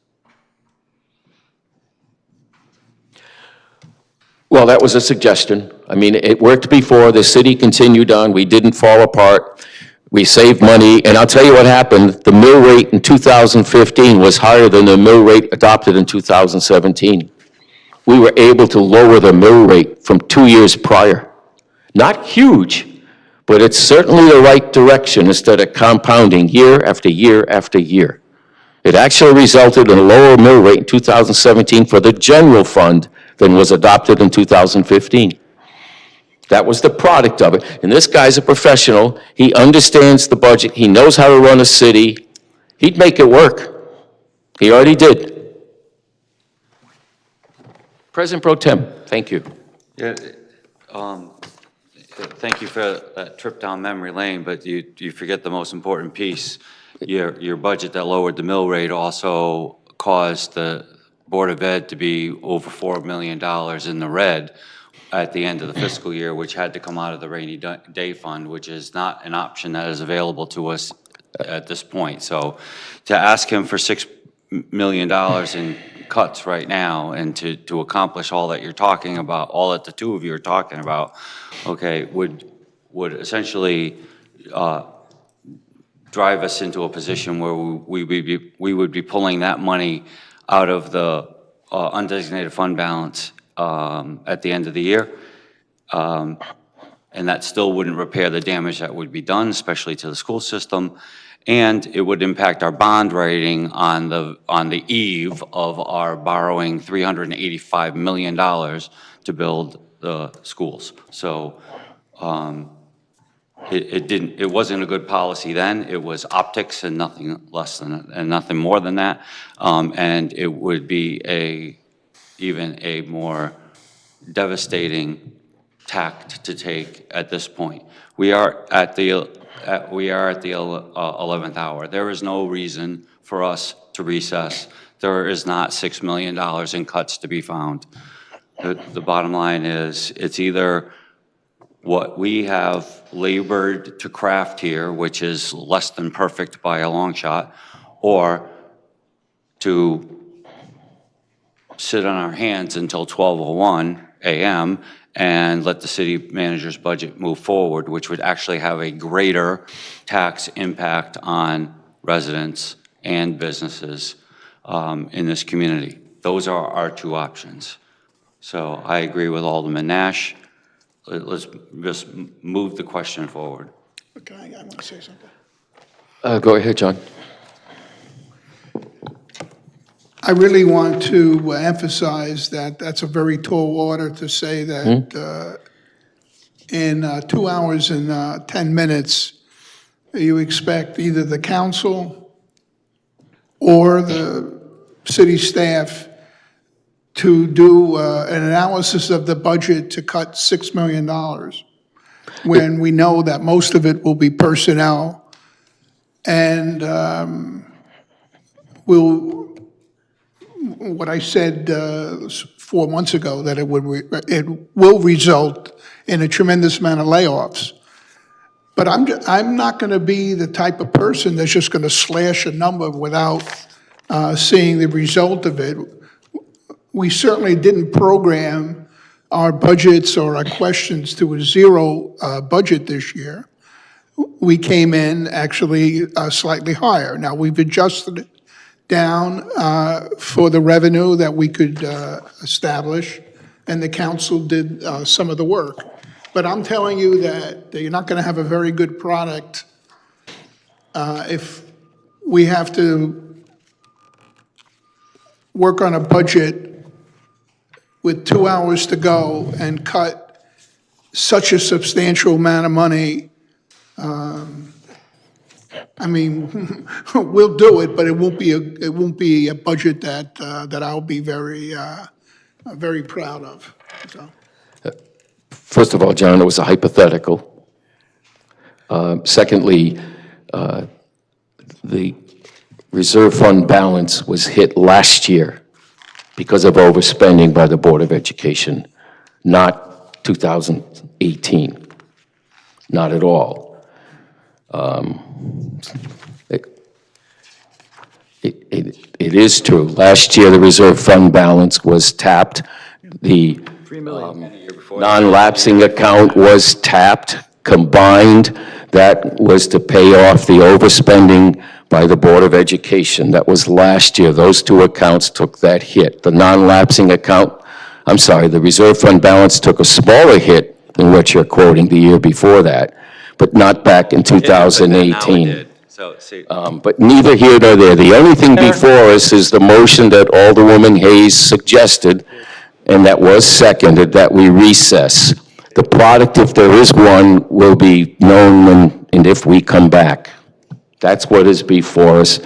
Well, that was a suggestion. I mean, it worked before, the city continued on, we didn't fall apart, we saved money, and I'll tell you what happened, the mill rate in 2015 was higher than the mill rate adopted in 2017. We were able to lower the mill rate from 2 years prior. Not huge, but it's certainly the right direction instead of compounding year after year after year. It actually resulted in a lower mill rate in 2017 for the general fund than was adopted in 2015. That was the product of it. And this guy's a professional. He understands the budget. He knows how to run a city. He'd make it work. He already did. President Pro Tem, thank you. Yeah, thank you for that trip down memory lane, but you forget the most important piece. Your budget that lowered the mill rate also caused the Board of Ed to be over $4 million in the red at the end of the fiscal year, which had to come out of the rainy day fund, which is not an option that is available to us at this point. So to ask him for $6 million in cuts right now and to accomplish all that you're talking about, all that the two of you are talking about, okay, would essentially drive us into a position where we would be pulling that money out of the undesignated fund balance at the end of the year. And that still wouldn't repair the damage that would be done, especially to the school system. And it would impact our bond rating on the eve of our borrowing $385 million to build the schools. So it wasn't a good policy then. It was optics and nothing less than and nothing more than that. And it would be even a more devastating tact to take at this point. We are at the 11th hour. There is no reason for us to recess. There is not $6 million in cuts to be found. The bottom line is, it's either what we have labored to craft here, which is less than perfect by a long shot, or to sit on our hands until 12:01 a.m. and let the city manager's budget move forward, which would actually have a greater tax impact on residents and businesses in this community. Those are our two options. So I agree with Alderman Nash. Let's just move the question forward. Okay, I want to say something. Go ahead, John. I really want to emphasize that that's a very tall order to say that in 2 hours and 10 minutes, you expect either the council or the city staff to do an analysis of the budget to cut $6 million, when we know that most of it will be personnel, and what I said 4 months ago, that it will result in a tremendous amount of layoffs. But I'm not going to be the type of person that's just going to slash a number without seeing the result of it. We certainly didn't program our budgets or our questions to a zero budget this year. We came in actually slightly higher. Now, we've adjusted it down for the revenue that we could establish, and the council did some of the work. But I'm telling you that you're not going to have a very good product if we have to work on a budget with 2 hours to go and cut such a substantial amount of money. I mean, we'll do it, but it won't be a budget that I'll be very proud of. So. First of all, John, it was a hypothetical. Secondly, the reserve fund balance was hit last year. because of overspending by the Board of Education, not 2018, not at all. It is true. Last year, the reserve fund balance was tapped. The non-lapsing account was tapped. Combined, that was to pay off the overspending by the Board of Education. That was last year. Those two accounts took that hit. The non-lapsing account, I'm sorry, the reserve fund balance took a smaller hit than what you're quoting the year before that, but not back in 2018. So, see, But neither here nor there. The only thing before us is the motion that Alderwoman Hayes suggested, and that was seconded, that we recess. The product, if there is one, will be known when, and if we come back. That's what is before us.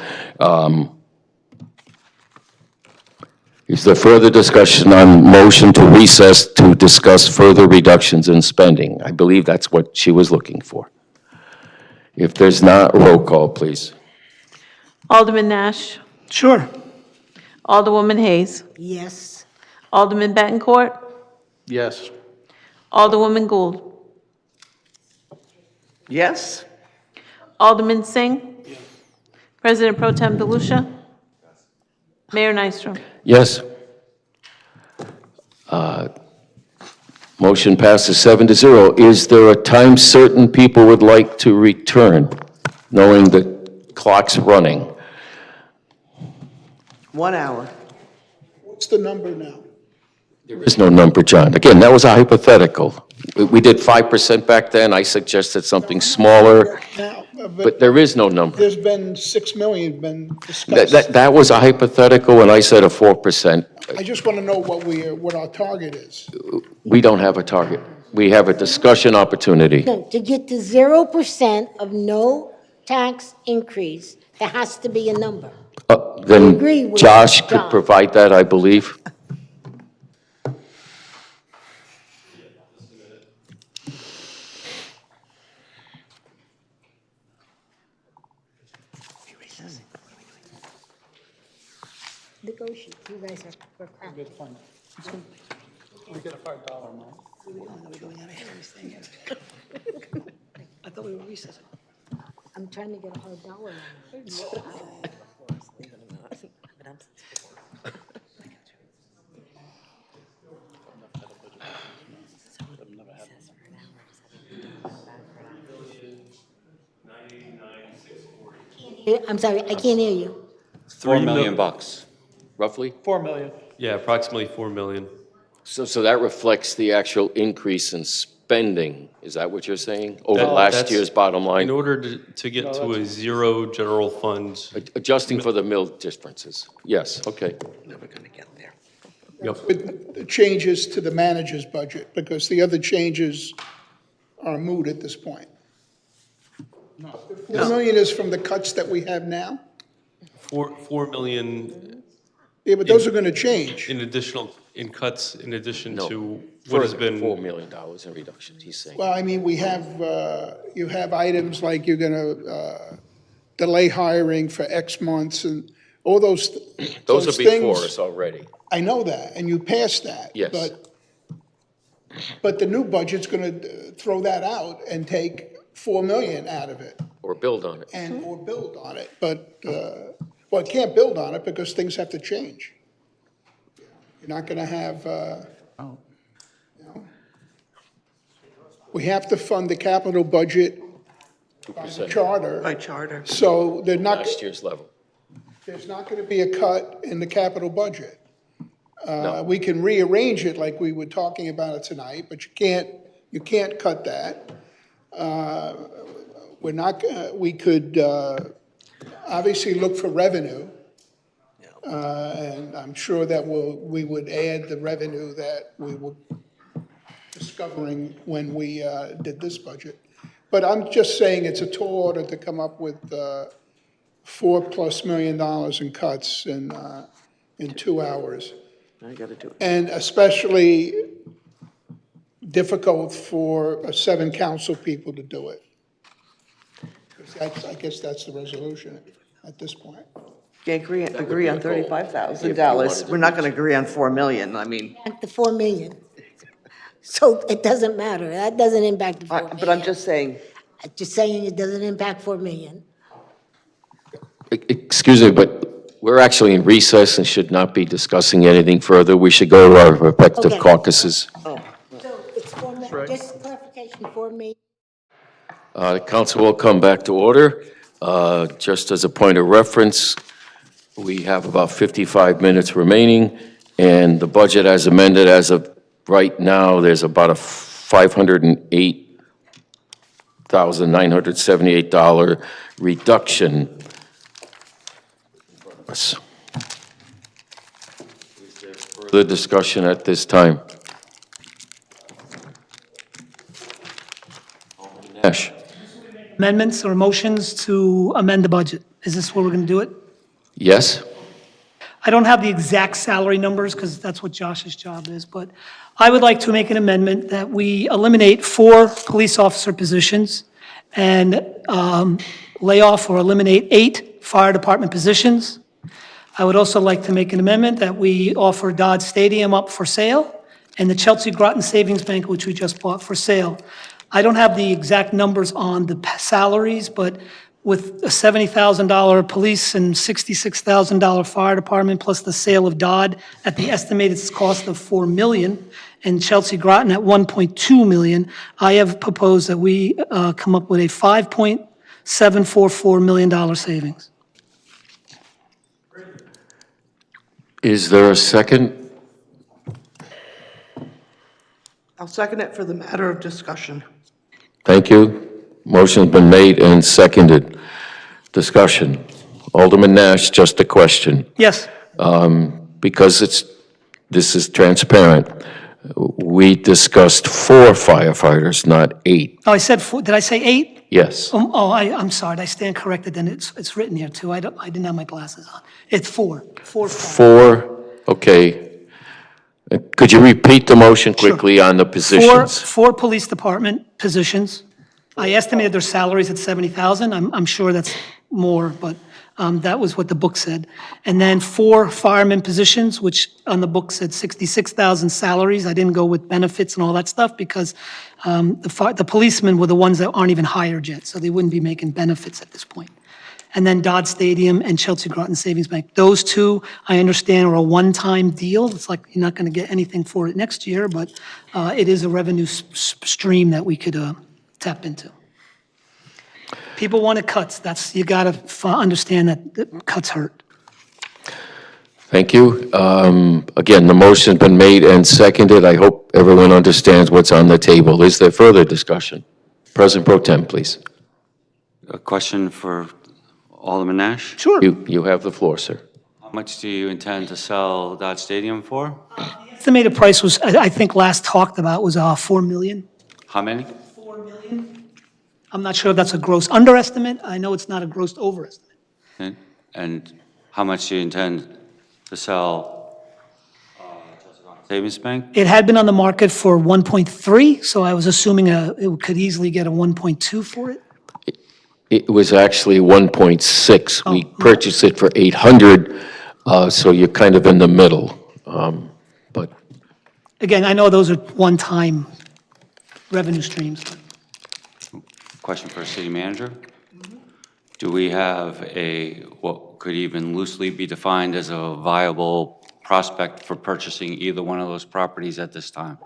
Is there further discussion on motion to recess to discuss further reductions in spending? I believe that's what she was looking for. If there's not, roll call, please. Alderman Nash. Sure. Alderwoman Hayes. Yes. Alderman Bettencourt. Yes. Alderwoman Gould. Yes? Alderman Singh. President Pro Tem DeLucia. Mayor Nystrom. Yes. Motion passes 7-0. Is there a time certain people would like to return, knowing the clock's running? 1 hour. What's the number now? There is no number, John. Again, that was a hypothetical. We did 5% back then. I suggested something smaller, Now, but there is no number. there's been 6 million been discussed. That was a hypothetical, and I said a 4%. I just want to know what our target is. We don't have a target. We have a discussion opportunity. No, to get to 0% of no tax increase, there has to be a number. agree Then with Josh could John. provide that, I believe. Negotiate, you guys are Good fun. We get a $5 amount. I thought we were recessing. I'm trying to get a hard dollar on it. I'm sorry, I can't hear you. $4 million bucks. Roughly? 4 million. Yeah, approximately 4 million. So that reflects the actual increase in spending, is that what you're saying? Over last That's- year's bottom In line, order to get to a zero general fund, adjusting for the mill differences? Yes, okay. Never going to get there. With the changes to the manager's budget, because the other changes are moot at this point. No. 4 million is from the cuts that we have now? 4 million Yeah, but those are going to change. in cuts, in addition No, to what has been. $4 million in reductions, he's saying. Well, I mean, we have, you have items like you're going to delay hiring for X months and all those Those are before things. us already. I know that, and you passed that. Yes. But the new budget's going to throw that out and take 4 million out of it Or build on it. or build on it. But, well, it can't build on it because things have to change. You're not going to have, you know, we have to fund the capital budget by the 2%. charter. By charter. So they're not, Last year's level. there's not going to be a cut in the capital budget. No. We can rearrange it like we were talking about it tonight, but you can't cut that. We're not, we could obviously look for revenue. And I'm sure that we would add the revenue that we were discovering when we did this budget. But I'm just saying it's a tall order to come up with $4+ million in cuts in 2 hours. I got to do it. And especially difficult for 7 council people to do it. I guess that's the resolution at this point. Can't agree on $35,000. We're not going to agree on 4 million, I mean, Impact the 4 million. So it doesn't matter. That doesn't impact the 4 million. but I'm just saying, I'm just saying it doesn't impact 4 million. Excuse me, but we're actually in recess and should not be discussing anything further. We should go to our respective Okay. caucuses. So it's 4 million, just clarification, 4 million. The council will come back to order. Just as a point of reference, we have about 55 minutes remaining, and the budget as amended as of right now, there's about a $508,978 reduction. Is there further discussion at this time? Nash? Amendments or motions to amend the budget? Is this where we're going to do it? Yes? I don't have the exact salary numbers because that's what Josh's job is, but I would like to make an amendment that we eliminate 4 police officer positions and lay off or eliminate 8 fire department positions. I would also like to make an amendment that we offer Dodd Stadium up for sale and the Chelsea Groton Savings Bank, which we just bought, for sale. I don't have the exact numbers on the salaries, but with a $70,000 police and $66,000 fire department, plus the sale of Dodd at the estimated cost of $4 million, and Chelsea Groton at $1.2 million, I have proposed that we come up with a $5.744 million savings. Is there a second? I'll second it for the matter of discussion. Thank you. Motion's been made and seconded. Discussion. Alderman Nash, just a question. Yes. Because this is transparent, we discussed 4 firefighters, not 8. Oh, I said 4, did I say 8? Yes. I'm sorry, I stand corrected, then it's written here too. I didn't have my glasses on. It's 4. 4. 4, okay. Could you repeat the motion quickly on the positions? 4 police department positions. I estimated their salaries at $70,000. I'm sure that's more, but that was what the book said. And then 4 fireman positions, which on the book said 66,000 salaries. I didn't go with benefits and all that stuff because the policemen were the ones that aren't even hired yet, so they wouldn't be making benefits at this point. And then Dodd Stadium and Chelsea Groton Savings Bank. Those 2, I understand, are a one-time deal. It's like you're not going to get anything for it next year, but it is a revenue stream that we could tap into. People wanted cuts. You got to understand that the cuts hurt. Thank you. Again, the motion's been made and seconded. I hope everyone understands what's on the table. Is there further discussion? President Pro Tem, please. A question for Alderman Nash? Sure. You have the floor, sir. How much do you intend to sell that stadium for? Estimated price was, I think last talked about, was $4 million. How many? $4 million. I'm not sure if that's a gross underestimate. I know it's not a gross overestimate. And how much do you intend to sell Savings Bank? It had been on the market for 1.3, so I was assuming it could easily get a 1.2 for it. It was actually 1.6. We purchased it for 800, so you're kind of in the middle. But Again, I know those are one-time revenue streams. Question for City Manager. Do we have what could even loosely be defined as a viable prospect for purchasing either one of those properties at this time?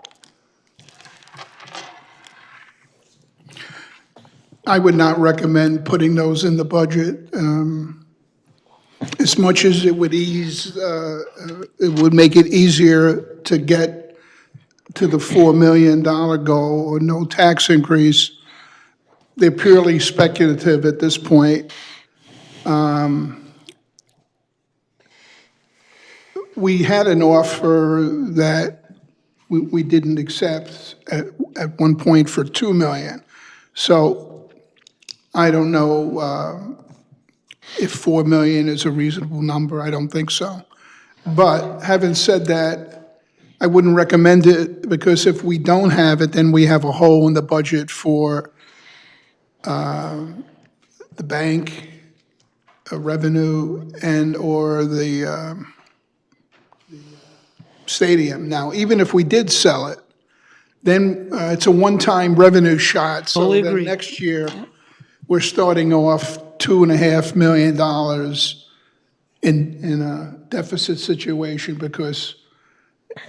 I would not recommend putting those in the budget. As much as it would it would make it easier to get to the $4 million goal or no tax increase. They're purely speculative at this point. We had an offer that we didn't accept at one point for $2 million. So I don't know if $4 million is a reasonable number. I don't think so. But having said that, I wouldn't recommend it because if we don't have it, then we have a hole in the budget for the bank revenue and/or the stadium. Now, even if we did sell it, then it's a one-time revenue shot. So Totally then agree. next year, we're starting off $2.5 million in a deficit situation because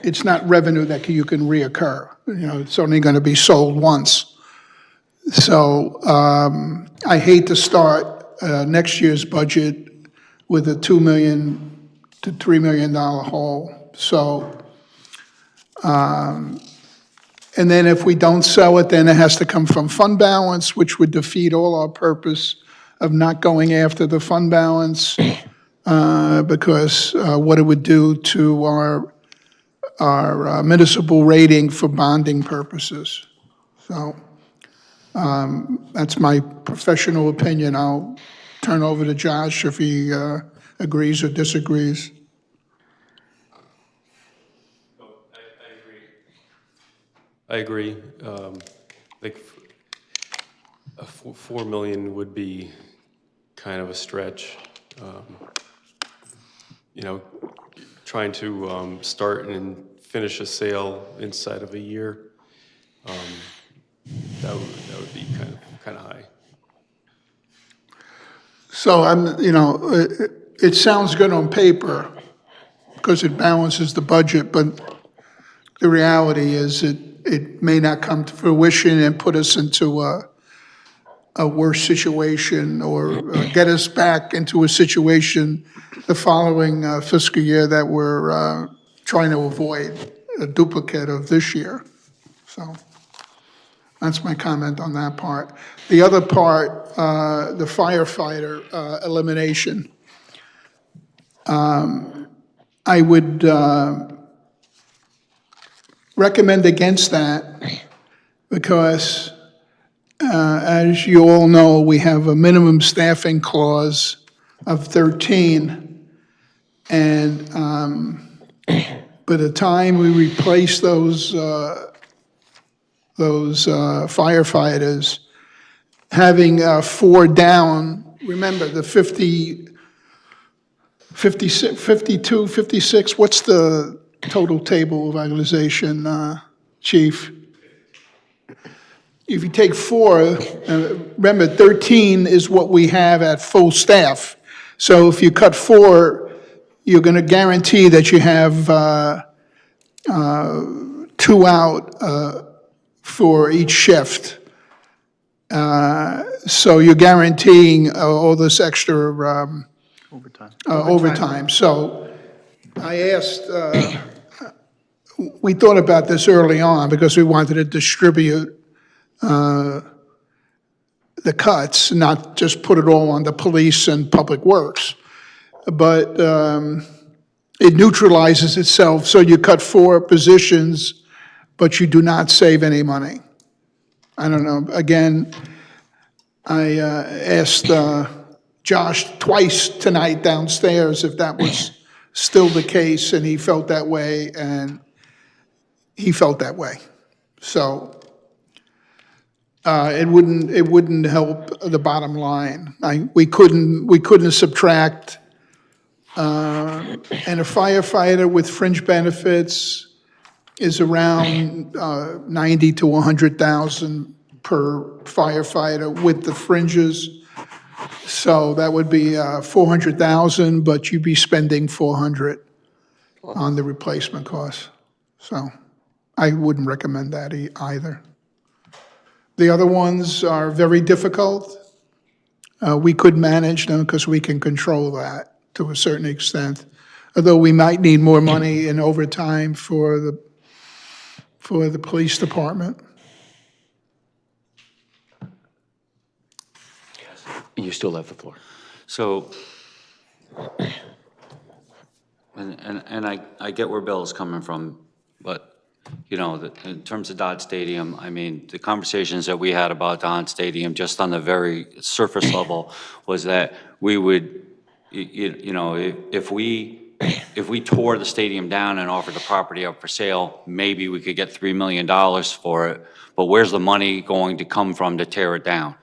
it's not revenue that you can reoccur. You know, it's only going to be sold once. So I hate to start next year's budget with a $2 million to $3 million hole. So, and then if we don't sell it, then it has to come from fund balance, which would defeat all our purpose of not going after the fund balance because what it would do to our municipal rating for bonding purposes. So that's my professional opinion. I'll turn over to Josh if he agrees or disagrees. I agree. Like, 4 million would be kind of a stretch. You know, trying to start and finish a sale inside of a year, that would be kind of high. So it sounds good on paper because it balances the budget, but the reality is it may not come to fruition and put us into a worse situation or get us back into a situation the following fiscal year that we're trying to avoid, a duplicate of this year. So that's my comment on that part. The other part, the firefighter elimination. I would recommend against that because, as you all know, we have a minimum staffing clause of 13. And by the time we replace those firefighters, having 4 down, remember the 50, 56, 52, 56, what's the total table of organization, Chief? If you take 4, remember 13 is what we have at full staff. So if you cut 4, you're going to guarantee that you have 2 out for each shift. So you're guaranteeing all this extra overtime. So I asked, we thought about this early on because we wanted to distribute the cuts, not just put it all on the police and public works. But it neutralizes itself, so you cut 4 positions, but you do not save any money. I don't know, again, I asked Josh twice tonight downstairs if that was still the case, and he felt that way, and he felt that way. So it wouldn't help the bottom line. We couldn't subtract. And a firefighter with fringe benefits is around 90 to 100,000 per firefighter with the fringes. So that would be 400,000, but you'd be spending 400 on the replacement costs. So I wouldn't recommend that either. The other ones are very difficult. We could manage them because we can control that to a certain extent, although we might need more money in overtime for the police department. You still have the floor. So, and I get where Bill's coming from, but, you know, in terms of Dodd Stadium, I mean, the conversations that we had about Dodd Stadium, just on the very surface level, was that we would, you know, if we tore the stadium down and offered the property up for sale, maybe we could get $3 million for it, but where's the money going to come from to tear it down?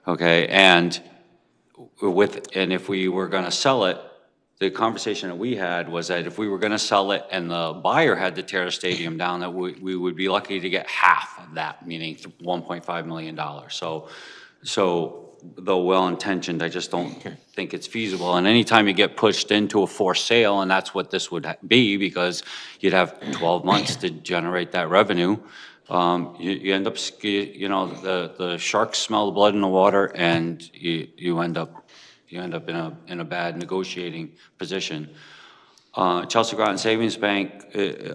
Okay, and and if we were gonna sell it, the conversation that we had was that if we were gonna sell it and the buyer had to tear the stadium down, that we would be lucky to get half of that, meaning $1.5 million. So though well-intentioned, I just don't think it's feasible. And anytime you get pushed into a forced sale, and that's what this would be, because you'd have 12 months to generate that revenue, you end up, you know, the sharks smell the blood in the water, and you end up in a bad negotiating position. Chelsea Groton Savings Bank,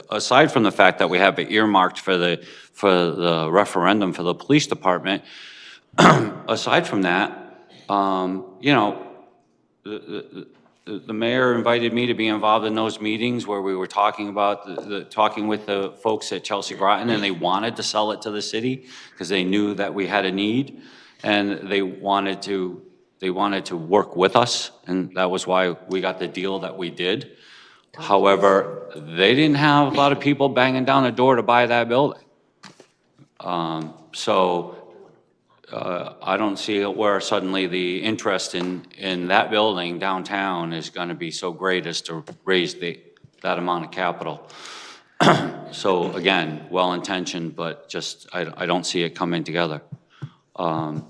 aside from the fact that we have it earmarked for the referendum for the police department, aside from that, you know, the mayor invited me to be involved in those meetings where we were talking about talking with the folks at Chelsea Groton, and they wanted to sell it to the city because they knew that we had a need, and they wanted to work with us, and that was why we got the deal that we did. However, they didn't have a lot of people banging down the door to buy that building. I don't see where suddenly the interest in that building downtown is gonna be so great as to raise that amount of capital. So again, well-intentioned, but just, I don't see it coming together. I'm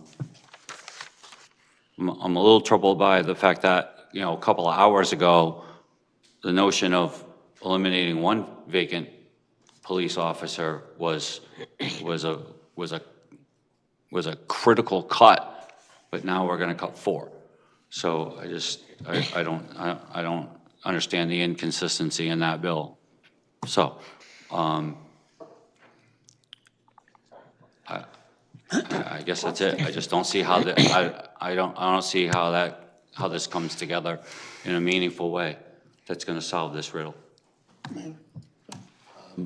a little troubled by the fact that, you know, a couple of hours ago, the notion of eliminating one vacant police officer was a critical cut, but now we're gonna cut 4. So I don't understand the inconsistency in that bill. So, I guess that's it. I just don't see how I don't see how this comes together in a meaningful way that's gonna solve this riddle.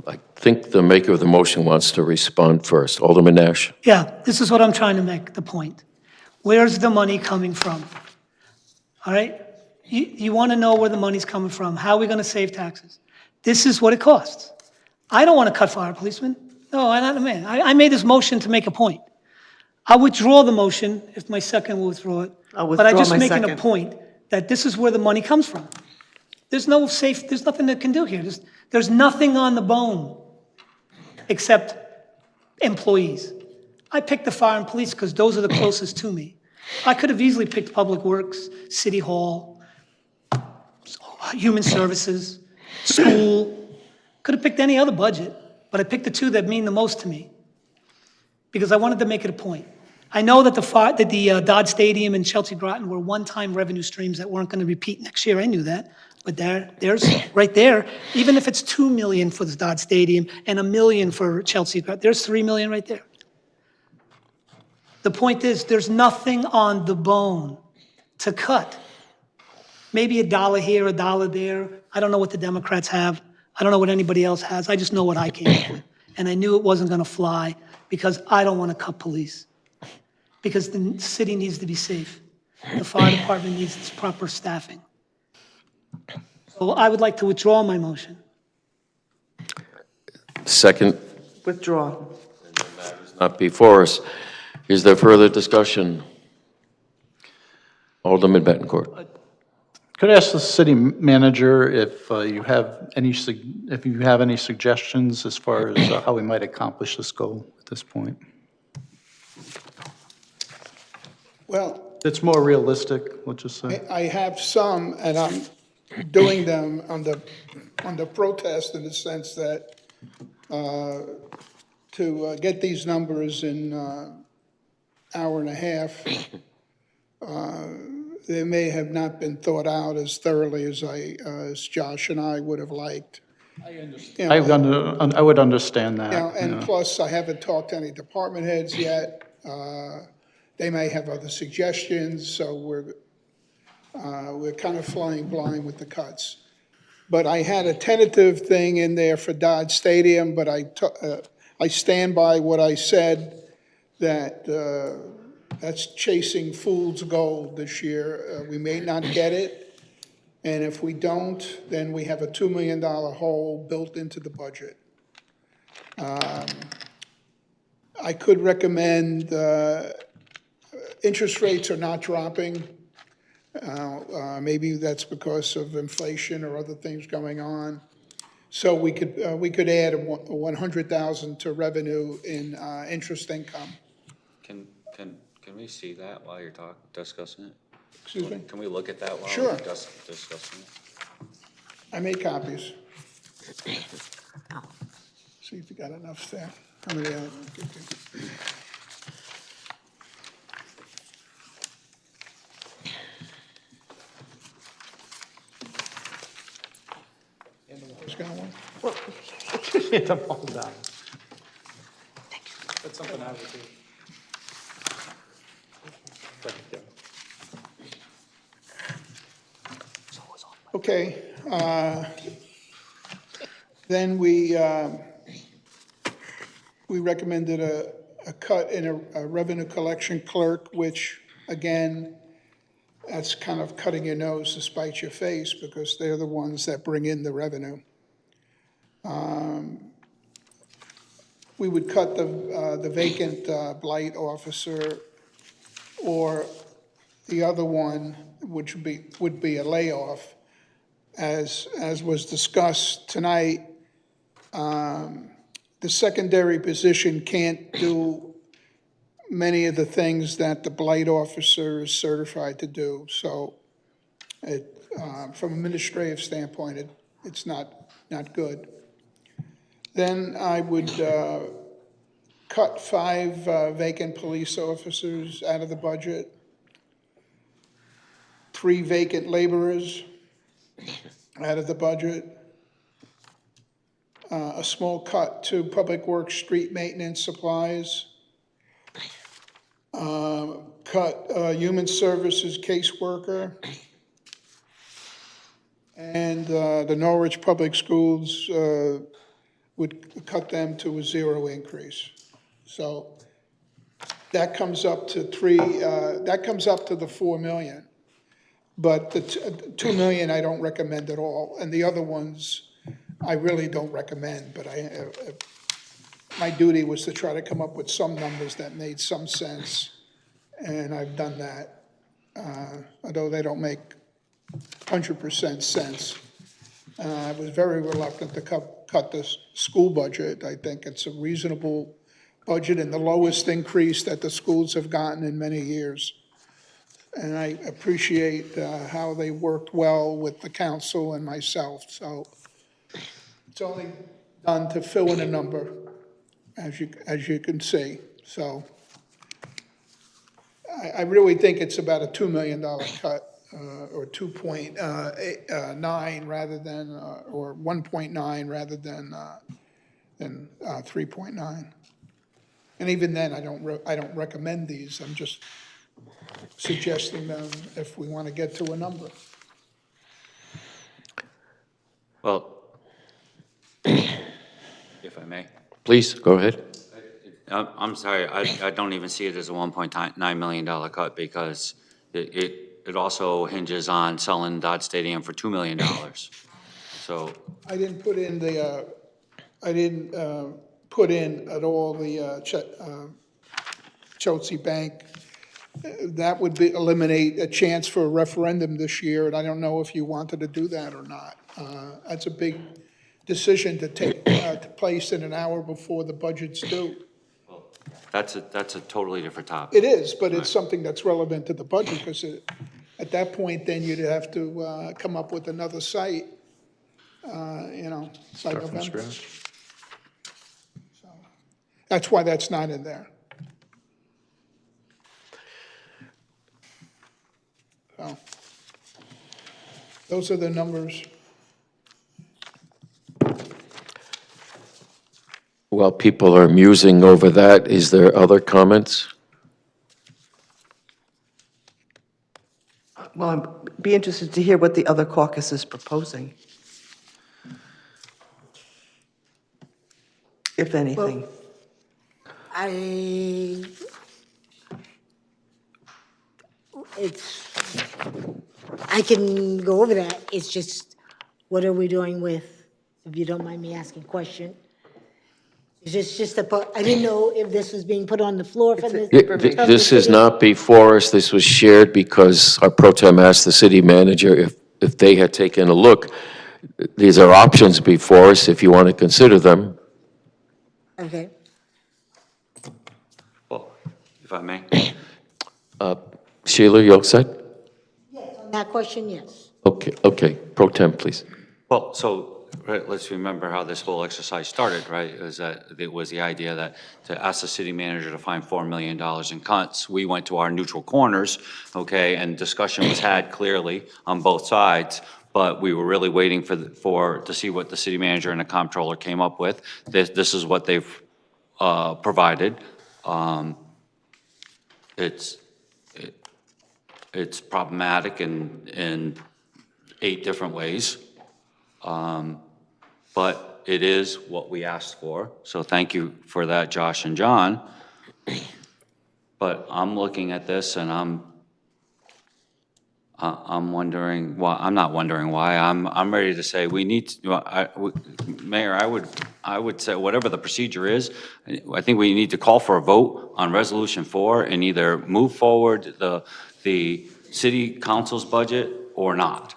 I think the maker of the motion wants to respond first. Alderman Nash? Yeah, this is what I'm trying to make the point. Where's the money coming from? All right? You want to know where the money's coming from. How are we going to save taxes? This is what it costs. I don't want to cut fire policemen. No, I'm not a man. I made this motion to make a point. I'll withdraw the motion if my second will withdraw it. But I'm just making a point that this is where the money comes from. There's nothing that can do here. There's nothing on the bone except employees. I picked the fire and police because those are the closest to me. I could have easily picked Public Works, City Hall, Human Services, school. Could have picked any other budget, but I picked the 2 that mean the most to me because I wanted to make it a point. I know that the Dodge Stadium and Chelsea Groton were one-time revenue streams that weren't going to repeat next year. I knew that. But there's right there, even if it's $2 million for the Dodge Stadium and $1 million for Chelsea, there's $3 million right there. The point is, there's nothing on the bone to cut. Maybe $1 here, $1 there. I don't know what the Democrats have. I don't know what anybody else has. I just know what I came up with. And I knew it wasn't going to fly because I don't want to cut police. Because the city needs to be safe. The fire department needs its proper staffing. So I would like to withdraw my motion. Second? Withdraw. Not before us. Is there further discussion? Alderman Bettencourt. Could I ask the city manager if you have any suggestions as far as how we might accomplish this goal at this point? Well, It's more realistic, let's just say. I have some, and I'm doing them under protest in the sense that to get these numbers in hour and a half, they may have not been thought out as thoroughly as Josh and I would have liked. I understand. I would understand that. And plus, I haven't talked to any department heads yet. They may have other suggestions, so we're kind of flying blind with the cuts. But I had a tentative thing in there for Dodge Stadium, but I stand by what I said, that that's chasing fool's gold this year. We may not get it, and if we don't, then we have a $2 million hole built into the budget. I could recommend, interest rates are not dropping. Maybe that's because of inflation or other things going on. So we could add 100,000 to revenue in interest income. Can we see that while you're discussing it? Excuse me? Can we look at that while Sure. we're discussing it? I made copies. See if you got enough there. How many? Just got one? Get them all down. That's something I would do. Thank you. Okay. Then we recommended a cut in a revenue collection clerk, which, again, that's kind of cutting your nose to spite your face because they're the ones that bring in the revenue. We would cut the vacant blight officer, or the other one, which would be a layoff. As was discussed tonight, the secondary position can't do many of the things that the blight officer is certified to do. So from an administrative standpoint, it's not good. Then I would cut 5 vacant police officers out of the budget, 3 vacant laborers out of the budget, a small cut to public works, street maintenance supplies, cut human services caseworker, and the Norwich Public Schools would cut them to a 0 increase. So that comes up to the 4 million. But the 2 million I don't recommend at all, and the other ones I really don't recommend, but my duty was to try to come up with some numbers that made some sense, and I've done that, although they don't make 100% sense. I was very reluctant to cut the school budget. I think it's a reasonable budget and the lowest increase that the schools have gotten in many years. And I appreciate how they worked well with the council and myself. So it's only done to fill in a number, as you can see. So I really think it's about a $2 million cut, or 2.9 rather than, or 1.9 rather than 3.9. And even then, I don't recommend these. I'm just suggesting them if we want to get to a number. Well, if I may. Please, go ahead. I'm sorry, I don't even see it as a $1.9 million cut because it also hinges on selling Dodge Stadium for $2 million. So. I didn't put in put in at all the Chelsea Bank. That would eliminate a chance for a referendum this year, and I don't know if you wanted to do that or not. That's a big decision to take place in an hour before the budget's due. That's a totally different topic. It is, but it's something that's relevant to the budget, because at that point, then you'd have to come up with another site, by November. So that's why that's not in there. So those are the numbers. While people are musing over that, is there other comments? Well, I'd be interested to hear what the other caucus is proposing, if anything. I can go over that. It's just, what are we doing with, if you don't mind me asking a question, Is this just I didn't know if this was being put on the floor from the. This is not before us. This was shared because our pro tem asked the city manager if they had taken a look. These are options before us if you want to consider them. Okay. Well, if I may. Sheila, you all set? On that question, yes. Okay, pro tem, please. Well, so, right, let's remember how this whole exercise started, right? Is that it was the idea that to ask the city manager to find $4 million in cuts, we went to our neutral corners, okay, and discussion was had clearly on both sides, but we were really waiting to see what the city manager and the comptroller came up with. This is what they've provided. It's problematic in 8 different ways. But it is what we asked for, so thank you for that, Josh and John. But I'm looking at this and I'm wondering why, I'm not wondering why, I'm ready to say we need to, Mayor, I would say whatever the procedure is, I think we need to call for a vote on Resolution 4 and either move forward the city council's budget or not.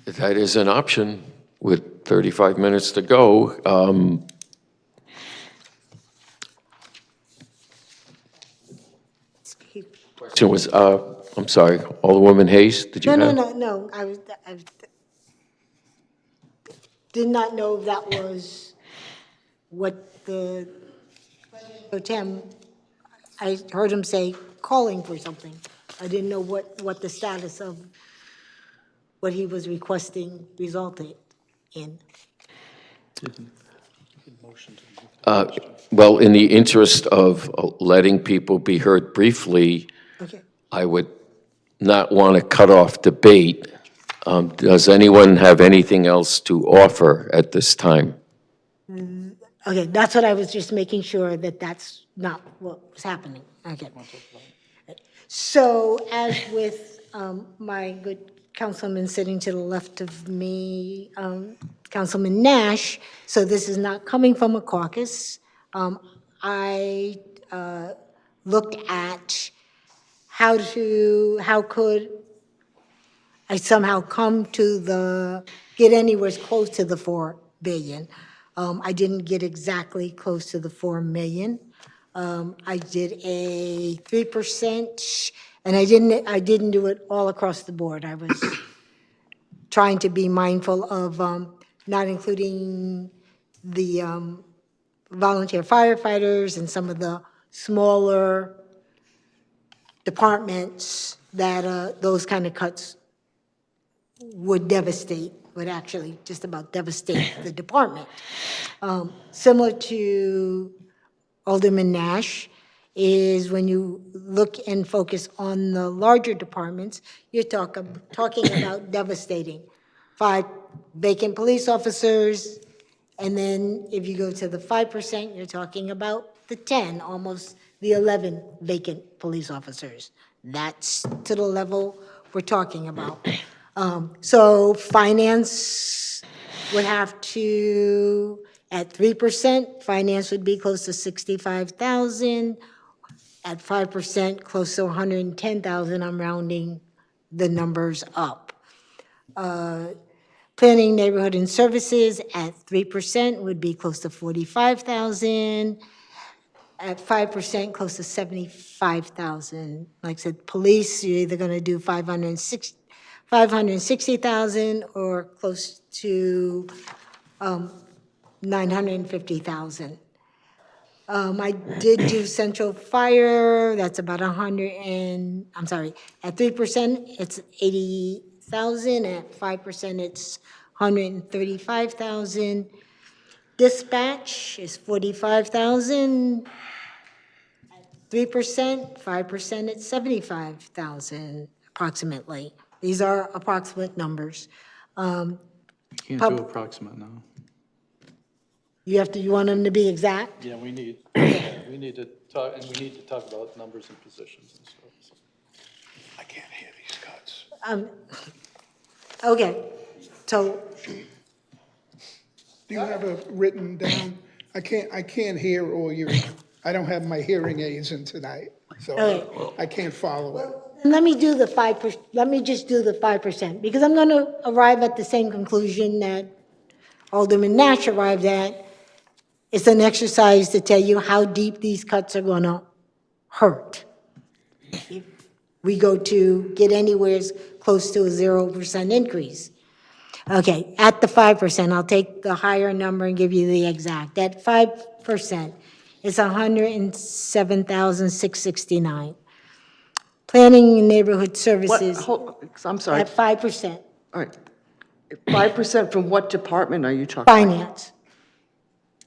That is an option with 35 minutes to go. Question was, I'm sorry, Alderwoman Hayes, did you have? No. I did not know that was what the pro tem, I heard him say calling for something. I didn't know what the status of what he was requesting resulted in. Well, in the interest of letting people be heard briefly, Okay. I would not want to cut off debate. Does anyone have anything else to offer at this time? Okay, that's what I was just making sure that that's not what was happening. Okay. So as with my good councilman sitting to the left of me, Councilman Nash, so this is not coming from a caucus. I looked at how could I somehow come to get anywhere close to the 4 billion. I didn't get exactly close to the 4 million. I did a 3%, and I didn't do it all across the board. I was trying to be mindful of not including the volunteer firefighters and some of the smaller departments that those kind of cuts would actually just about devastate the department. Similar to Alderman Nash is when you look and focus on the larger departments, you're talking about devastating. 5 vacant police officers, and then if you go to the 5%, you're talking about the 10, almost the 11 vacant police officers. That's to the level we're talking about. So finance would have to, at 3%, finance would be close to 65,000. At 5%, close to 110,000. I'm rounding the numbers up. Planning, neighborhood, and services at 3% would be close to 45,000. At 5%, close to 75,000. Like I said, police, you're either going to do 560,000 or close to 950,000. I did do central fire, that's about 100 and, I'm sorry, at 3%, it's 80,000, at 5%, it's 135,000. Dispatch is 45,000. 3%, 5%, it's 75,000 approximately. These are approximate numbers. Can't do approximate now. You want them to be exact? Yeah, we need to talk, and we need to talk about numbers and positions and stuff. So. I can't hear these cuts. Okay, so Do you have it written down? I can't hear all your, I don't have my hearing aids in tonight, so Okay. I can't follow it. Let me do the 5%, let me just do the 5%, because I'm going to arrive at the same conclusion that Alderman Nash arrived at. It's an exercise to tell you how deep these cuts are going to hurt. If we go to get anywhere close to a 0% increase. Okay, at the 5%, I'll take the higher number and give you the exact. At 5%, it's $107,669. Planning and Neighborhood What, Services I'm sorry, at 5%. all right. 5% from what department are you talking? Finance.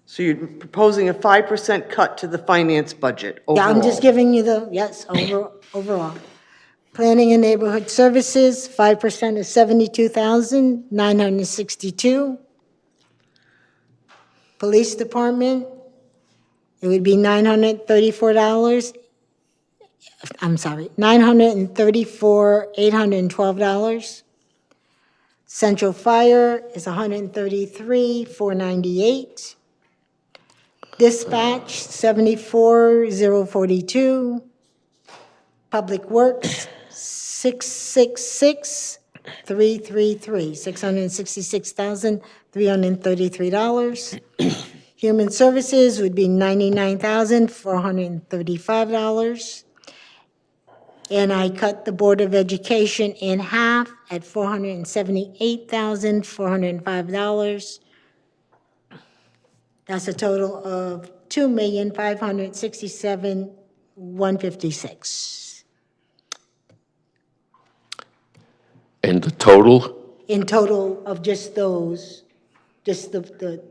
So you're proposing a 5% cut to the finance budget overall? Yeah, I'm just giving you the, yes, overall. Planning and Neighborhood Services, 5% is $72,962. Police Department, it would be $934. I'm sorry, $934,812. Central Fire is $133,498. Dispatch, $74,042. Public Works, $666,333, $666,333. Human Services would be $99,435. And I cut the Board of Education in half at $478,405. That's a total of $2,567,156. And the total? In total of just those, just the,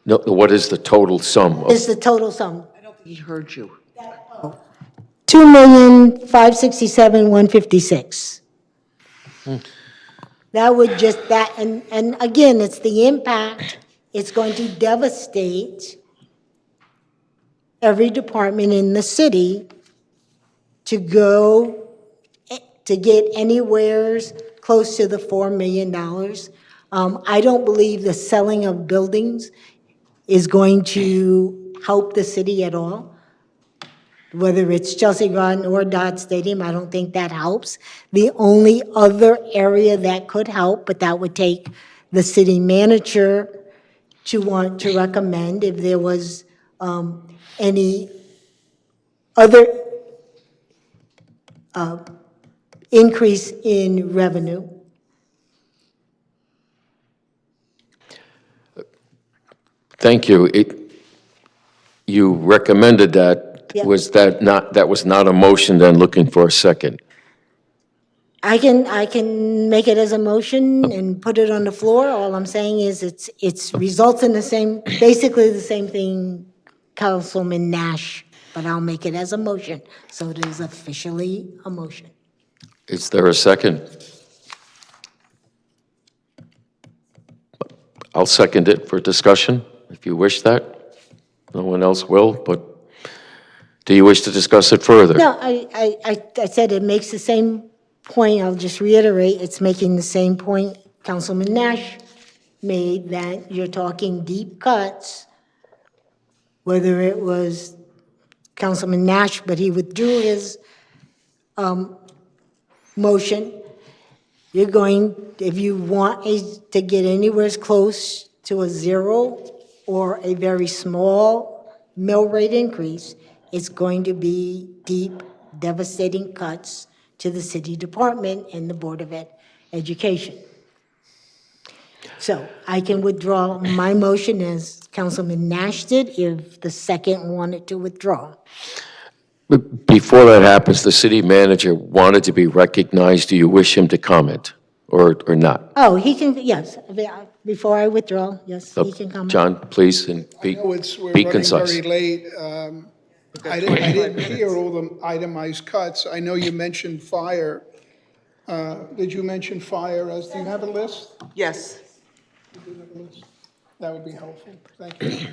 No, what is the total sum? is the total sum. He heard you. $2,567,156. That would just, that, and again, it's the impact. It's going to devastate every department in the city to go, to get anywhere close to the $4 million. I don't believe the selling of buildings is going to help the city at all. Whether it's Chelsea Garden or Dodd Stadium, I don't think that helps. The only other area that could help, but that would take the city manager to want to recommend if there was any other increase in revenue. Thank you. You recommended that. Yeah. Was that not a motion, then looking for a second? I can make it as a motion and put it on the floor. All I'm saying is it's results in the same, basically the same thing Councilman Nash, but I'll make it as a motion. So it is officially a motion. Is there a second? I'll second it for discussion, if you wish that. No one else will, but do you wish to discuss it further? No, I said it makes the same point. I'll just reiterate, it's making the same point Councilman Nash made, that you're talking deep cuts, whether it was Councilman Nash, but he withdrew his motion. You're going, if you want to get anywhere close to a zero or a very small mill rate increase, it's going to be deep, devastating cuts to the city department and the Board of Education. So I can withdraw my motion as Councilman Nash did if the second wanted to withdraw. But before that happens, the city manager wanted to be recognized. Do you wish him to comment or not? Oh, he can, yes, before I withdraw, yes, he can comment. John, please, and I know we're be running concise. very late. I didn't hear all the itemized cuts. I know you mentioned fire. Did you mention fire as, do you have a list? Yes. You do have a list? That would be helpful. Thank you.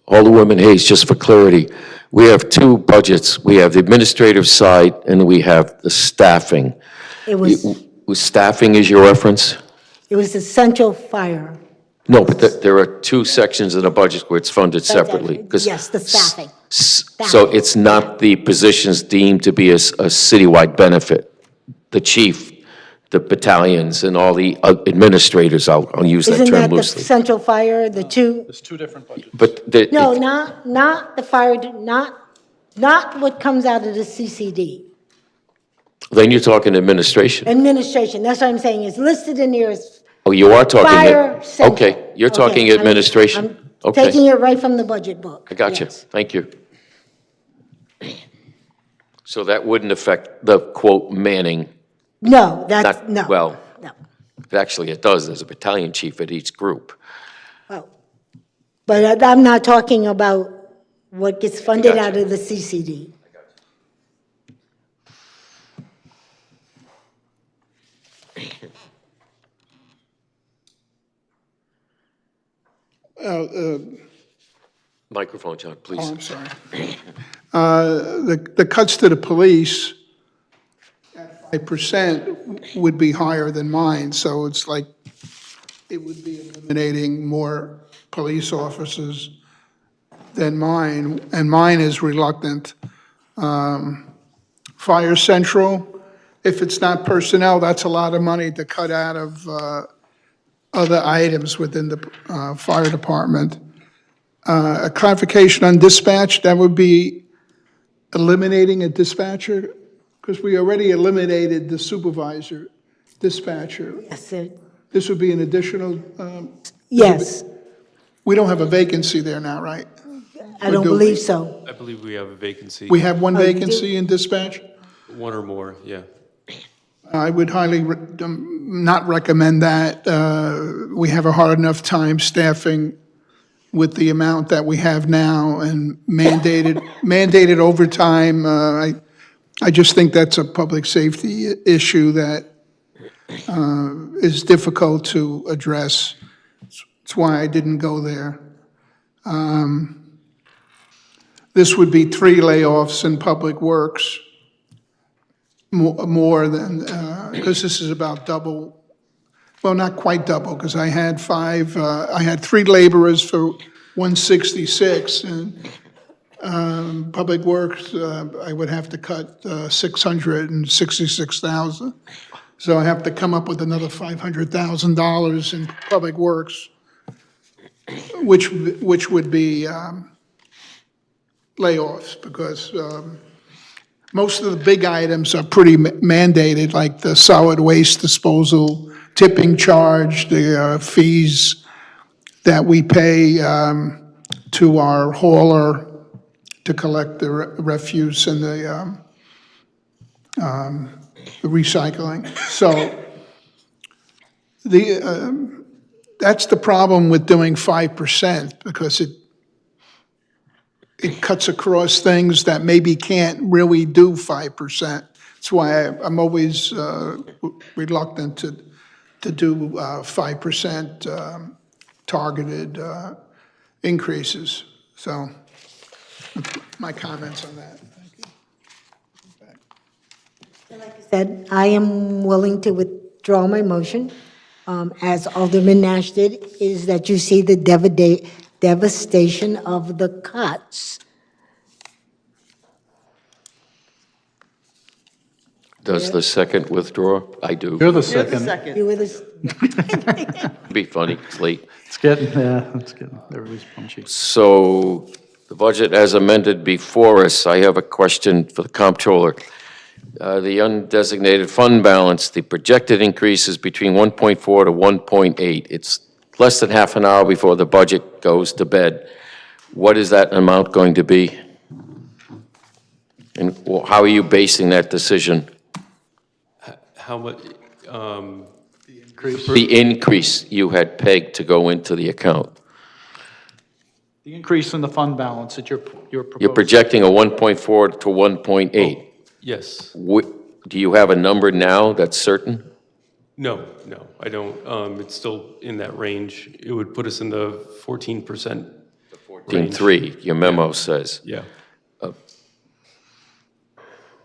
Alderwoman Hayes, just for clarity, we have two budgets. We have the administrative side and we have the staffing. It was, Staffing is your reference? it was the central fire. No, but there are two sections of the budget where it's funded separately. 'Cause Yes, the staffing. So it's not the positions deemed to be a citywide benefit. The chief, the battalions, and all the administrators, I'll use that Isn't term that the loosely. central fire, the two? There's two different budgets. But No, not the fire, not what comes out of the CCD. then you're talking administration. Administration, that's what I'm saying, it's listed in here as Oh, you are talking. fire central. Okay, you're talking Okay, administration. I'm Okay, taking it right from the budget book. I got you. Yes. Thank you. So that wouldn't affect the quote Manning? No, that's, no. Well, No. actually it does. There's a battalion chief at each group. But I'm not talking about what gets funded Gotcha. out of the CCD. Microphone, John, please. Oh, I'm sorry. The cuts to the police, at 5% would be higher than mine, so it's like, it would be eliminating more police officers than mine, and mine is reluctant. Fire Central, if it's not personnel, that's a lot of money to cut out of other items within the fire department. A clarification on dispatch, that would be eliminating a dispatcher, because we already eliminated the supervisor dispatcher. Yes, sir. This would be an additional, Yes, we don't have a vacancy there now, right? I don't believe so. I believe we have a vacancy. We have one Oh, you do? vacancy in dispatch? One or more, yeah. I would highly not recommend that. We have a hard enough time staffing with the amount that we have now and mandated overtime. I just think that's a public safety issue that is difficult to address. That's why I didn't go there. This would be 3 layoffs in Public Works, more than, because this is about double, well, not quite double, because I had 3 laborers for 166, and Public Works, I would have to cut 666,000. So I have to come up with another $500,000 in Public Works, which would be layoffs, because most of the big items are pretty mandated, like the solid waste disposal, tipping charge, the fees that we pay to our hauler to collect the refuse and the recycling. So that's the problem with doing 5%, because it cuts across things that maybe can't really do 5%. That's why I'm always reluctant to do 5% targeted increases. So my comments on that. Said, I am willing to withdraw my motion, as Alderman Nash did, is that you see the devastation of the cuts. Does the second withdraw? I do. You're the second. You with us? Be funny, it's late. It's getting, everybody's punchy. So the budget as amended before us, I have a question for the comptroller. The undesignated fund balance, the projected increase is between 1.4 to 1.8. It's less than half an hour before the budget goes to bed. What is that amount going to be? And how are you basing that decision? How much, The increase you had pegged to go into the account. The increase in the fund balance that you're proposing. You're projecting a 1.4 to 1.8. yes. Do you have a number now that's certain? No, I don't. It's still in that range. It would put us in the 14% range. 14.3, your memo says. Yeah.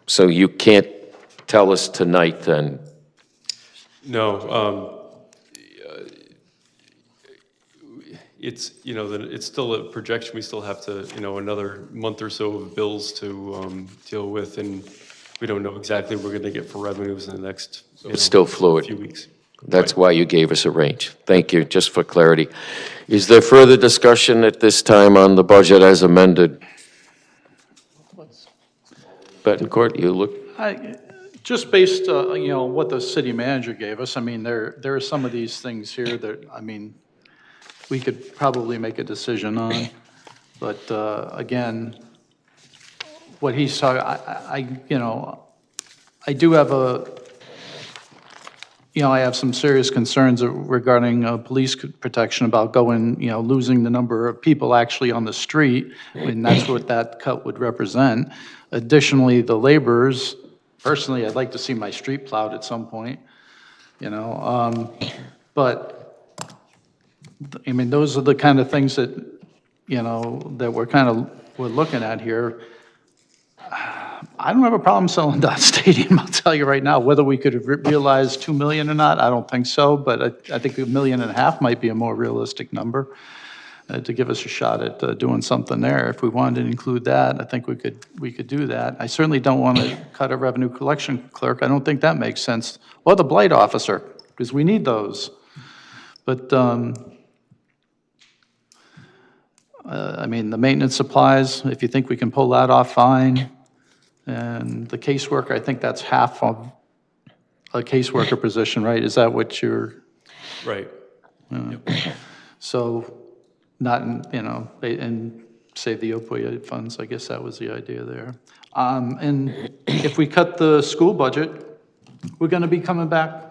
So you can't tell us tonight then No, it's, it's still a projection. We still have to, another month or so of bills to deal with, and we don't know exactly what we're going to get for revenues in the next, It's still fluid. few weeks. That's why you gave us a range. Thank you, just for clarity. Is there further discussion at this time on the budget as amended? Betancourt, you look, Just based, what the city manager gave us, I mean, there are some of these things here that, I mean, we could probably make a decision on. But again, what he's talking, I do have I have some serious concerns regarding police protection about losing the number of people actually on the street, and that's what that cut would represent. Additionally, the laborers, personally, I'd like to see my street plowed at some point, but, I mean, those are the kind of things that, that we're looking at here. I don't have a problem selling Dodge Stadium, I'll tell you right now. Whether we could have realized 2 million or not, I don't think so, but I think $1.5 million might be a more realistic number to give us a shot at doing something there. If we wanted to include that, I think we could do that. I certainly don't want to cut a revenue collection clerk. I don't think that makes sense. Or the blight officer, because we need those. But, I mean, the maintenance supplies, if you think we can pull that off, fine. And the caseworker, I think that's half of a caseworker position, right? Is that what you're? Right. So, not, and save the opioid funds, I guess that was the idea there. And if we cut the school budget, we're gonna be coming back,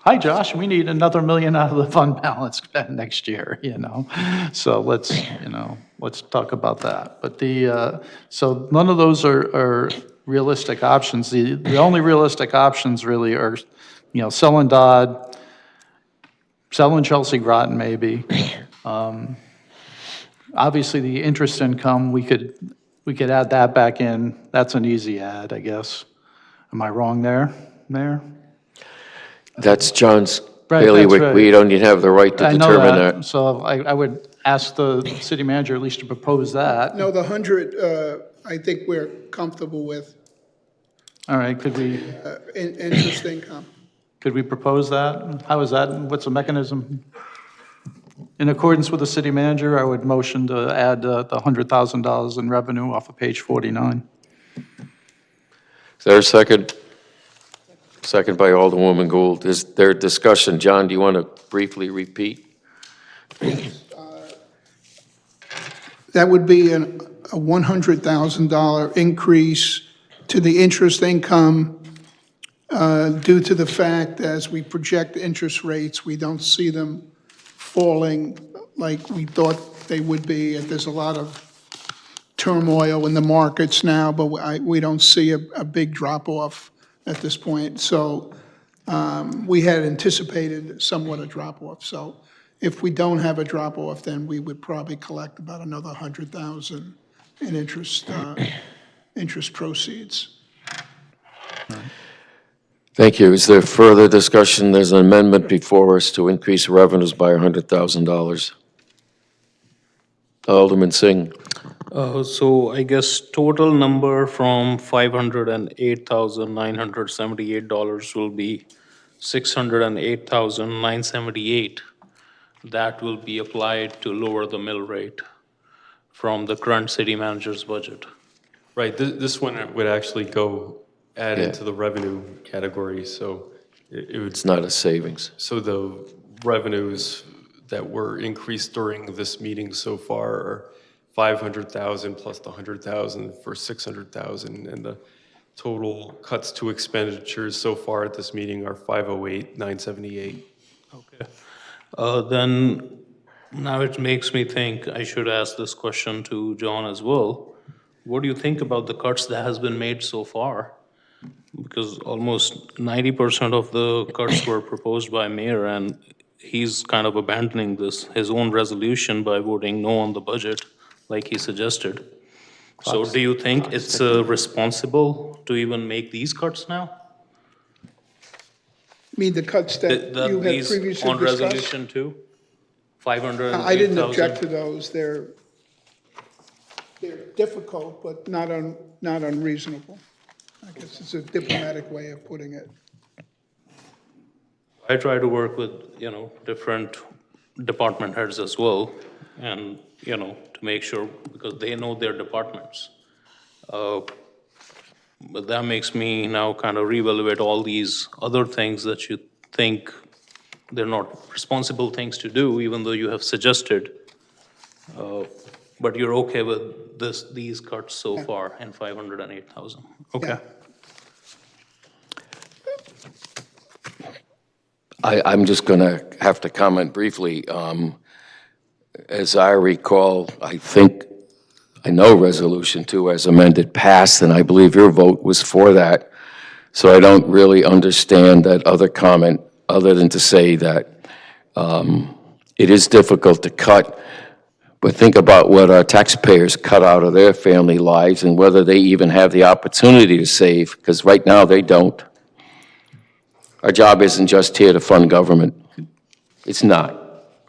hi, Josh, we need another $1 million out of the fund balance next year, So let's talk about that. But so none of those are realistic options. The only realistic options really are, selling Dodd, selling Chelsea Groton maybe. Obviously, the interest income, we could add that back in. That's an easy add, I guess. Am I wrong there, Mayor? that's John's Right, that's bailiwick. right. We don't even have the right to I know determine that. So I would ask the city manager at least to propose that. No, the 100, I think we're comfortable with All right, could we interest income. propose that? How is that? What's the mechanism? In accordance with the city manager, I would motion to add the $100,000 in revenue off of page 49. Is there a second? Second by Alderwoman Gould. Is there discussion? John, do you want to briefly repeat? That would be a $100,000 increase to the interest income due to the fact as we project interest rates, we don't see them falling like we thought they would be. There's a lot of turmoil in the markets now, but we don't see a big drop-off at this point. So we had anticipated somewhat a drop-off. So if we don't have a drop-off, then we would probably collect about another $100,000 in interest proceeds. Thank you. Is there further discussion? There's an amendment before us to increase revenues by $100,000. Alderman Singh. So I guess total number from $508,978 will be $608,978. That will be applied to lower the mill rate from the current city manager's budget. Right, this one would actually go add Yeah. into the revenue category, so it would. It's not a savings. So the revenues that were increased during this meeting so far are 500,000 plus the 100,000 for 600,000, and the total cuts to expenditures so far at this meeting are 508,978. Okay. Then now it makes me think I should ask this question to John as well. What do you think about the cuts that has been made so far? Because almost 90% of the cuts were proposed by mayor, and he's kind of abandoning his own resolution by voting no on the budget, like he suggested. So do you think it's responsible to even make these cuts now? mean the cuts that you had These previously on discussed? resolution two, 508,000. I didn't object to those. They're difficult, but not unreasonable. I guess it's a diplomatic way of putting it. I try to work with, different department heads as well, and, to make sure, because they know their departments. But that makes me now kind of reevaluate all these other things that you think they're not responsible things to do, even though you have suggested. But you're okay with these cuts so far in 508,000? Okay. I'm just going to have to comment briefly. As I recall, I know Resolution 2 as amended passed, and I believe your vote was for that. So I don't really understand that other comment, other than to say that it is difficult to cut, but think about what our taxpayers cut out of their family lives and whether they even have the opportunity to save, because right now they don't. Our job isn't just here to fund government. It's not.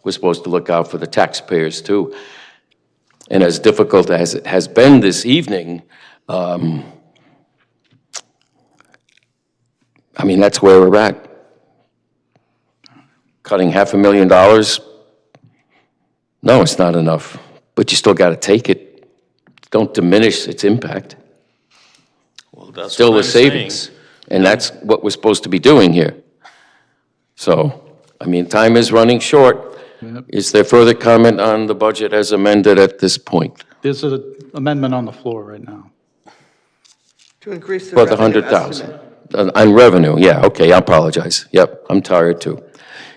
We're supposed to look out for the taxpayers too. And as difficult as it has been this evening, that's where we're at. Cutting $500,000, no, it's not enough, but you still got to take it. Don't diminish its impact. Well, that's Still what a I'm savings, saying. and that's what we're supposed to be doing here. So, time is running short. Is there further comment on the budget as amended at this point? There's an amendment on the floor right now. To increase the For the revenue 100,000? estimate. On revenue, yeah, okay, I apologize. Yep, I'm tired too.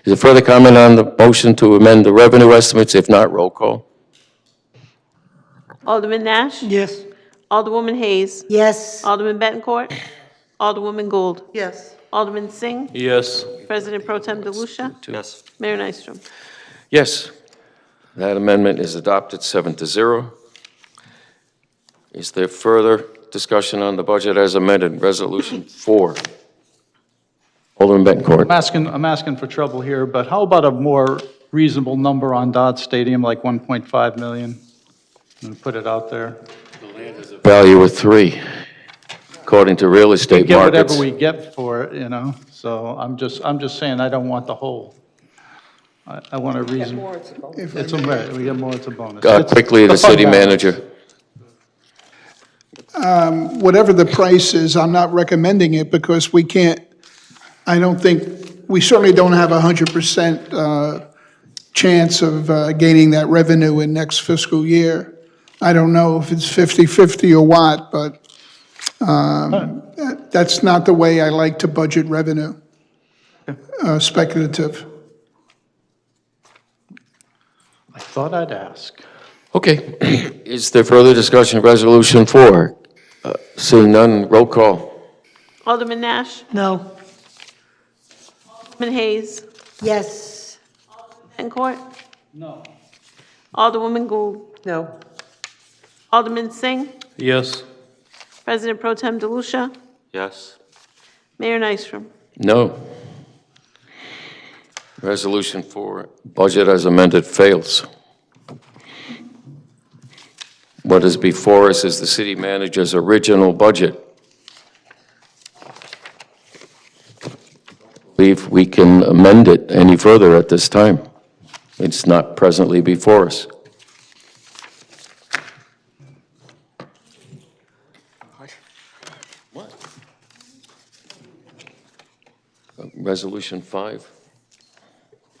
Is there further comment on the motion to amend the revenue estimates? If not, roll call. Alderman Nash? Yes. Alderwoman Hayes? Yes. Alderman Bettencourt? Alderwoman Gould? Yes. Alderman Singh? Yes. President Pro Tem DeLucia? Yes. Mayor Nystrom? Yes, that amendment is adopted 7-0. Is there further discussion on the budget as amended? Resolution 4. Alderman Bettencourt. I'm asking for trouble here, but how about a more reasonable number on Dodge Stadium, like 1.5 million? And put it out there. Value of 3, according to real estate Get markets. whatever we get for it, So I'm just saying I don't want the whole. I want a reason. It's a merit. We get more, it's a bonus. Quickly, the It's a fund city balance. manager. Whatever the price is, I'm not recommending it because we certainly don't have 100% chance of gaining that revenue in next fiscal year. I don't know if it's 50/50 or what, but that's not the way I like to budget revenue. Speculative. I thought I'd ask. Okay. Is there further discussion of Resolution 4? Seeing none, roll call. Alderman Nash? No. Alderman Hayes? Yes. Bettencourt? No. Alderwoman Gould? No. Alderman Singh? Yes. President Pro Tem DeLucia? Yes. Mayor Nystrom? No. Resolution 4, budget as amended, fails. What is before us is the city manager's original budget. I believe we can amend it any further at this time. It's not presently before us. Resolution 5.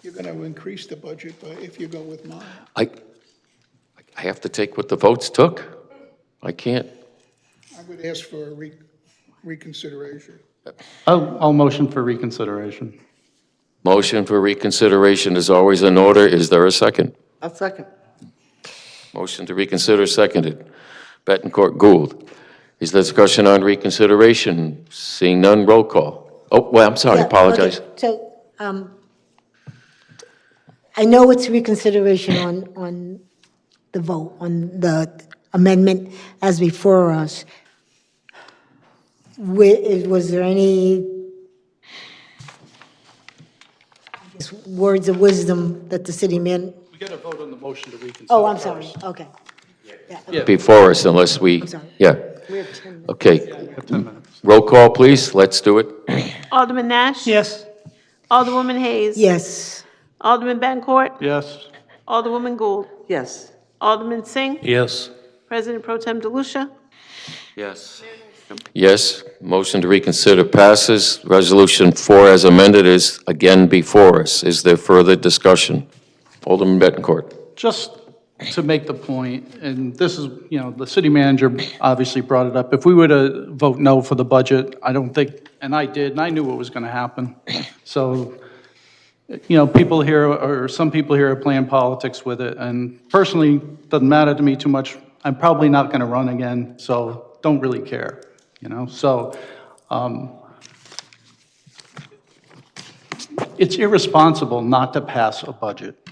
You're going to increase the budget if you go with mine. I have to take what the votes took. I can't. I would ask for a reconsideration. I'll motion for reconsideration. Motion for reconsideration is always in order. Is there a second? I'll second. Motion to reconsider seconded. Bettencourt, Gould. Is there discussion on reconsideration? Seeing none, roll call. Oh, well, I'm sorry, Yeah, apologize. okay. So, I know it's reconsideration on the vote, on the amendment as before us. Was there any words of wisdom that the city man, We got to vote on the motion to reconsider. oh, I'm sorry, okay. Yeah. Before us unless we, I'm sorry. yeah. We have 10 minutes. Okay. We have 10 minutes. Roll call, please. Let's do it. Alderman Nash? Yes. Alderwoman Hayes? Yes. Alderman Bencourt? Yes. Alderwoman Gould? Yes. Alderman Singh? Yes. President Pro Tem DeLucia? Yes. Yes, motion to reconsider passes. Resolution 4 as amended is again before us. Is there further discussion? Alderman Bettencourt. Just to make the point, and this is, the city manager obviously brought it up. If we were to vote no for the budget, I don't think, and I did, and I knew what was going to happen. So, people here, or some people here are playing politics with it, and personally, doesn't matter to me too much. I'm probably not going to run again, so don't really care, So, it's irresponsible not to pass a budget,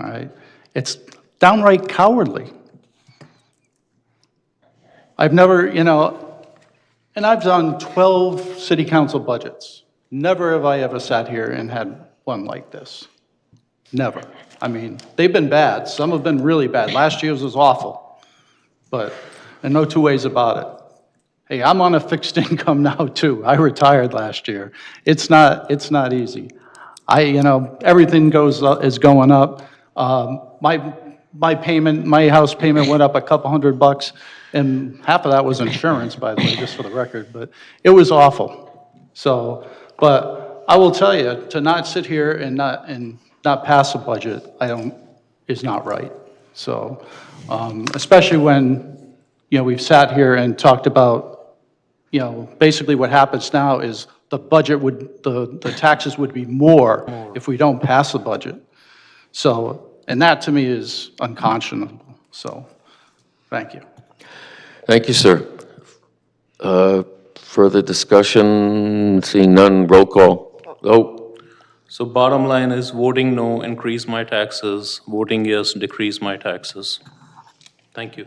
all right? It's downright cowardly. I've never, and I've done 12 city council budgets. Never have I ever sat here and had one like this. Never. I mean, they've been bad. Some have been really bad. Last year's was awful. But there's no two ways about it. Hey, I'm on a fixed income now too. I retired last year. It's not easy. Everything is going up. My payment, my house payment went up a couple $100, and half of that was insurance, by the way, just for the record, but it was awful. So, but I will tell you, to not sit here and not pass a budget, is not right. So, especially when, we've sat here and talked about, basically what happens now is the budget the taxes would be more if we don't pass the budget. So, and that to me is unconscionable. So, thank you. Thank you, sir. Further discussion? Seeing none, roll call. Vote. So bottom line is voting no, increase my taxes. Voting yes, decrease my taxes. Thank you.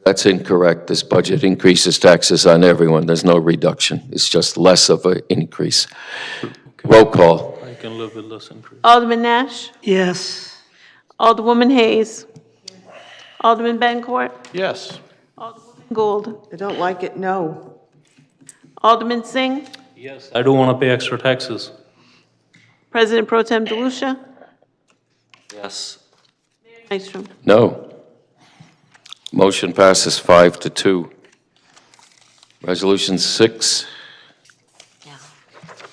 That's incorrect. This budget increases taxes on everyone. There's no reduction. It's just less of an increase. Roll call. I can live with this increase. Alderman Nash? Yes. Alderwoman Hayes? Alderman Bencourt? Yes. Alderwoman Gould? I don't like it, no. Alderman Singh? Yes. I don't want to pay extra taxes. President Pro Tem DeLucia? Yes. Nystrom? No. Motion passes 5-2. Resolution 6,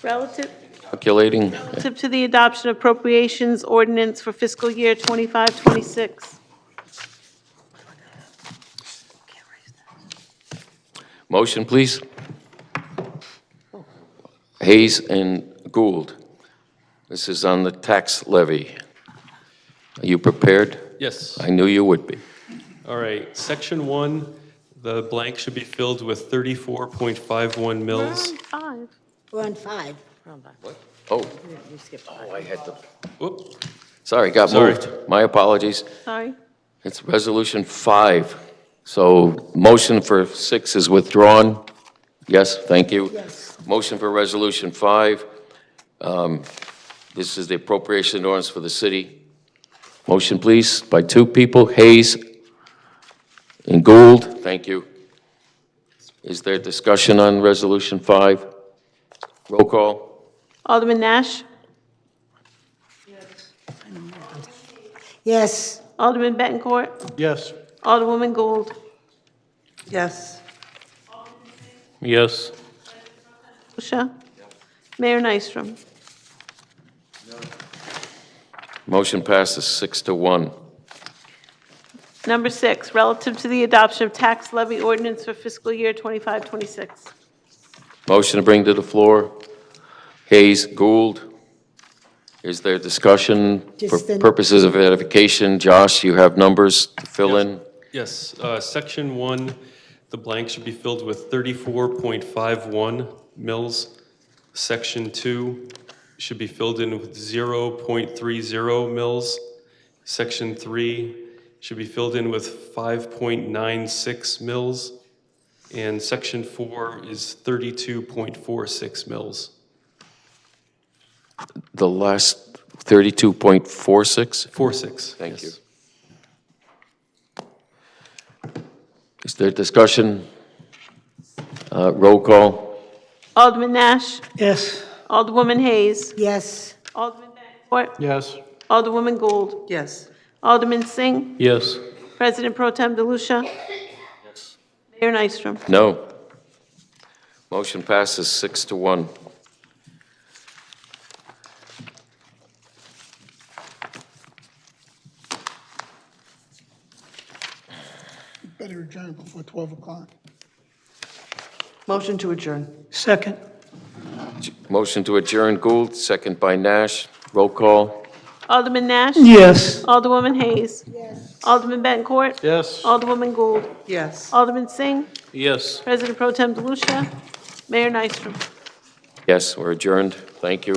Relative calculating. to the adoption of appropriations ordinance for fiscal year 25-26. Motion, please. Hayes and Gould. This is on the tax levy. Are you prepared? Yes. I knew you would be. All right, section 1, the blank should be filled with 34.51 mils. Five. We're on 5. Oh, You skipped I had to, Whoop. sorry, got Sorry. moved. My apologies. Sorry. It's resolution 5. So motion for 6 is withdrawn. Yes, thank you. Yes. Motion for resolution 5. This is the appropriation ordinance for the city. Motion, please, by 2 people, Hayes and Gould. Thank you. Is there discussion on resolution 5? Roll call. Alderman Nash? Yes. Alderman Bettencourt? Yes. Alderwoman Gould? Yes. Yes. DeLucia? Mayor Nystrom? Motion passes 6-1. Number 6, relative to the adoption of tax levy ordinance for fiscal year 25-26. Motion to bring to the floor, Hayes, Gould. Is there discussion for Just an- purposes of edification? Josh, you have numbers to fill in? Yes, section 1, the blank should be filled with 34.51 mils. Section 2 should be filled in with 0.30 mils. Section 3 should be filled in with 5.96 mils. And section 4 is 32.46 mils. The last 32.46? 46. Thank you. yes. Is there discussion? Roll call? Alderman Nash? Yes. Alderwoman Hayes? Yes. Alderman Benford? Yes. Alderwoman Gould? Yes. Alderman Singh? Yes. President Pro Tem DeLucia? Yes. Mayor Nystrom? No. Motion passes 6-1. Better adjourn before 12 o'clock. Motion to adjourn. Second. Motion to adjourn, Gould, second by Nash. Roll call? Alderman Nash? Yes. Alderwoman Hayes? Yes. Alderman Bencourt? Yes. Alderwoman Gould? Yes. Alderman Singh? Yes. President Pro Tem DeLucia? Mayor Nystrom? Yes, we're adjourned. Thank you.